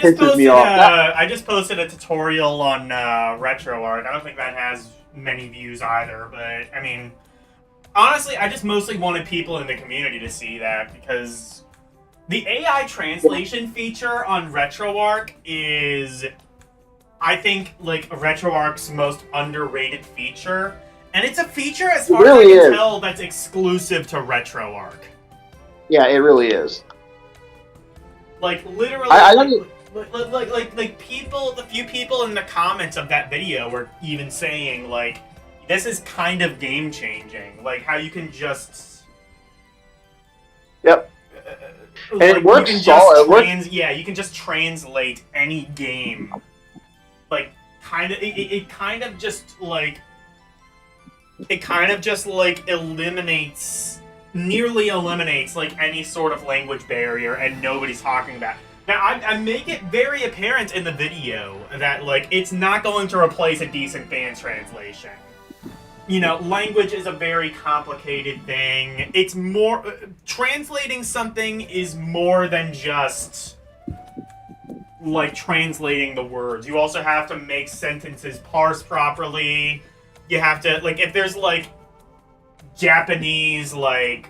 just posted a tutorial on RetroArch. I don't think that has many views either, but I mean, honestly, I just mostly wanted people in the community to see that, because the AI translation feature on RetroArch is, I think, like, RetroArch's most underrated feature, and it's a feature, as far as I can tell, that's exclusive to RetroArch. Yeah, it really is. Like, literally, like people, the few people in the comments of that video were even saying, like, this is kind of game changing. Like, how you can just... Yep. And like, it works solid. You can just translate any game. Like, kind of, it kind of just, like... it kind of just like nearly eliminates like any sort of language barrier, and nobody's talking about it. Now, I make it very apparent in the video that, like, it's not going to replace a decent fan translation. You know, language is a very complicated thing. It's more... translating something is more than just, like, translating the words. You also have to make sentences parse properly. You have to, like, if there's, like, Japanese, like,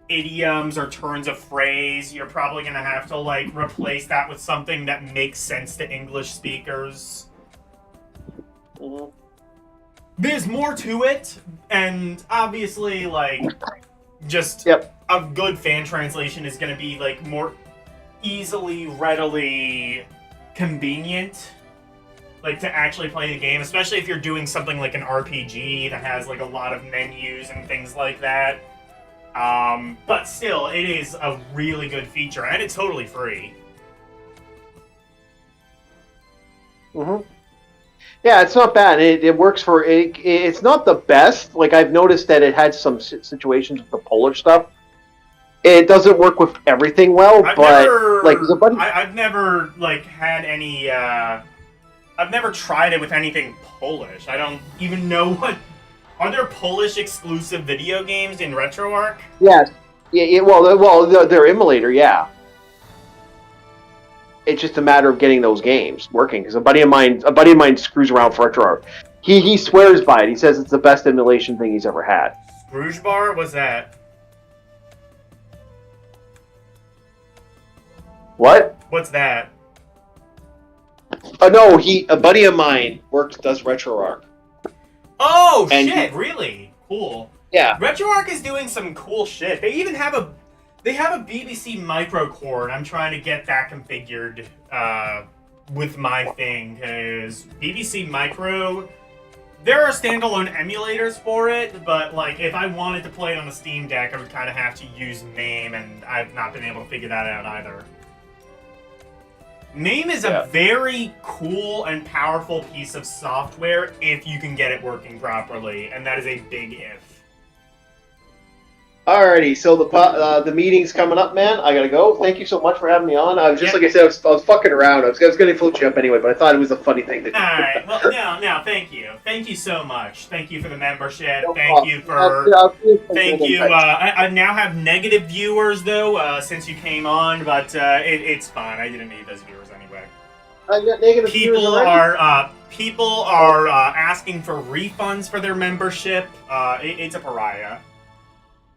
idioms or turns of phrase, you're probably gonna have to like replace that with something that makes sense to English speakers. There's more to it, and obviously like just a good fan translation is gonna be like more easily, readily convenient, like to actually play the game, especially if you're doing something like an RPG that has like a lot of menus and things like that. But still, it is a really good feature, and it's totally free. Yeah, it's not bad. It works for it. It's not the best. Like I've noticed that it had some situations with the Polish stuff. It doesn't work with everything well, I've never like had any. I've never tried it with anything Polish. I don't even know what. Are there Polish exclusive video games in RetroArch? Yes. Yeah. Well, their emulator, yeah. It's just a matter of getting those games working. Because a buddy of mine screws around for RetroArch. He swears by it. He says it's the best emulation thing he's ever had. Scrooge Bar? What's that? What? What's that? No, a buddy of mine does RetroArch. Oh, shit, really? Cool. Yeah. RetroArch is doing some cool shit. They even have a BBC Micro core, and I'm trying to get that configured with my thing, because BBC Micro, there are standalone emulators for it, but like if I wanted to play it on the Steam Deck, I would kind of have to use MAME, and I've not been able to figure that out either. MAME is a very cool and powerful piece of software if you can get it working properly, and that is a big if. Alrighty, so the meeting's coming up, man. I gotta go. Thank you so much for having me on. I was just like I said, I was fucking around. I was gonna float you up anyway, but I thought it was a funny thing to do. Alright, well, no, thank you. Thank you so much. Thank you for the membership. Thank you for... Thank you. I now have negative viewers, though, since you came on, but it's fine. I didn't need those viewers anyway. I got negative viewers already? People are asking for refunds for their membership. It's a pariah.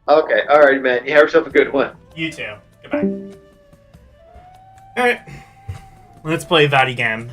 Okay, alright, man. You have yourself a good one. You too. Goodbye. Alright. Let's play Vadigam.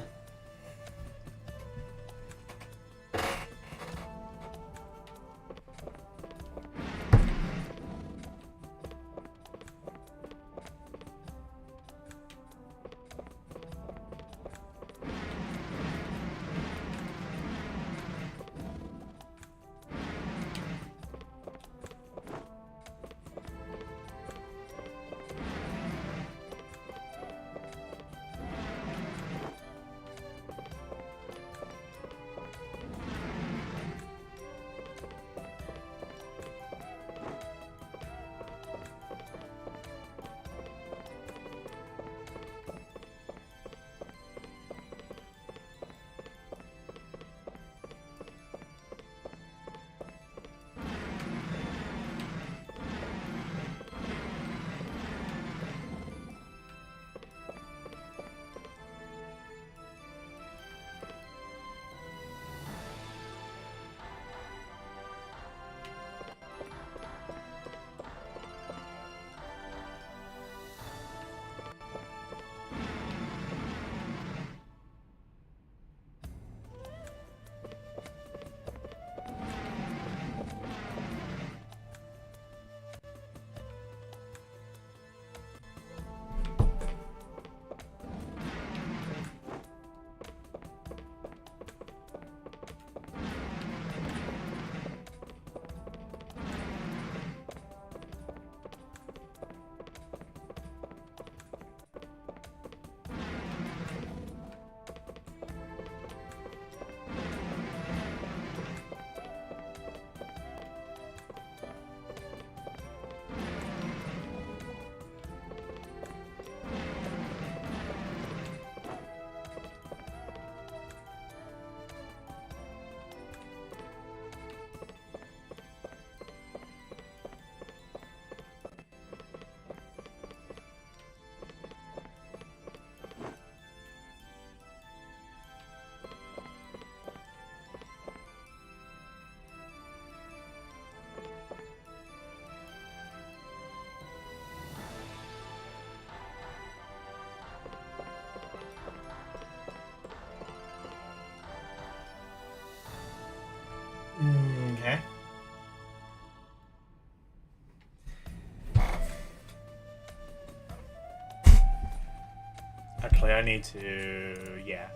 I need to... Yeah.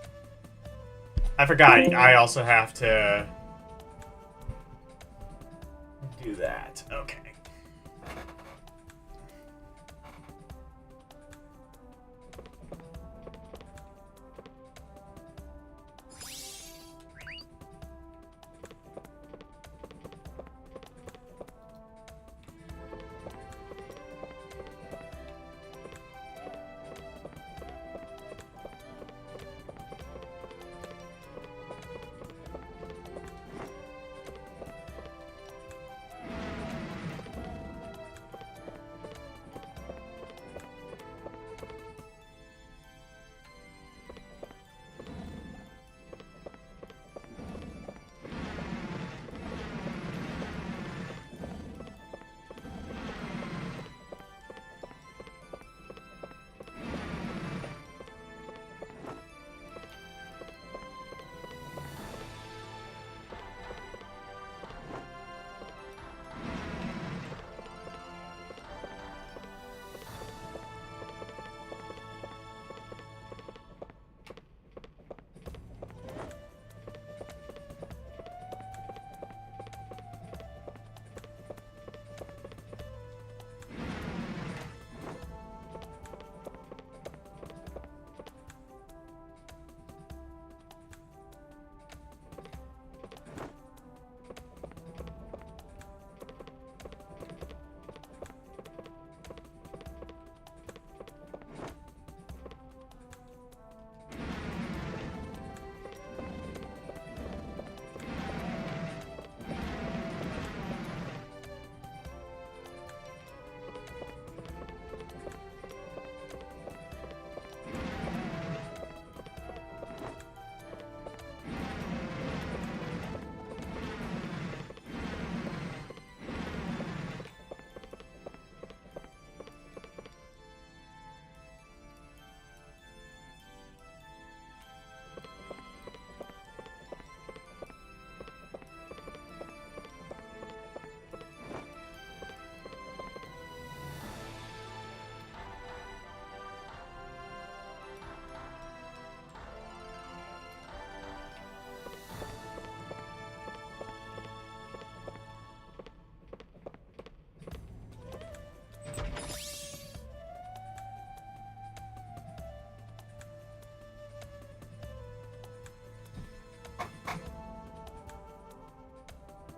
I forgot. I also have to... do that. Okay.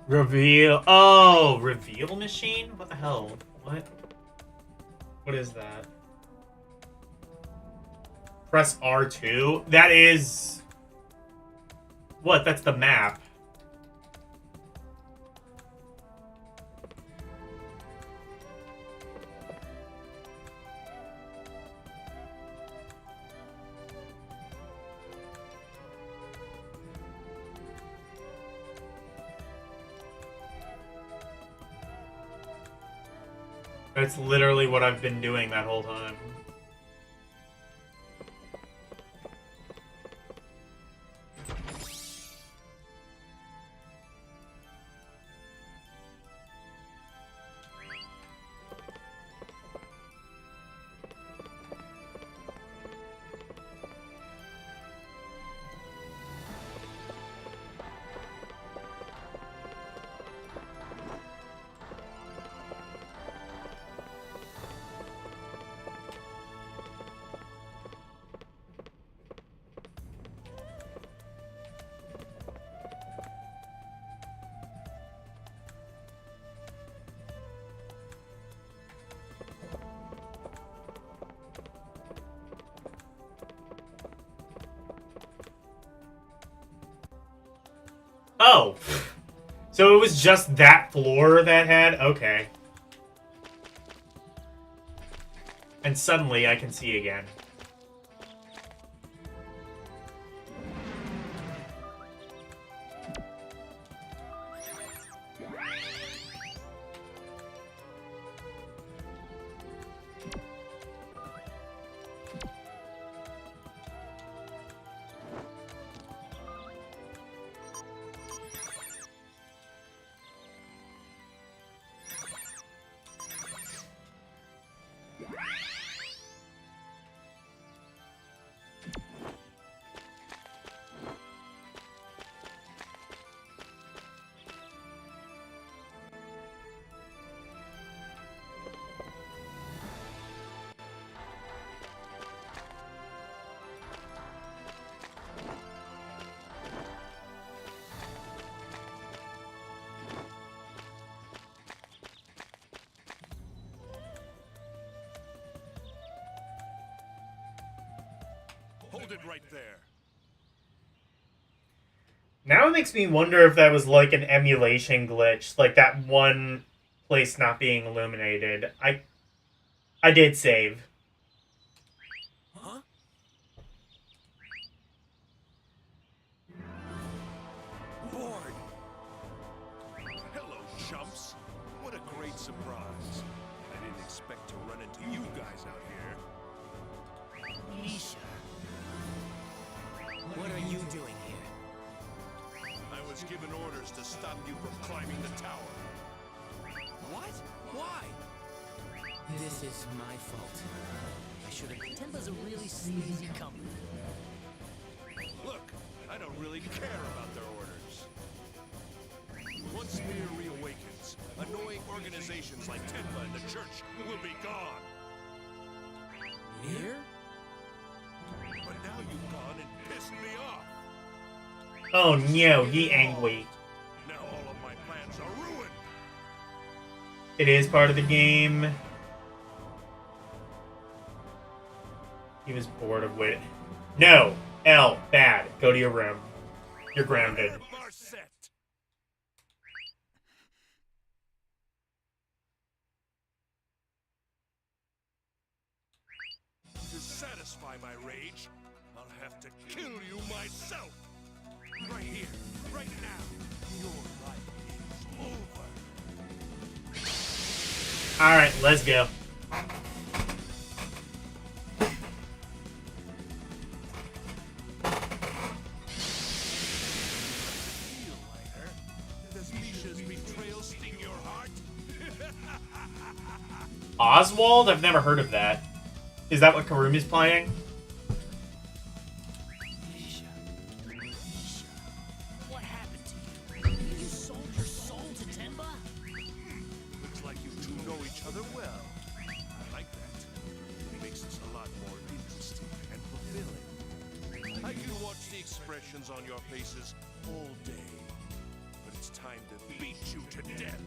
Reveal. Oh, reveal machine? What the hell? What? What is that? Press R2? That is... What? That's the map. That's literally what I've been doing that whole time. Oh. So it was just that floor that had... Okay. And suddenly I can see again. Hold it right there. Now it makes me wonder if that was like an emulation glitch, like that one place not being illuminated. I did save. Huh? Lord. Hello, chumps. What a great surprise. I didn't expect to run into you guys out here. Misha. What are you doing here? I was given orders to stop you from climbing the tower. What? Why? This is my fault. I should have. Tenba's a really sleazy company. Look, I don't really care about their orders. Once Mir reawakens, annoying organizations like Tenba and the Church will be gone. Mir? But now you've gone and pissed me off. Oh no, he angry. Now all of my plans are ruined. It is part of the game. He was bored of waiting. No! L, bad. Go to your room. You're grounded. Marset. To satisfy my rage, I'll have to kill you myself. Right here, right now. Your life is over. Alright, let's go. Feel lighter. Does Misha's betrayal sting your heart? Oswald? I've never heard of that. Is that what Karumi's playing? Misha. Misha. What happened to you? You sold your soul to Tenba? Looks like you two know each other well. I like that. It makes this a lot more interesting and fulfilling. I can watch the expressions on your faces all day. But it's time to beat you to death.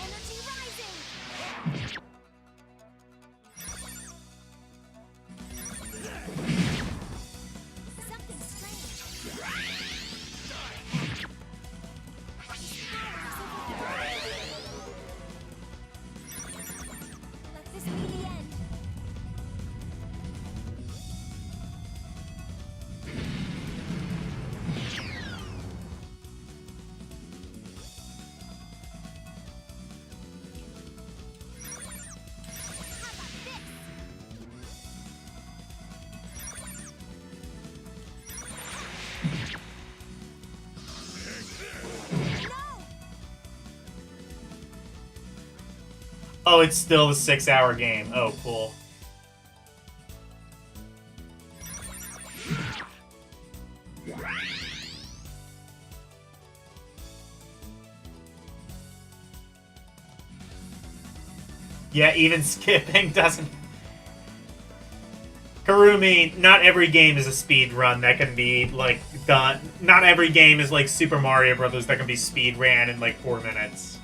Energy rising! Something strange. Let this be the end. Oh, it's still the 6-hour game. Oh, cool. Yeah, even skipping doesn't... Karumi, not every game is a speed run that can be, like, done. Not every game is like Super Mario Brothers that can be speed ran in, like, 4 minutes.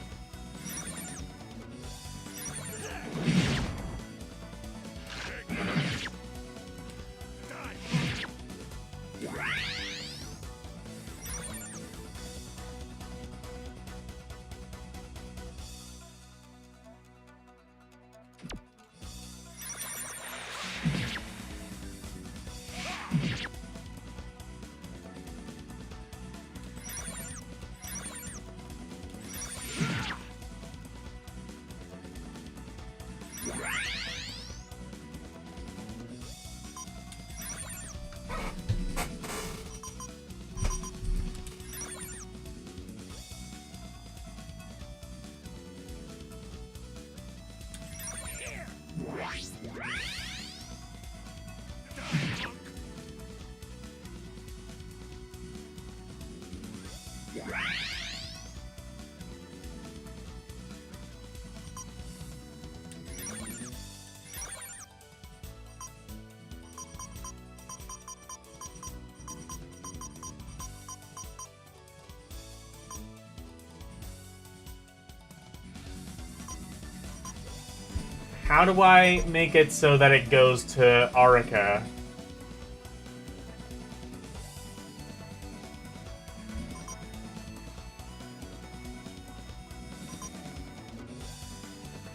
How do I make it so that it goes to Arica?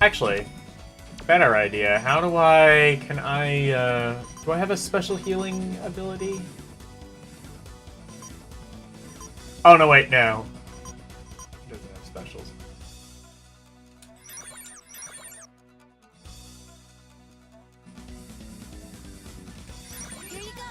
Actually, better idea. How do I... Can I, do I have a special healing ability? Oh, no, wait, no. It doesn't have specials. Here you go.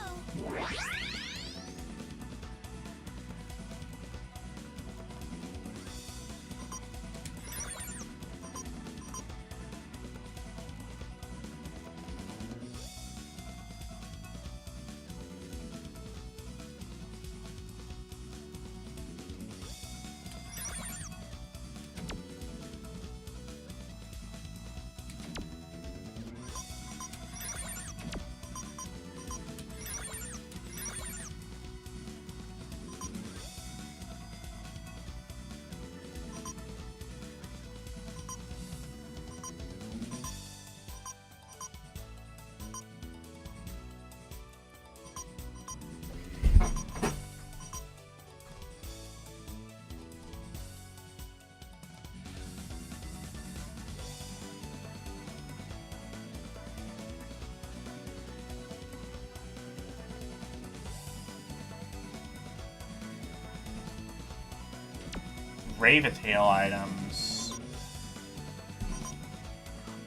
Ravatail items.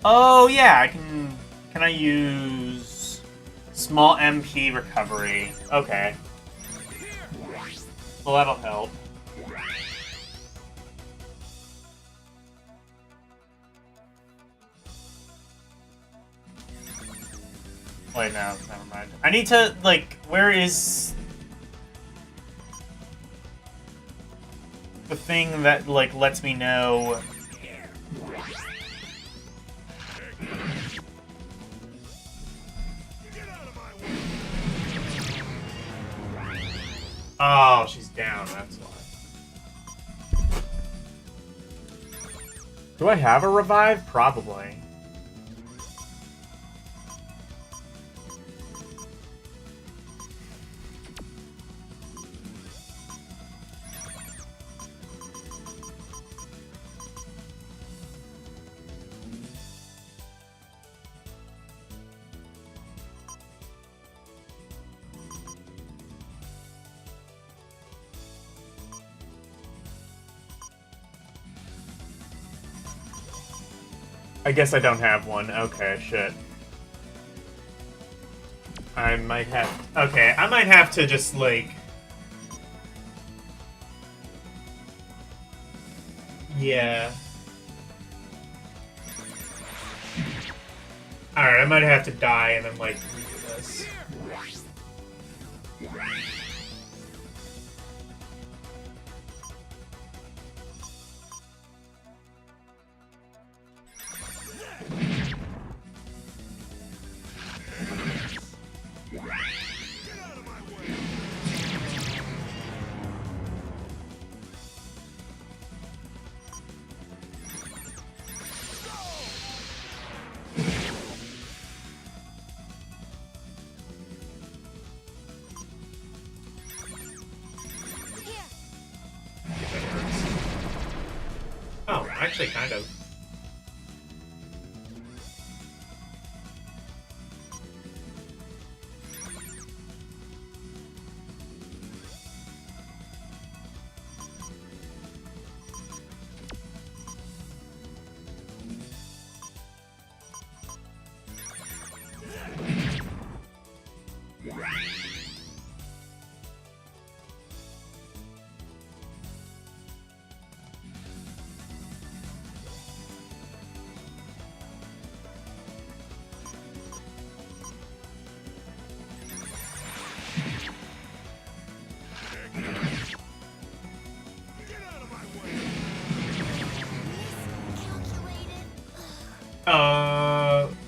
Oh yeah, I can. Can I use small MP recovery? Okay. Well, that'll help. Wait, no, never mind. I need to, like, where is the thing that, like, lets me know? Oh, she's down, that's why. Do I have a revive? Probably. I guess I don't have one. Okay, shit. I might have... Okay, I might have to just, like... Yeah. Alright, I might have to die and then, like, redo this. Oh, actually, kind of.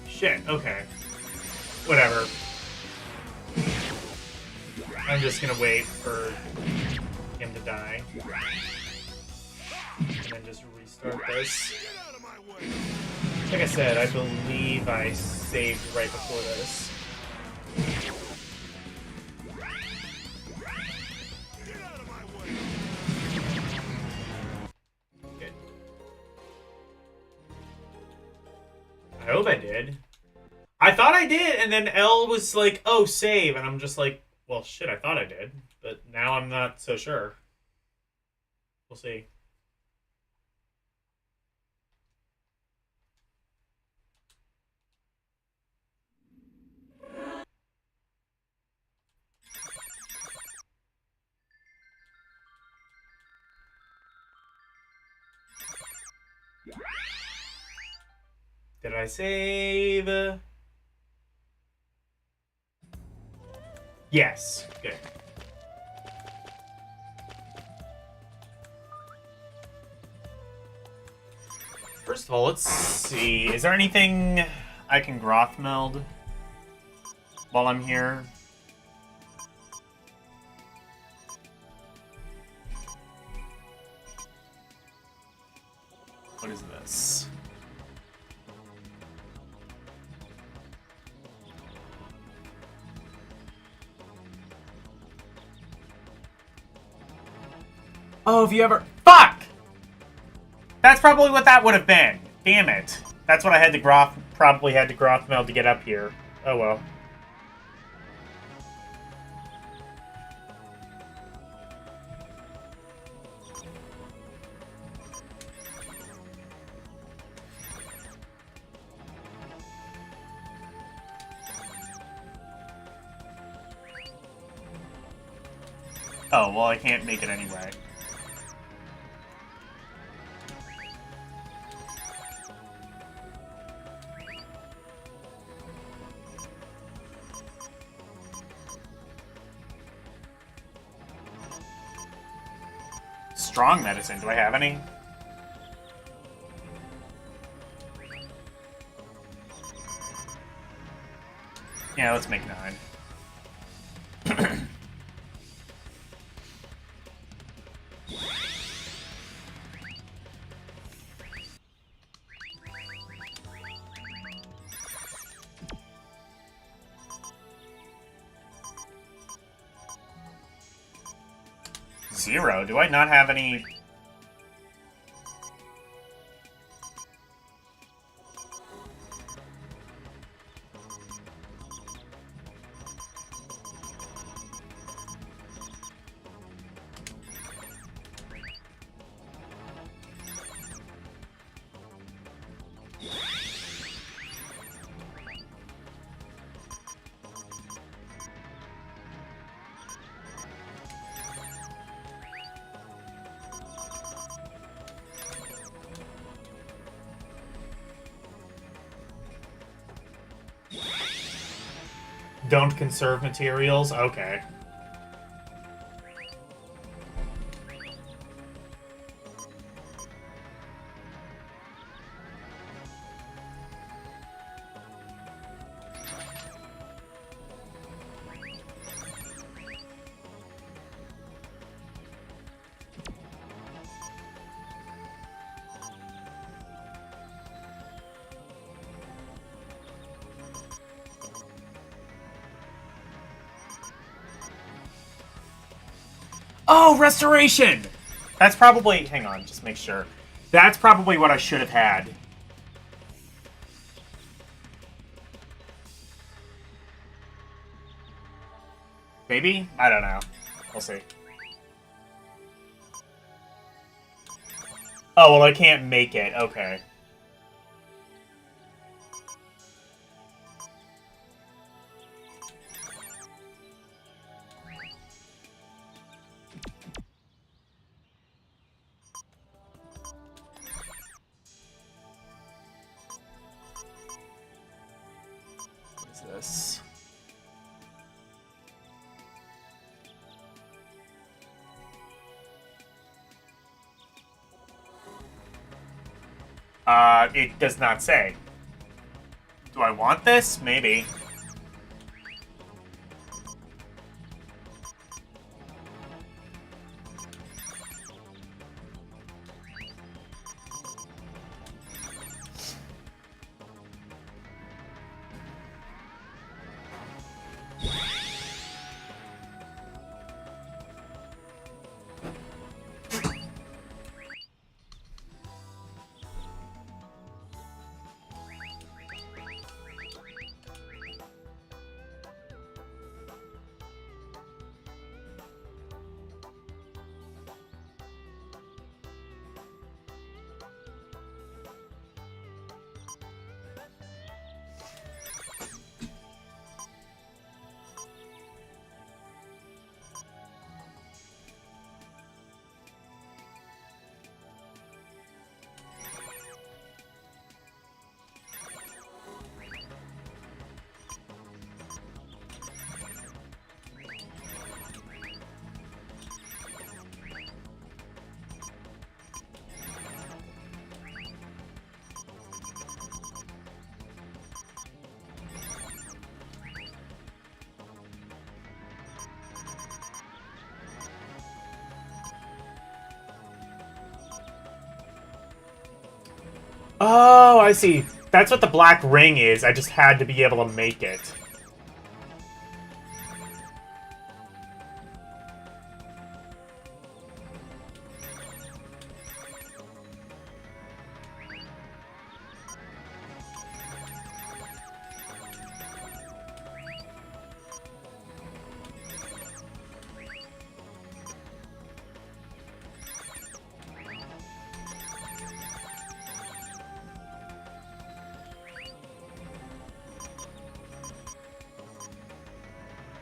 Shit, okay. Whatever. I'm just gonna wait for him to die. And then just restart this. Like I said, I believe I saved right before this. Good. I hope I did. I thought I did, and then L was like, oh, save, and I'm just like, well, shit, I thought I did, but now I'm not so sure. We'll see. Did I save? Yes. Good. First of all, let's see. Is there anything I can Groth meld while I'm here? What is this? Oh, have you ever... Fuck! That's probably what that would have been. Damn it. That's what I had to Groth... Probably had to Groth meld to get up here. Oh well. Oh, well, I can't make it anyway. Strong medicine. Do I have any? Yeah, let's make 9. Zero? Do I not have any... Don't conserve materials? Okay. Oh, restoration! That's probably... Hang on, just make sure. That's probably what I should have had. Maybe? I don't know. We'll see. Oh, well, I can't make it. Okay. This. It does not say. Do I want this? Maybe. Oh, I see. That's what the black ring is. I just had to be able to make it.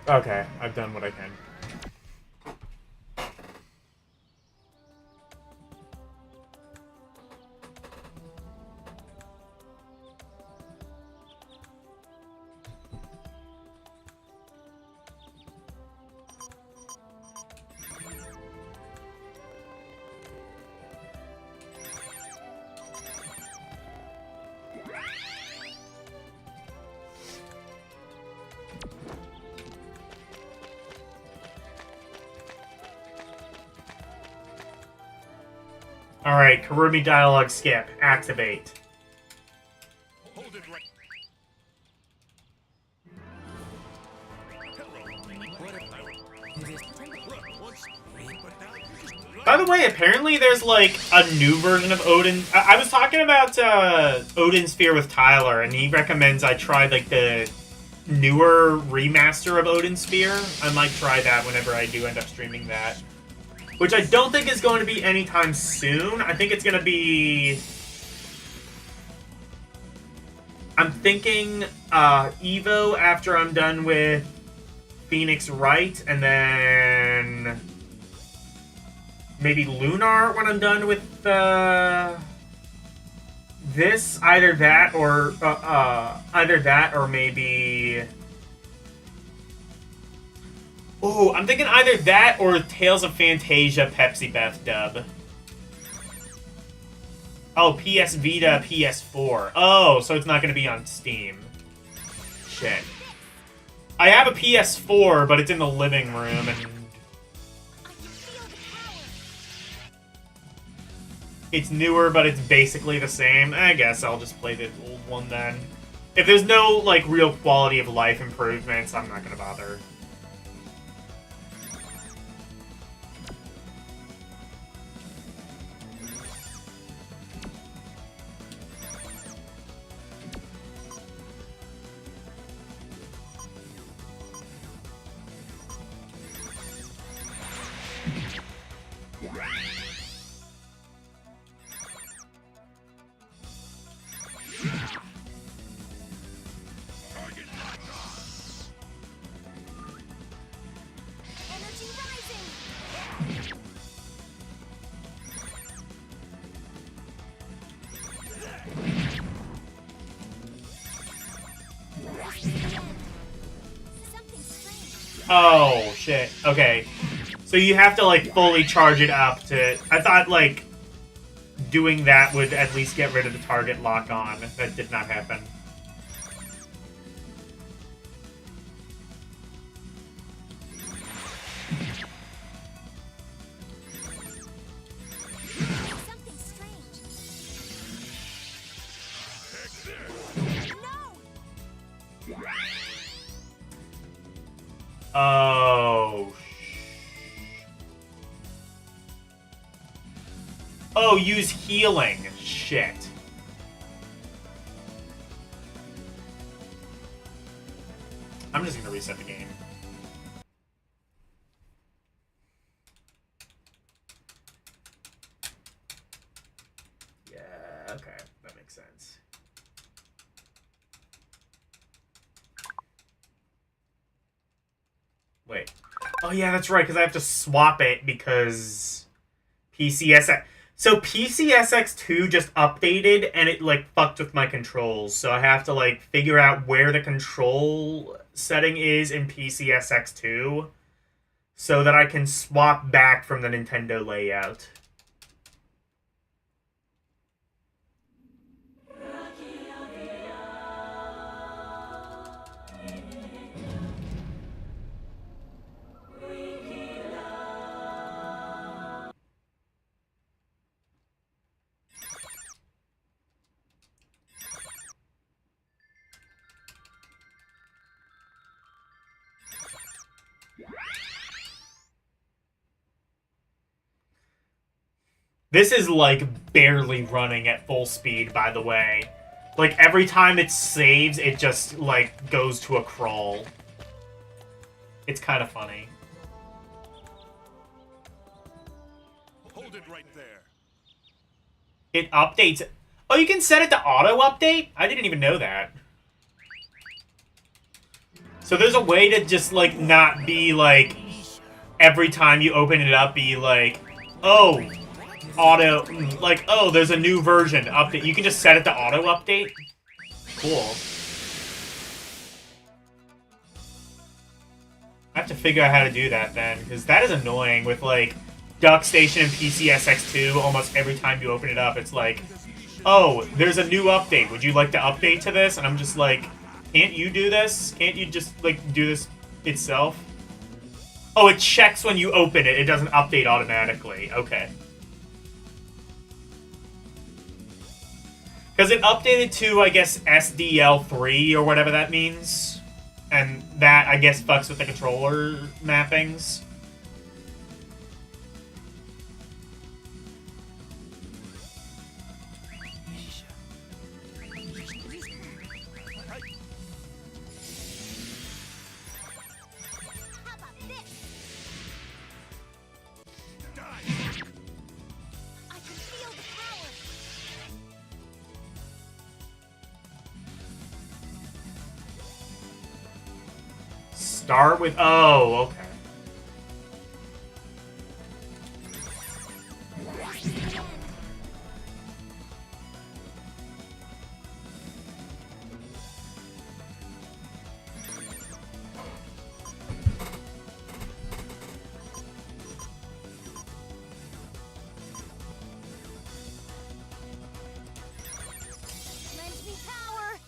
Okay, I've done what I can. Alright, Karumi dialogue skip. Activate. Hold it right. By the way, apparently there's, like, a new version of Odin. I was talking about Odin Sphere with Tyler, and he recommends I try, like, the newer remaster of Odin Sphere. I might try that whenever I do end up streaming that. Which I don't think is going to be anytime soon. I think it's going to be... I'm thinking Evo after I'm done with Phoenix Wright, and then maybe Lunar when I'm done with this. Either that or maybe... Oh, I'm thinking either that or Tales of Fantasia Pepsi Beth dub. Oh, PS Vita, PS4. Oh, so it's not going to be on Steam. Shit. I have a PS4, but it's in the living room, and... It's newer, but it's basically the same. I guess I'll just play the old one then. If there's no, like, real quality of life improvements, I'm not going to bother. Oh, shit. Okay. So you have to, like, fully charge it up to... I thought, like, doing that would at least get rid of the target lock-on. That did not happen. Oh, use healing. Shit. I'm just gonna reset the game. Yeah, okay. That makes sense. Wait. Oh yeah, that's right, because I have to swap it because PCSX. So PCSX2 just updated and it like fucked with my controls. So I have to like figure out where the control setting is in PCSX2 so that I can swap back from the Nintendo layout. This is, like, barely running at full speed, by the way. Like, every time it saves, it just, like, goes to a crawl. It's kind of funny. Hold it right there. It updates... Oh, you can set it to auto-update? I didn't even know that. So there's a way to just, like, not be, like... Every time you open it up, be like... Oh... Auto, like, oh, there's a new version update. You can just set it to auto update. Cool. I have to figure out how to do that then, because that is annoying with like Duck Station and PCSX2. Almost every time you open it up, it's like, oh, there's a new update. Would you like to update to this? And I'm just like, can't you do this? Can't you just like do this itself? Oh, it checks when you open it. It doesn't update automatically. Okay. Because it updated to, I guess, SDL3 or whatever that means. And that, I guess, fucks with the controller mappings. How about this? I can feel the power. Start with... Oh, okay. Lend me power.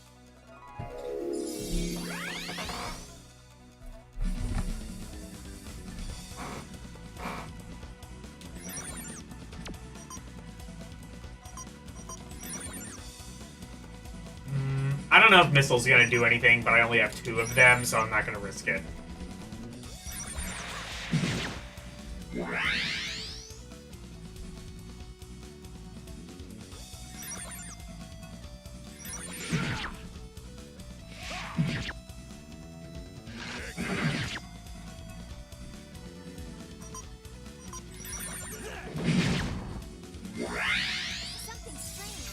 I don't know if Missile's gonna do anything, but I only have 2 of them, so I'm not gonna risk it. Something strange.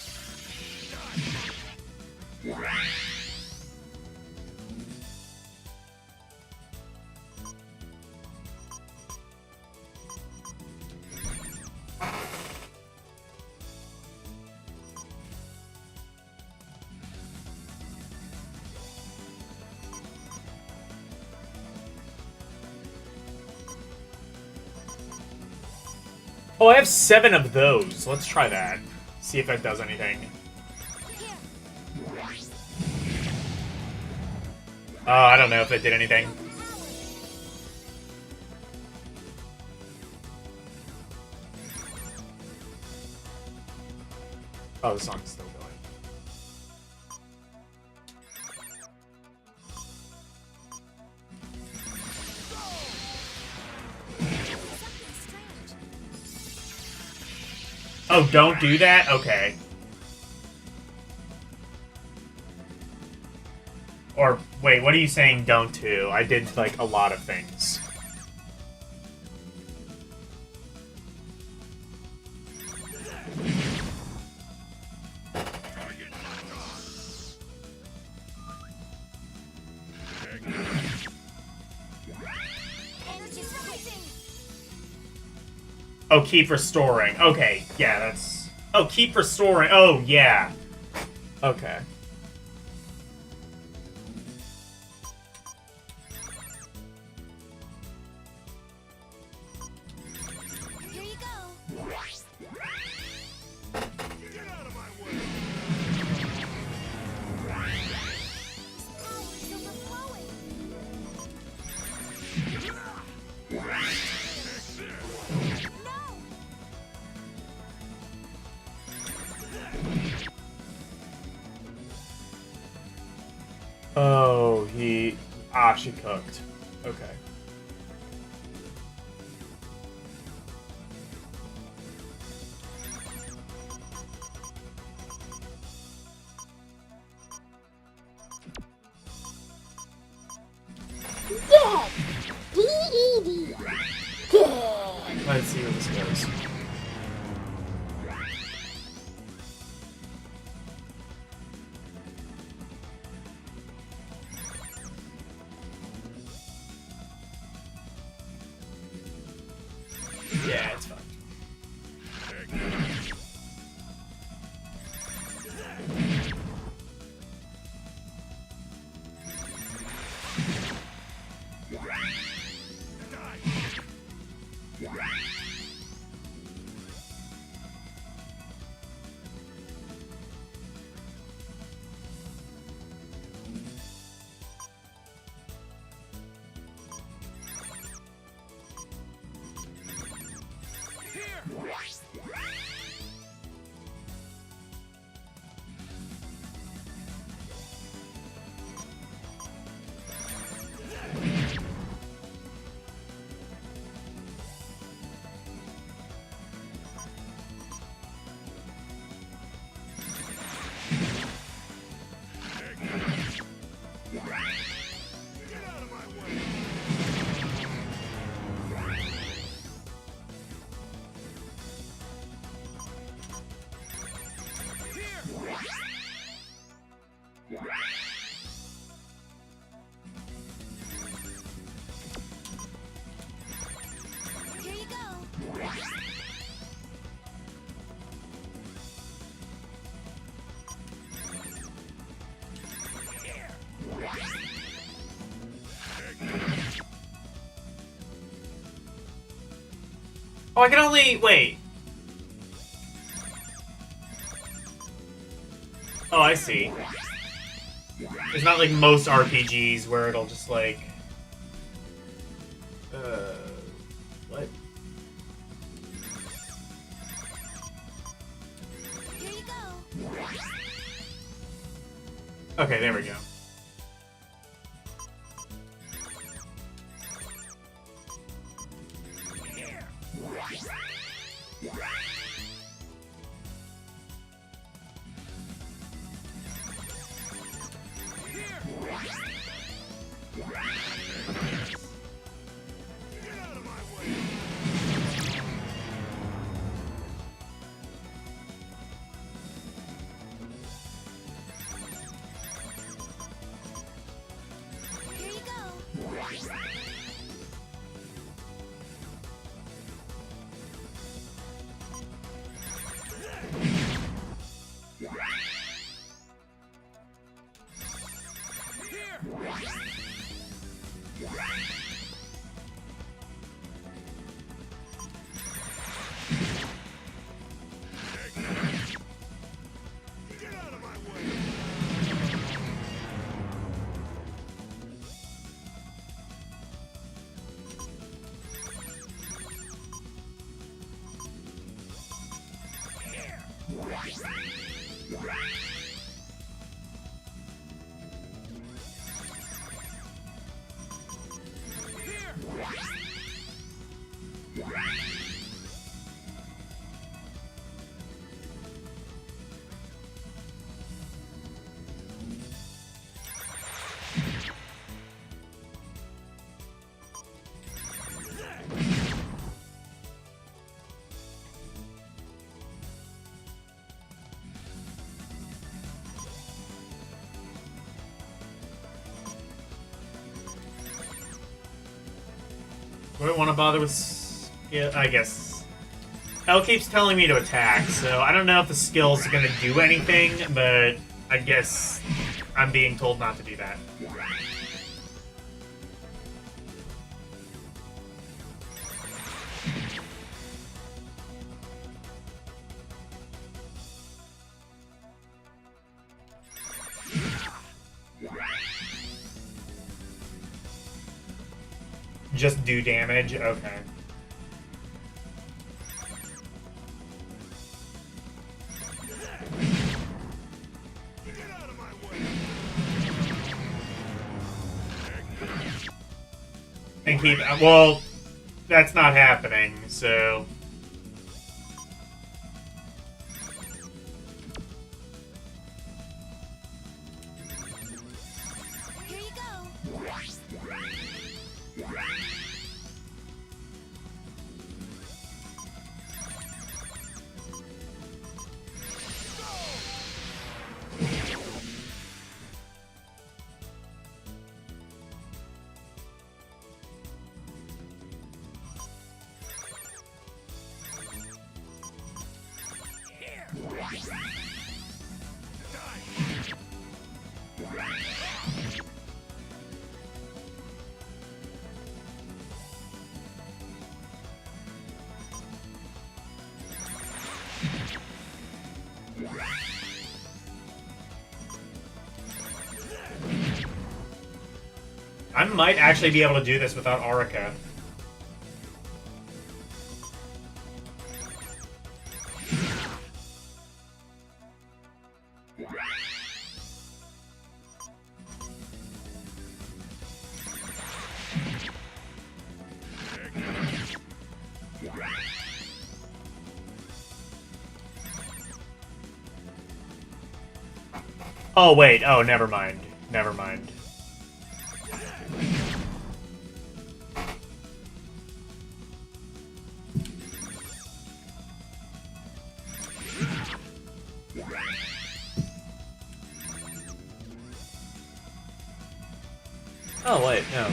Oh, I have 7 of those. Let's try that. See if that does anything. Here. Oh, I don't know if it did anything. Oh, the song's still going. Something strange. Oh, don't do that? Okay. Or, wait, what are you saying don't do? I did, like, a lot of things. Energy's rising. Oh, keep restoring. Okay, yeah, that's... Oh, keep restoring. Oh, yeah. Okay. Here you go. Get out of my way! This power is overflowing. No! Oh, he... Ah, she cooked. Okay. Dead. D-E-D. Dead. Let's see where this goes. Yeah, it's fine. Here you go. Oh, I can only... Wait. Oh, I see. It's not like most RPGs where it'll just like... What? Here you go. Okay, there we go. Here you go. Get out of my way! Do I want to bother with... Yeah, I guess. Elle keeps telling me to attack, so I don't know if the skill's gonna do anything, but I guess I'm being told not to do that. Just do damage? Okay. And keep... Well, that's not happening, so... Here you go. I might actually be able to do this without Aurica. Oh, wait. Oh, never mind. Never mind. Oh, wait, no.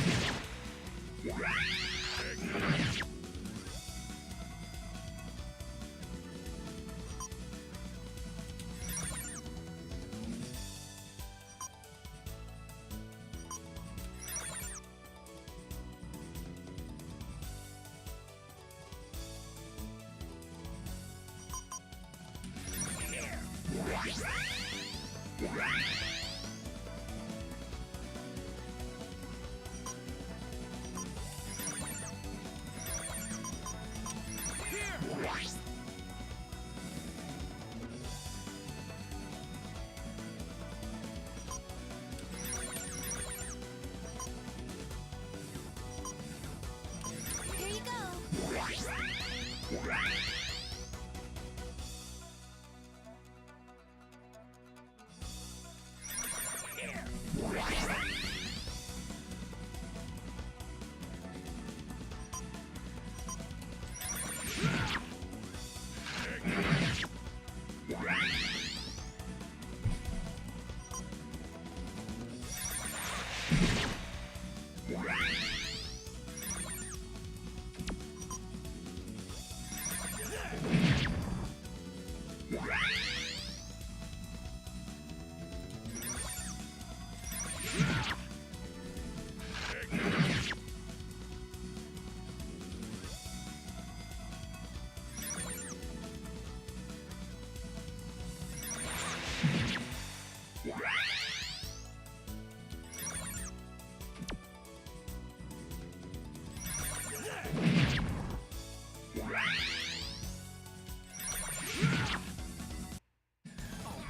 Here you go.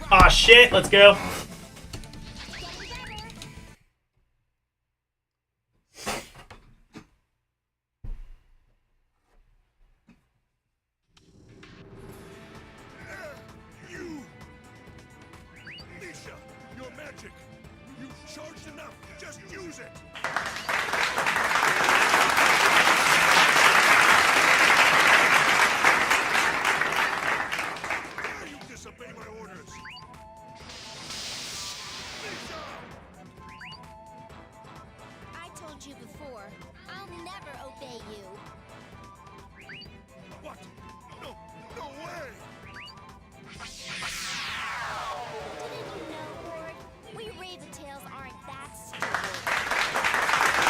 Aw, shit, let's go. You! Misha, your magic! You've charged enough! Just use it! Dare you disobey my orders?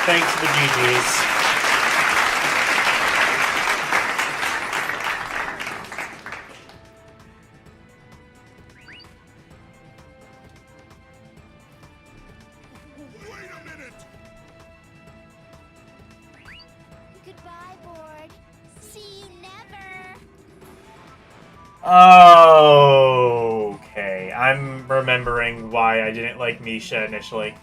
Thanks to the GGs. Wait a minute! Goodbye, board. See you never. Okay, I'm remembering why I didn't like Misha initially.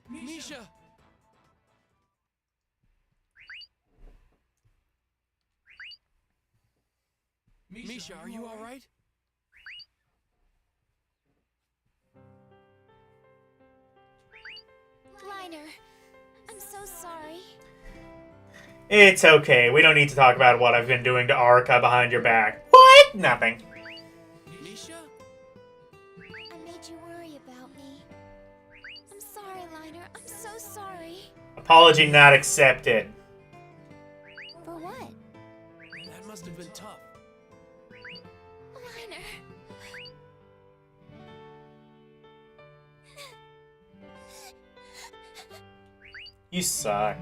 Misha! Misha, are you alright? Liner, I'm so sorry. It's okay, we don't need to talk about what I've been doing to Arca behind your back. What? Nothing. Misha? I made you worry about me. I'm sorry, Liner. I'm so sorry. Apology not accepted. For what? That must have been tough. Liner. You suck.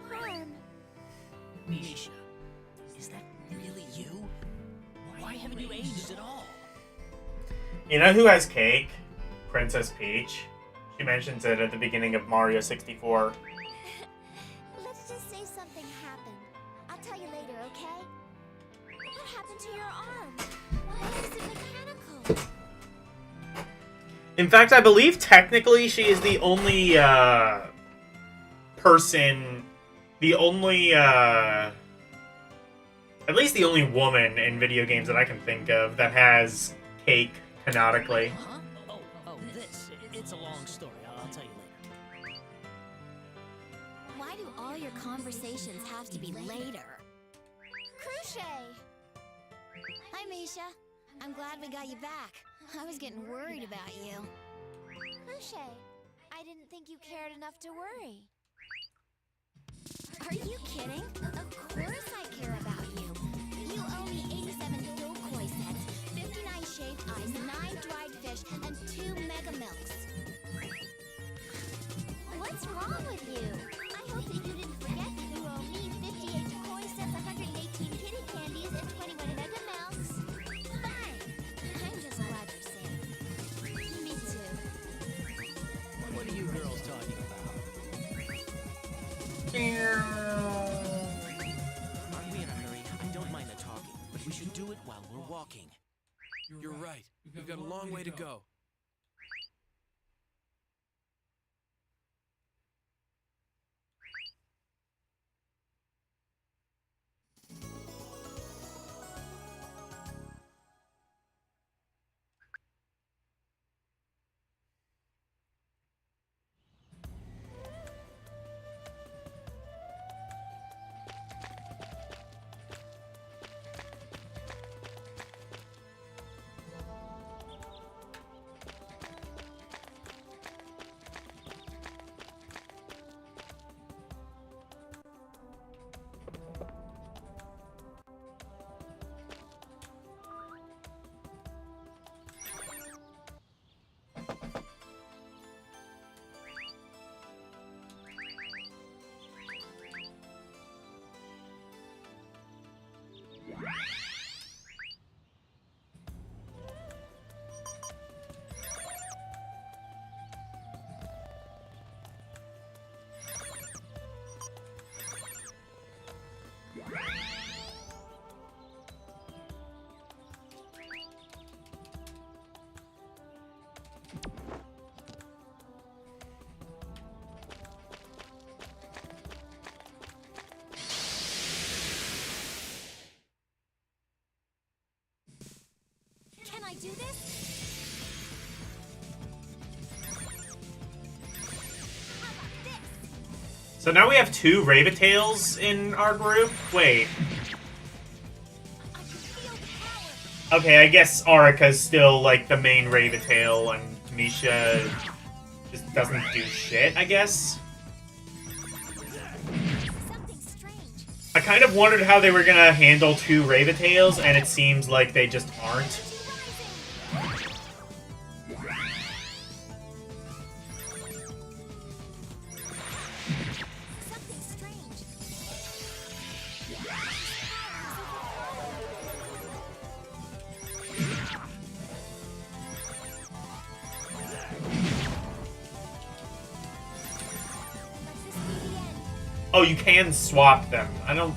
Harm. Misha, is that really you? Why haven't you aged at all? You know who has cake? Princess Peach. She mentions it at the beginning of Mario 64. Let's just say something happened. I'll tell you later, okay? What happened to your arm? Why is it mechanical? In fact, I believe technically she is the only person, at least the only woman in video games that I can think of that has cake canonically. Huh? Oh, this. It's a long story. I'll tell you later. Why do all your conversations have to be later? Crochet! Hi, Misha. I'm glad we got you back. I was getting worried about you. Crochet, I didn't think you cared enough to worry. Are you kidding? Of course I care about you. You owe me 87 full koi sets, 59 shaved ice, 9 dried fish, and 2 mega milks. What's wrong with you? I hope that you didn't forget that you owe me 58 koi sets, 118 kitty candies, and 21 mega milks. Fine. I'm just glad you're safe. Me too. What are you girls talking about? Aren't we in a hurry? I don't mind the talking, but we should do it while we're walking. You're right. We've got a long way to go. Can I do this? How about this? So now we have 2 Raventails in our group? Wait. I can feel the power. Okay, I guess Arika's still, like, the main Raven-tail, and Misha just doesn't do shit, I guess? Something strange. I kind of wondered how they were gonna handle two Raven-tails, and it seems like they just aren't. Something strange. Let this be the end. Oh, you can swap them. I don't...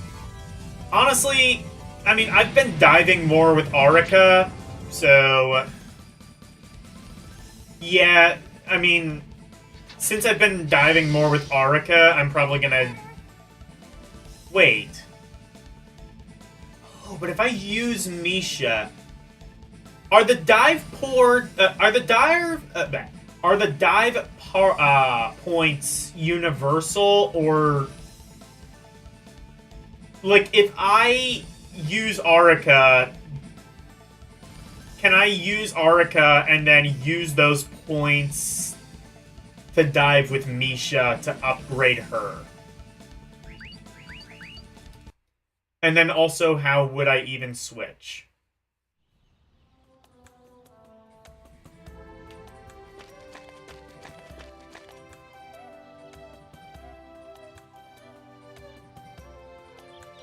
Honestly, I mean, I've been diving more with Arika, so... Yeah, I mean, since I've been diving more with Arika, I'm probably gonna... Wait. Oh, but if I use Misha... Are the dive points universal, or... Like, if I use Arika, can I use Arika and then use those points to dive with Misha to upgrade her? And then also, how would I even switch?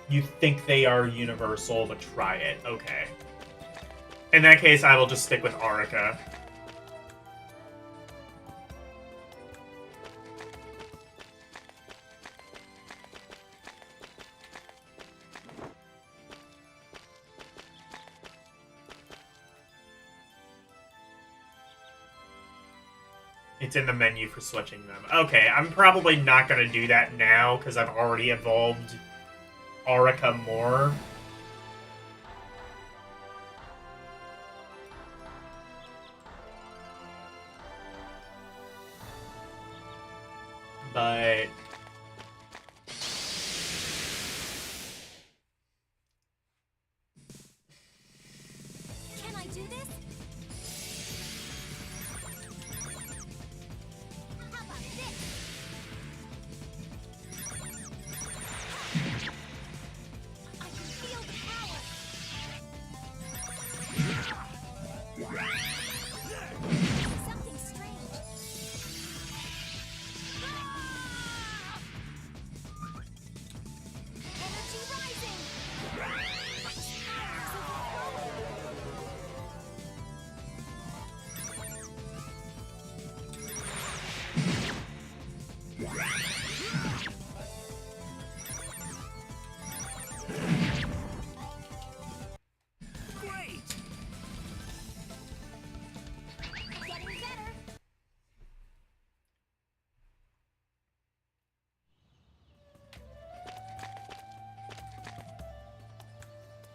You think they are universal, but try it. Okay. In that case, I will just stick with Arika. It's in the menu for switching them. Okay, I'm probably not going to do that now, because I've already evolved Arika more. But... Can I do this? How about this? I can feel the power. Something strange. Energy rising. Great! Getting better.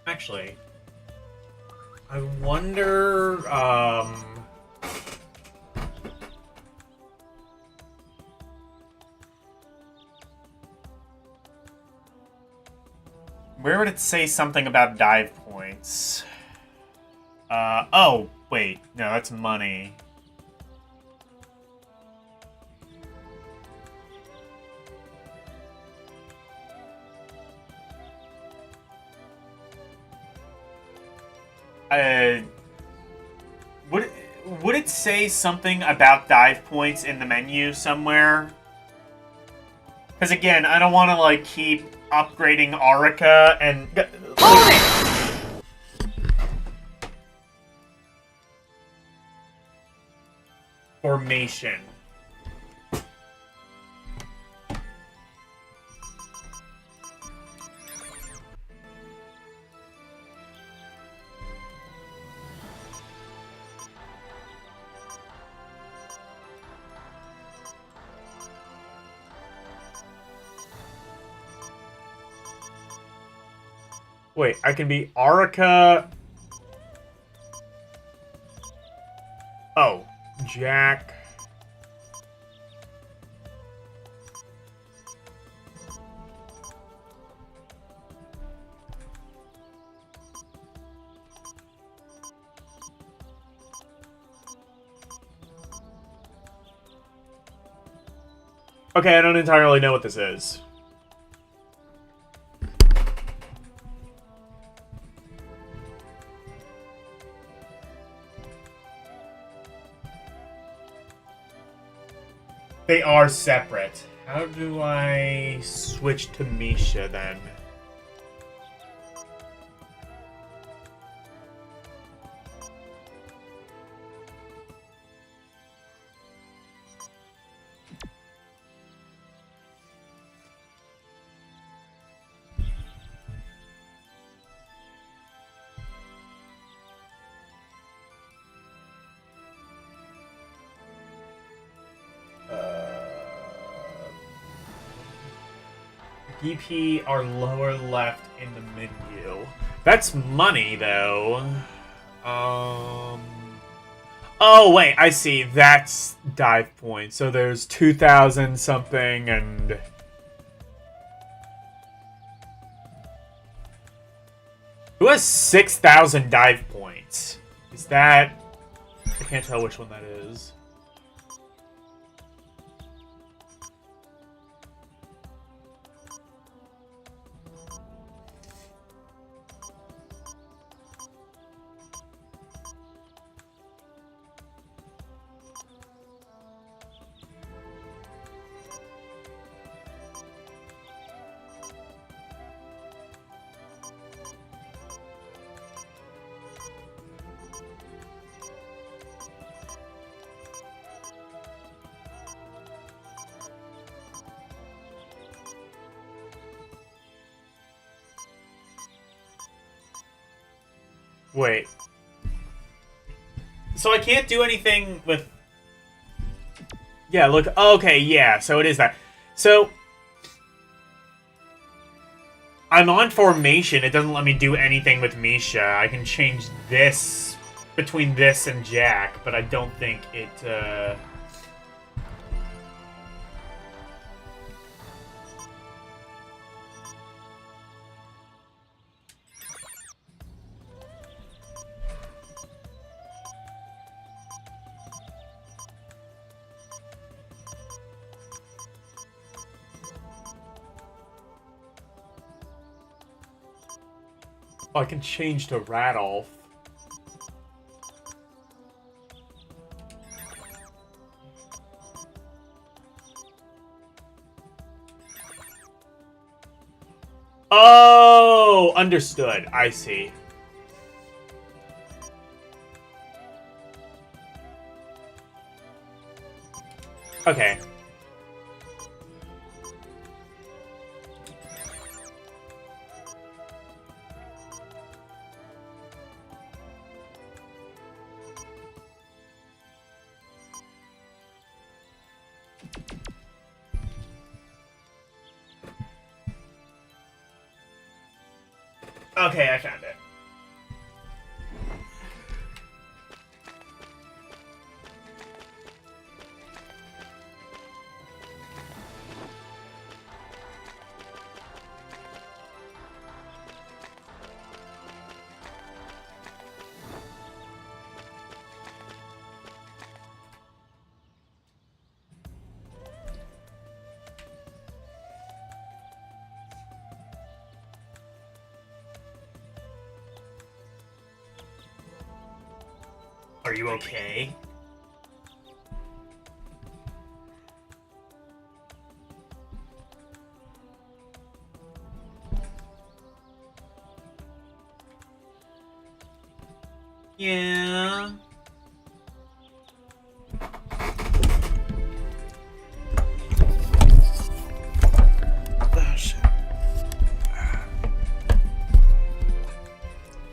Actually, I wonder, where would it say something about dive points? Oh, wait. No, that's money. Would it say something about dive points in the menu somewhere? Because again, I don't want to like keep upgrading Arika and formation. Wait, I can be Arika. Oh, Jack. Okay, I don't entirely know what this is. They are separate. How do I switch to Misha then? DP are lower left in the menu. That's money, though. Oh, wait, I see. That's dive points. So there's 2,000 something and... Who has 6,000 dive points? Is that... I can't tell which one that is. Wait. So I can't do anything with... Yeah, look. Okay, yeah, so it is that. So... I'm on formation. It doesn't let me do anything with Misha. I can change this between this and Jack, but I don't think it, Oh, I can change to Radolf. Oh, understood. I see. Okay. Okay, I found it. Are you okay? Yeah. Oh, shit.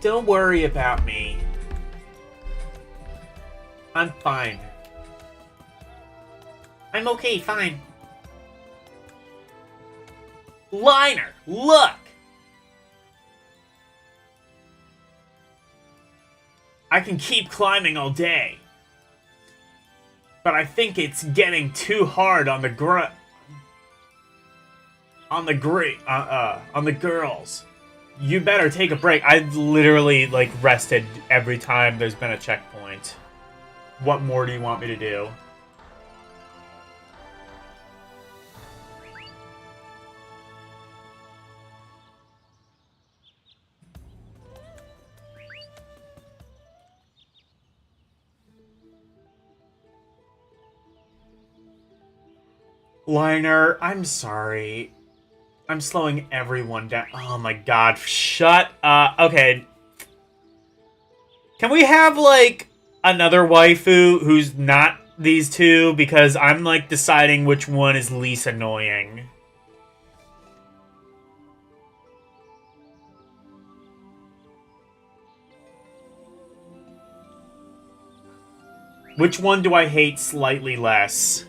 Don't worry about me. I'm fine. I'm okay, fine. Liner, look! I can keep climbing all day. But I think it's getting too hard on the girls. You better take a break. I've literally, like, rested every time there's been a checkpoint. What more do you want me to do? Liner, I'm sorry. I'm slowing everyone down. Oh my god, shut up. Okay. Can we have, like, another waifu who's not these two? Because I'm, like, deciding which one is least annoying. Which one do I hate slightly less?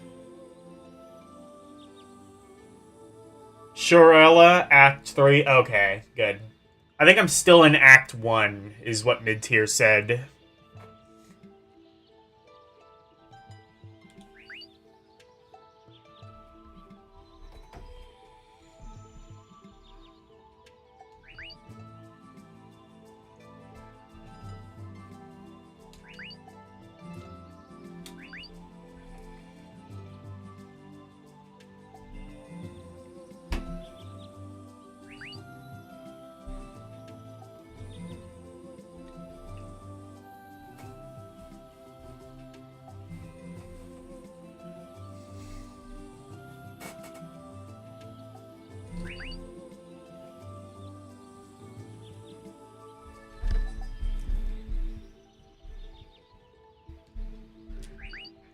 Shurella, Act 3? Okay, good. I think I'm still in Act 1, is what mid-tier said.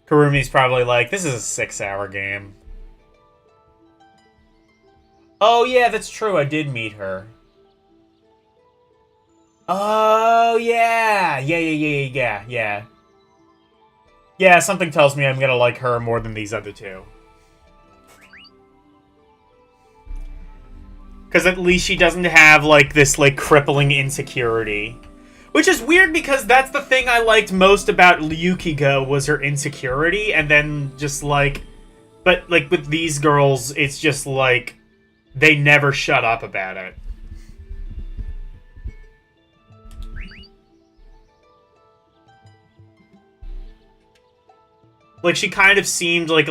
Karumi's probably like, this is a 6-hour game. Oh, yeah, that's true. I did meet her. Oh, yeah. Yeah. Yeah, something tells me I'm gonna like her more than these other two. Because at least she doesn't have, like, this, like, crippling insecurity. Which is weird because that's the thing I liked most about Yukiko was her insecurity, and then just, like... But, like, with these girls, it's just, like... They never shut up about it. Like, she kind of seemed like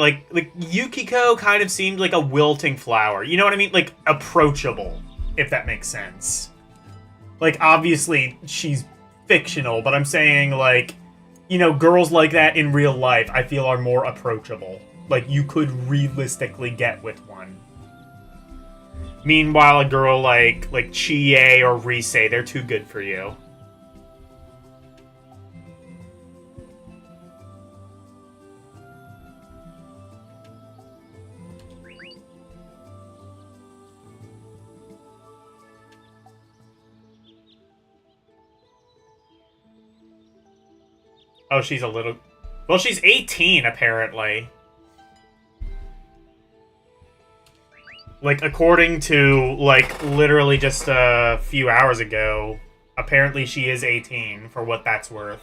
Yukiko kind of seemed like a wilting flower. You know what I mean? Like, approachable, if that makes sense. Like, obviously, she's fictional, but I'm saying, like, you know, girls like that in real life, I feel are more approachable. Like, you could realistically get with one. Meanwhile, a girl like Chie or Rise, they're too good for you. Oh, she's a little... Well, she's 18, apparently. Like, according to, like, literally just a few hours ago, apparently she is 18, for what that's worth.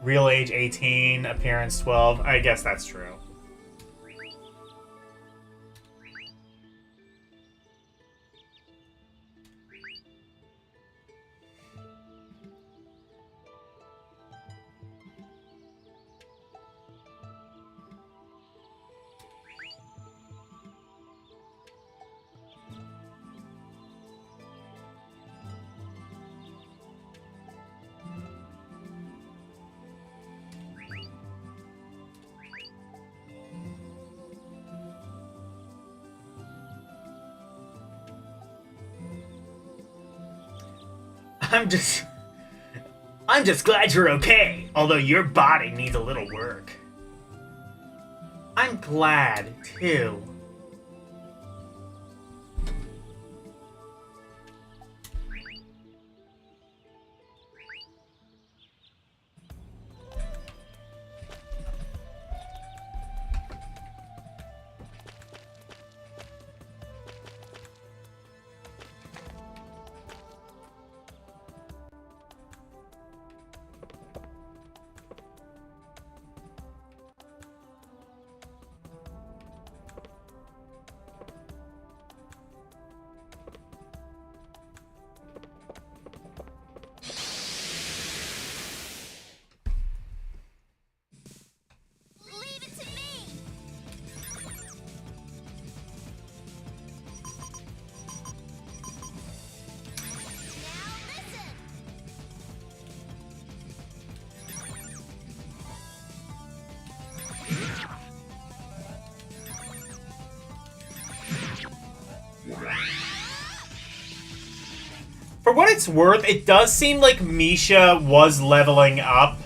Real age 18, appearance 12. I guess that's true. I'm just glad you're okay, although your body needs a little work. I'm glad, too. For what it's worth, it does seem like Misha was leveling up.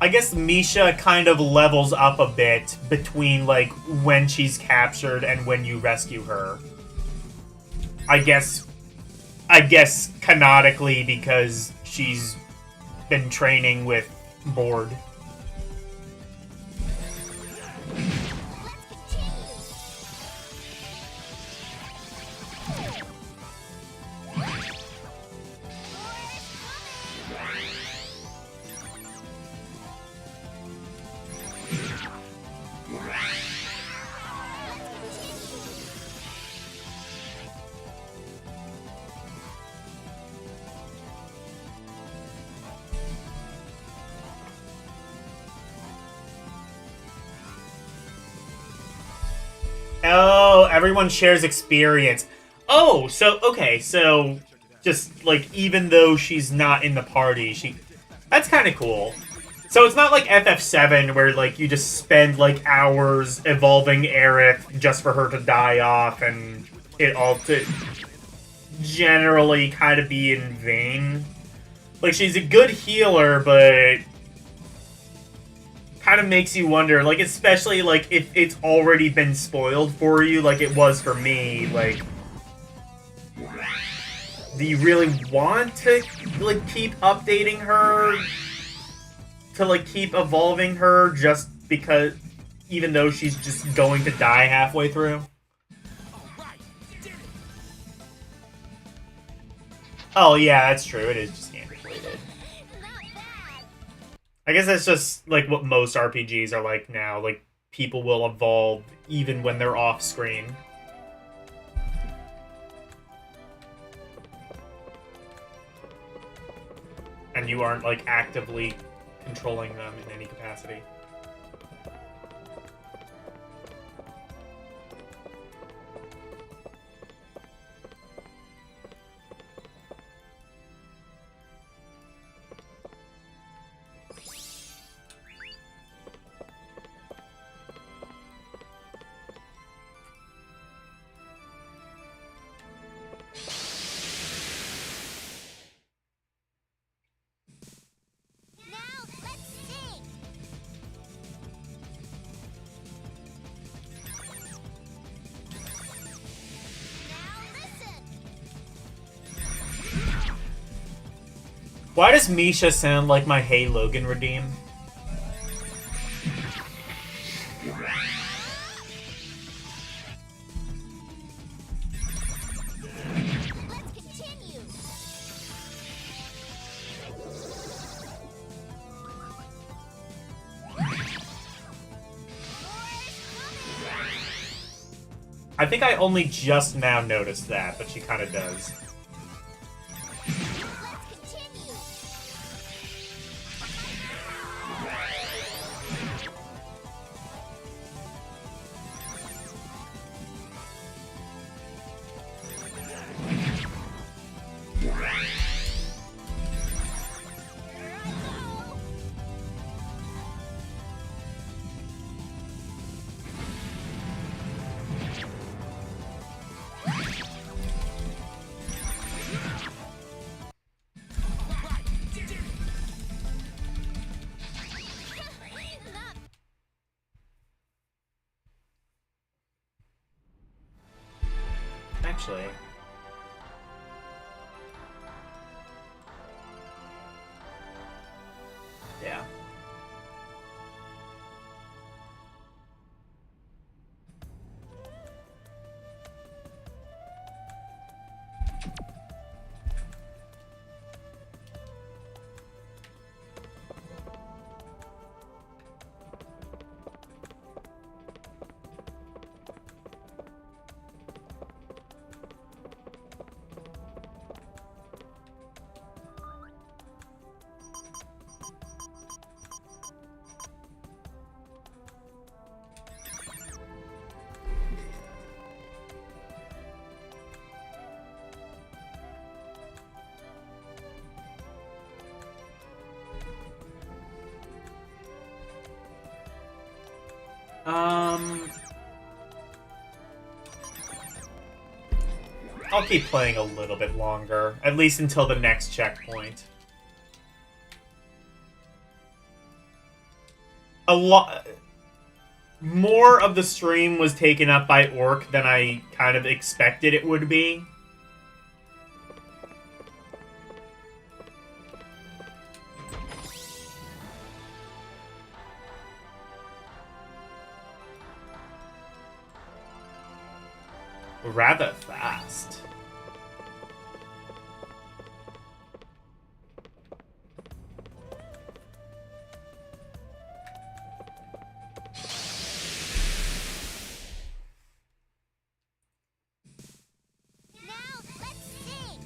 I guess Misha kind of levels up a bit between, like, when she's captured and when you rescue her. I guess canonically because she's been training with Board. Oh, everyone shares experience. Oh, so, okay, so, just, like, even though she's not in the party, that's kind of cool. So it's not like FF7 where, like, you just spend, like, hours evolving Aerith just for her to die off and it all to generally kind of be in vain. Like, she's a good healer, but kind of makes you wonder, like, especially, like, if it's already been spoiled for you, like it was for me, like, do you really want to, like, keep updating her? To, like, keep evolving her just because, even though she's just going to die halfway through? Oh, yeah, that's true. It is just game-related. I guess that's just, like, what most RPGs are like now. Like, people will evolve even when they're off-screen. And you aren't, like, actively controlling them in any capacity. Why does Misha sound like my Hey Logan redeem? I think I only just now noticed that, but she kind of does. Actually, yeah. I'll keep playing a little bit longer, at least until the next checkpoint. A lot more of the stream was taken up by Orc than I kind of expected it would be. Rather fast. Now, let's sing.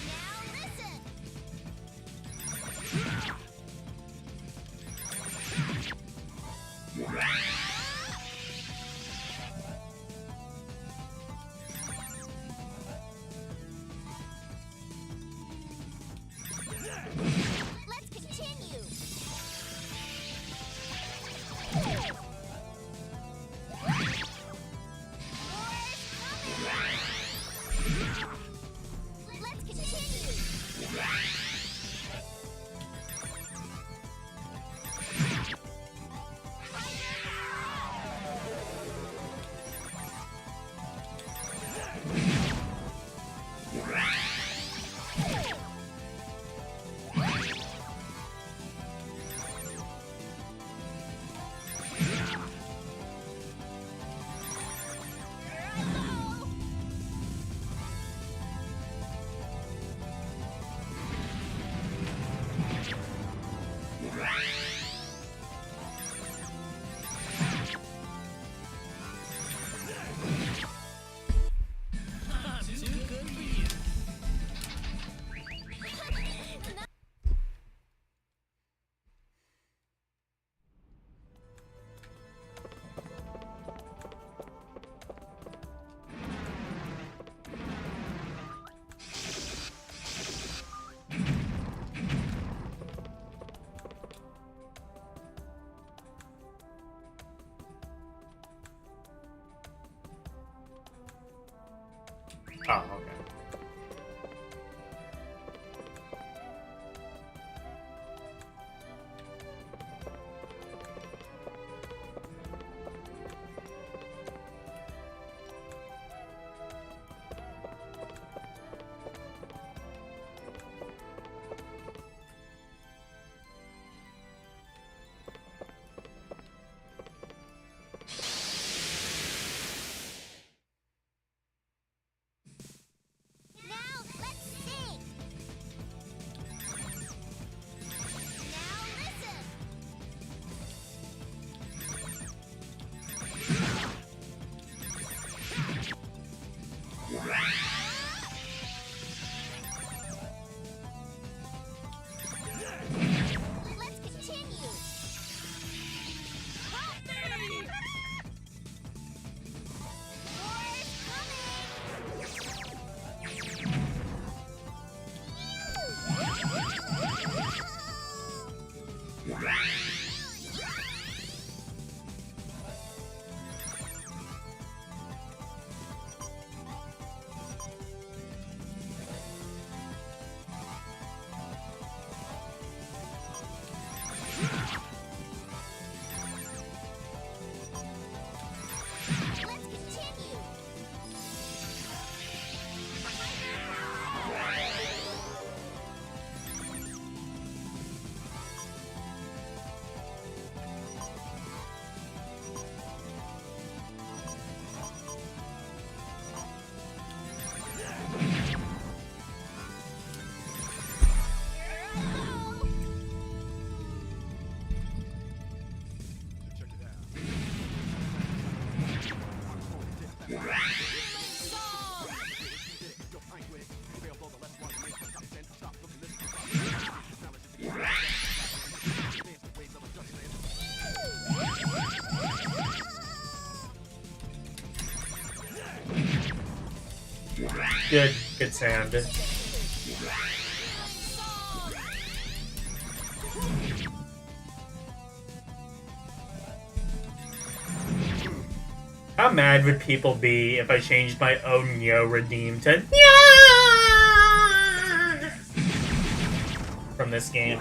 Now, listen. Let's continue. Let's continue. Oh, okay. Now, let's sing. Now, listen. Let's continue. Help me! War's Let's continue. Good sound. How mad would people be if I changed my own Yo redeem to from this game?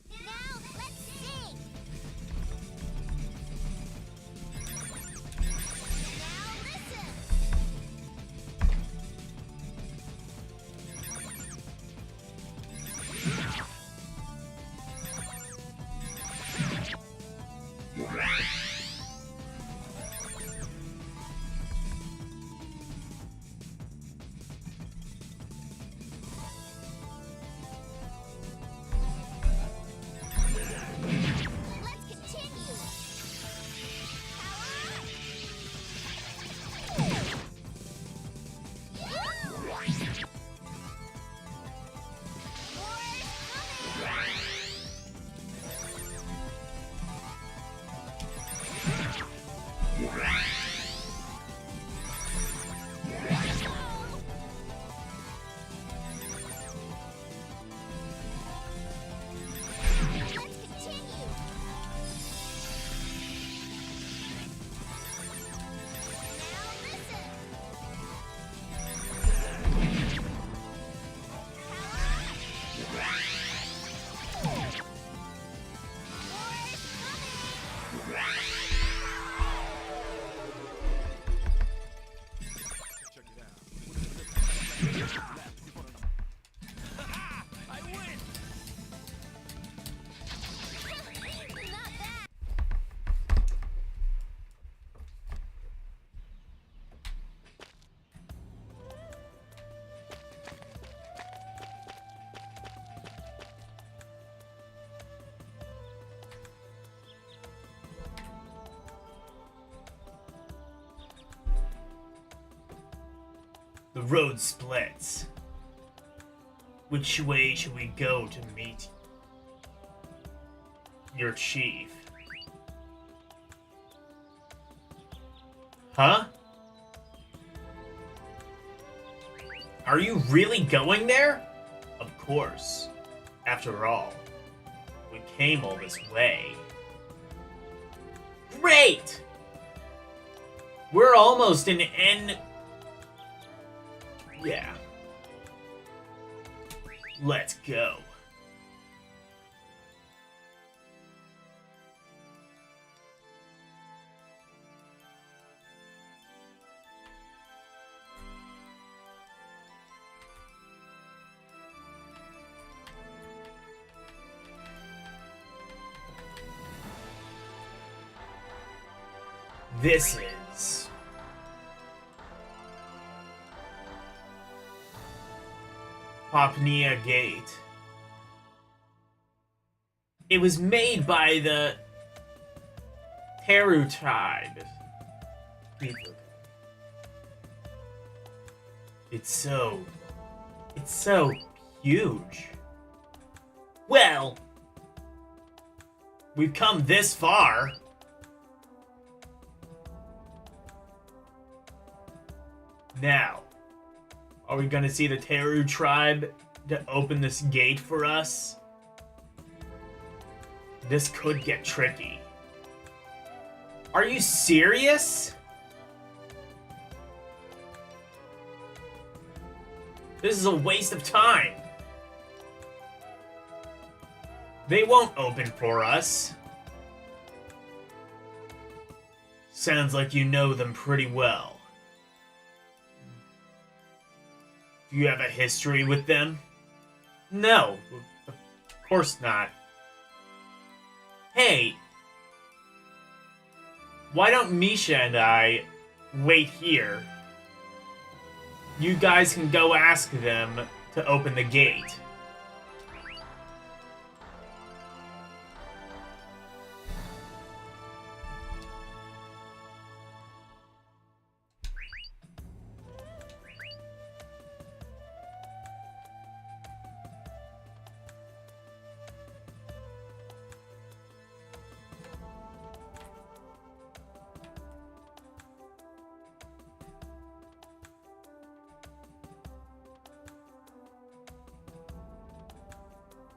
Now, let's sing! Now, listen! Let's continue! Let's continue! Now listen! Check it out. I win! Not bad! The road splits. Which way should we go to meet your chief? Huh? Are you really going there? Of course. After all, we came all this way. Great! We're almost in N. Yeah. Let's go. This is Popnia Gate. It was made by the Teru tribe. It's so huge. Well, we've come this far. Now, are we gonna see the Teru tribe to open this gate for us? This could get tricky. Are you serious? This is a waste of time. They won't open for us. Sounds like you know them pretty well. Do you have a history with them? No, of course not. Hey, why don't Misha and I wait here You guys can go ask them to open the gate.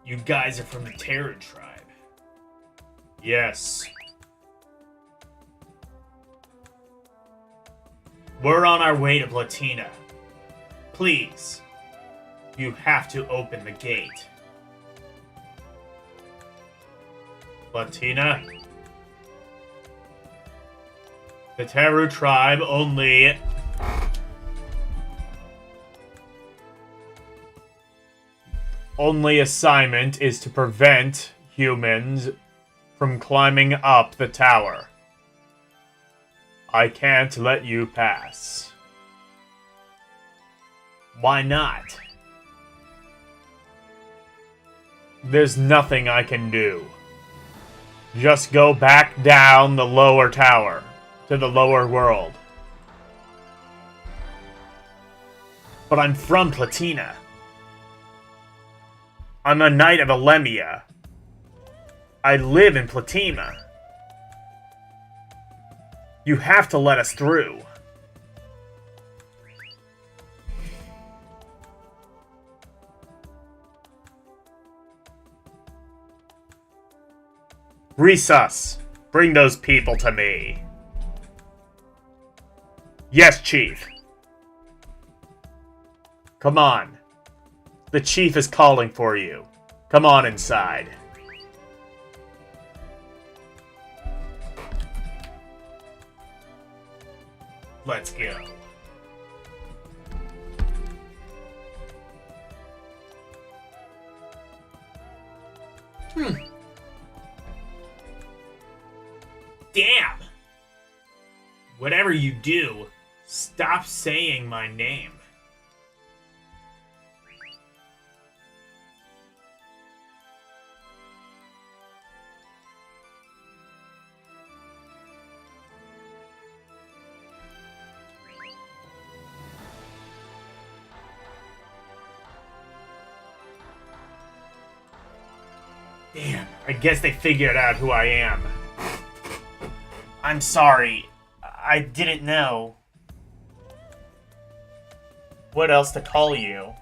You guys are from the Terran tribe. Yes. We're on our way to Platina. Please, you have to open the gate. Platina? The Terran tribe only... Only assignment is to prevent humans from climbing up the tower. I can't let you pass. Why not? There's nothing I can do. Just go back down the lower tower to the lower world. But I'm from Platina. I'm a knight of Elemia. I live in Platina. You have to let us through. Resus, bring those people to me. Yes, Chief. Come on. The Chief is calling for you. Come on inside. Let's go. Damn! Whatever you do, stop saying my name. Damn, I guess they figured out who I am. I'm sorry. I didn't know what else to call you.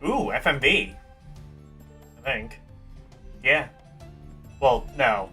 Ooh, FMV. I think. Yeah. Well, no.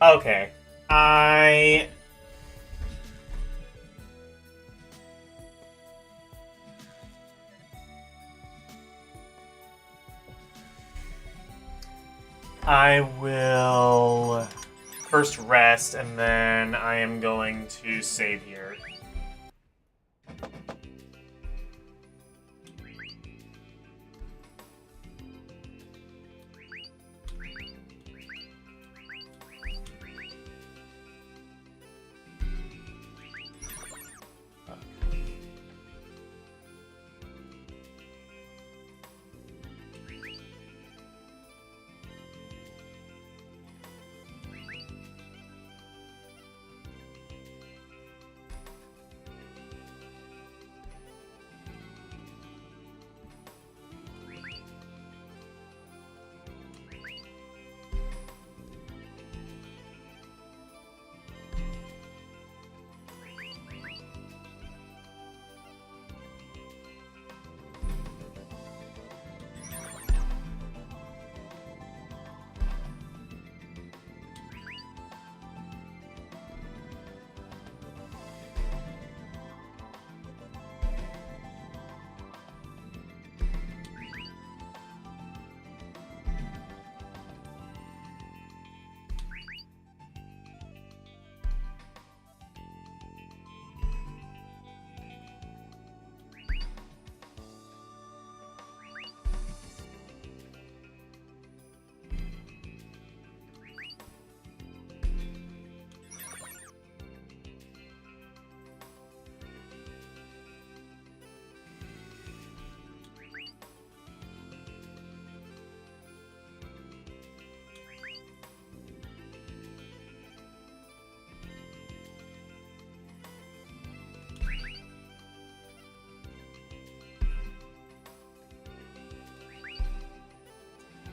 Okay. I will first rest, and then I am going to save here.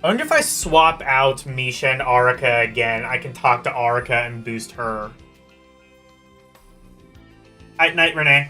I wonder if I swap out Misha and Arika again, I can talk to Arika and boost her. Night, Renee.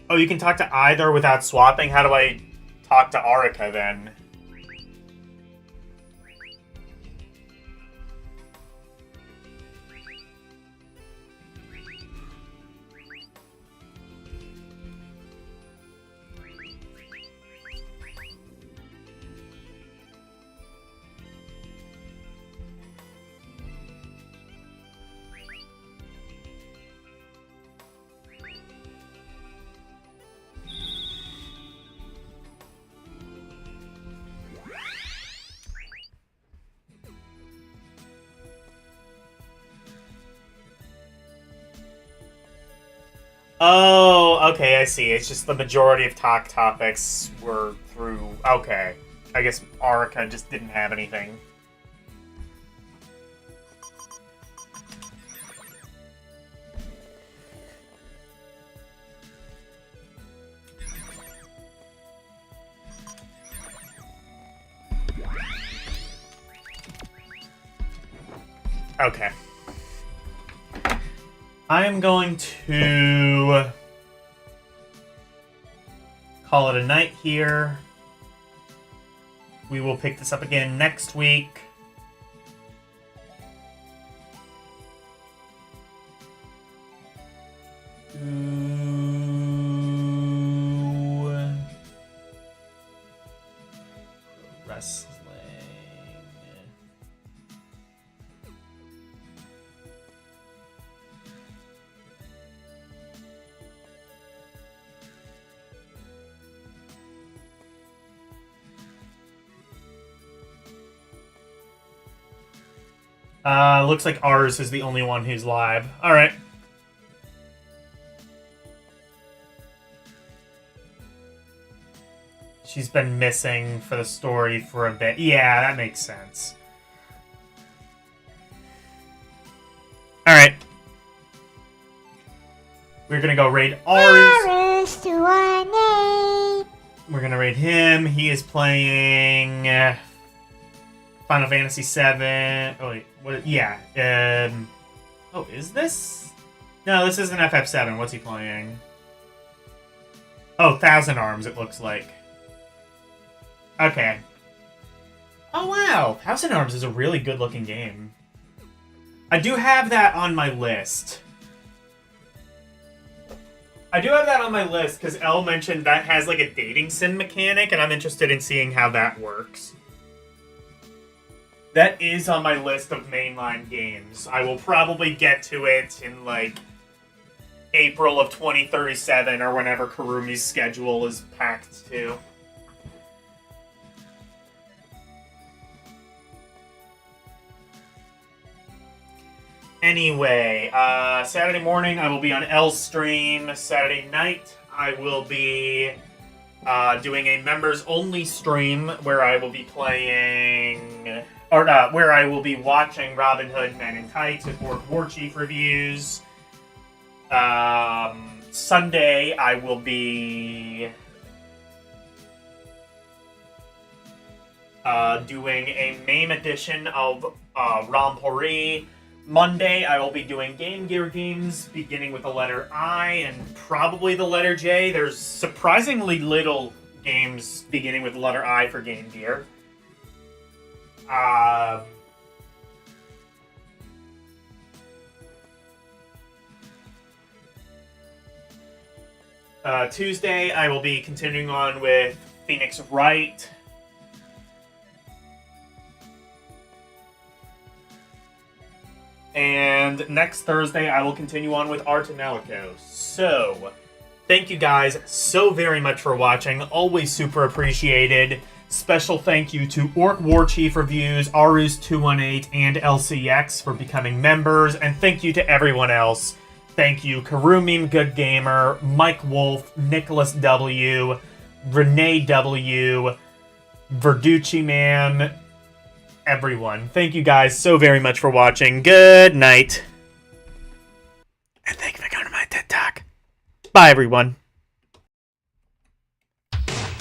Oh, you can talk to either without swapping? How do I talk to Arika then? Oh, okay, I see. It's just the majority of talk topics were through... Okay. I guess Arika just didn't have anything. Okay. I am going to call it a night here. We will pick this up again next week. Wrestling. Looks like ours is the only one who's live. Alright. She's been missing for the story for a bit. Yeah, that makes sense. Alright. We're gonna go raid ours. We're gonna raid him. He is playing... Final Fantasy VII. Oh wait, what? Yeah. Oh, is this? No, this isn't FF7. What's he playing? Oh, Thousand Arms. It looks like. Okay. Oh wow, Thousand Arms is a really good-looking game. I do have that on my list. I do have that on my list because Elle mentioned that has like a dating sim mechanic, and I'm interested in seeing how that works. That is on my list of mainline games. I will probably get to it in, like, April of 2037 or whenever Karumi's schedule is packed to. Anyway, Saturday morning I will be on L's stream. Saturday night I will be doing a members-only stream where I will be playing... where I will be watching Robin Hood Men in Tights with War Chief reviews. Sunday, I will be doing a MAME edition of Rampori. Monday, I will be doing Game Gear games, beginning with the letter I and probably the letter J. There's surprisingly little games beginning with the letter I for Game Gear. Tuesday, I will be continuing on with Phoenix Wright. And And next Thursday, I will continue on with Ar Tonelico. So, thank you guys so very much for watching. Always super appreciated. Special thank you to Orc War Chief Reviews, Arus218, and LCX for becoming members. And thank you to everyone else. Thank you, Karumim Good Gamer, Mike Wolf, Nicholas W., Renee W., Verducci Man, everyone. Thank you guys so very much for watching. Good night. And thank you for coming to my TED Talk. Bye, everyone.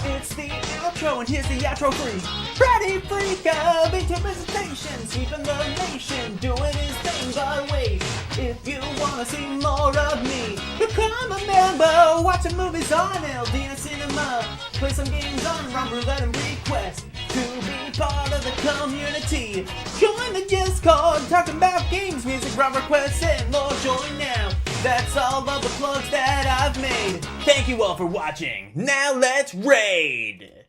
It's the outro, and here's the outro freak. Freddy Freak of into presentation, sweeping the nation, doing his thing. But wait, if you wanna see more of me, become a member. Watching movies on LDN Cinema, play some games on Rum Roulette and Request. To be part of the community, join the Discord, talking about games, music, rum requests, and more. Join now. That's all of the plugs that I've made. Thank you all for watching. Now let's raid!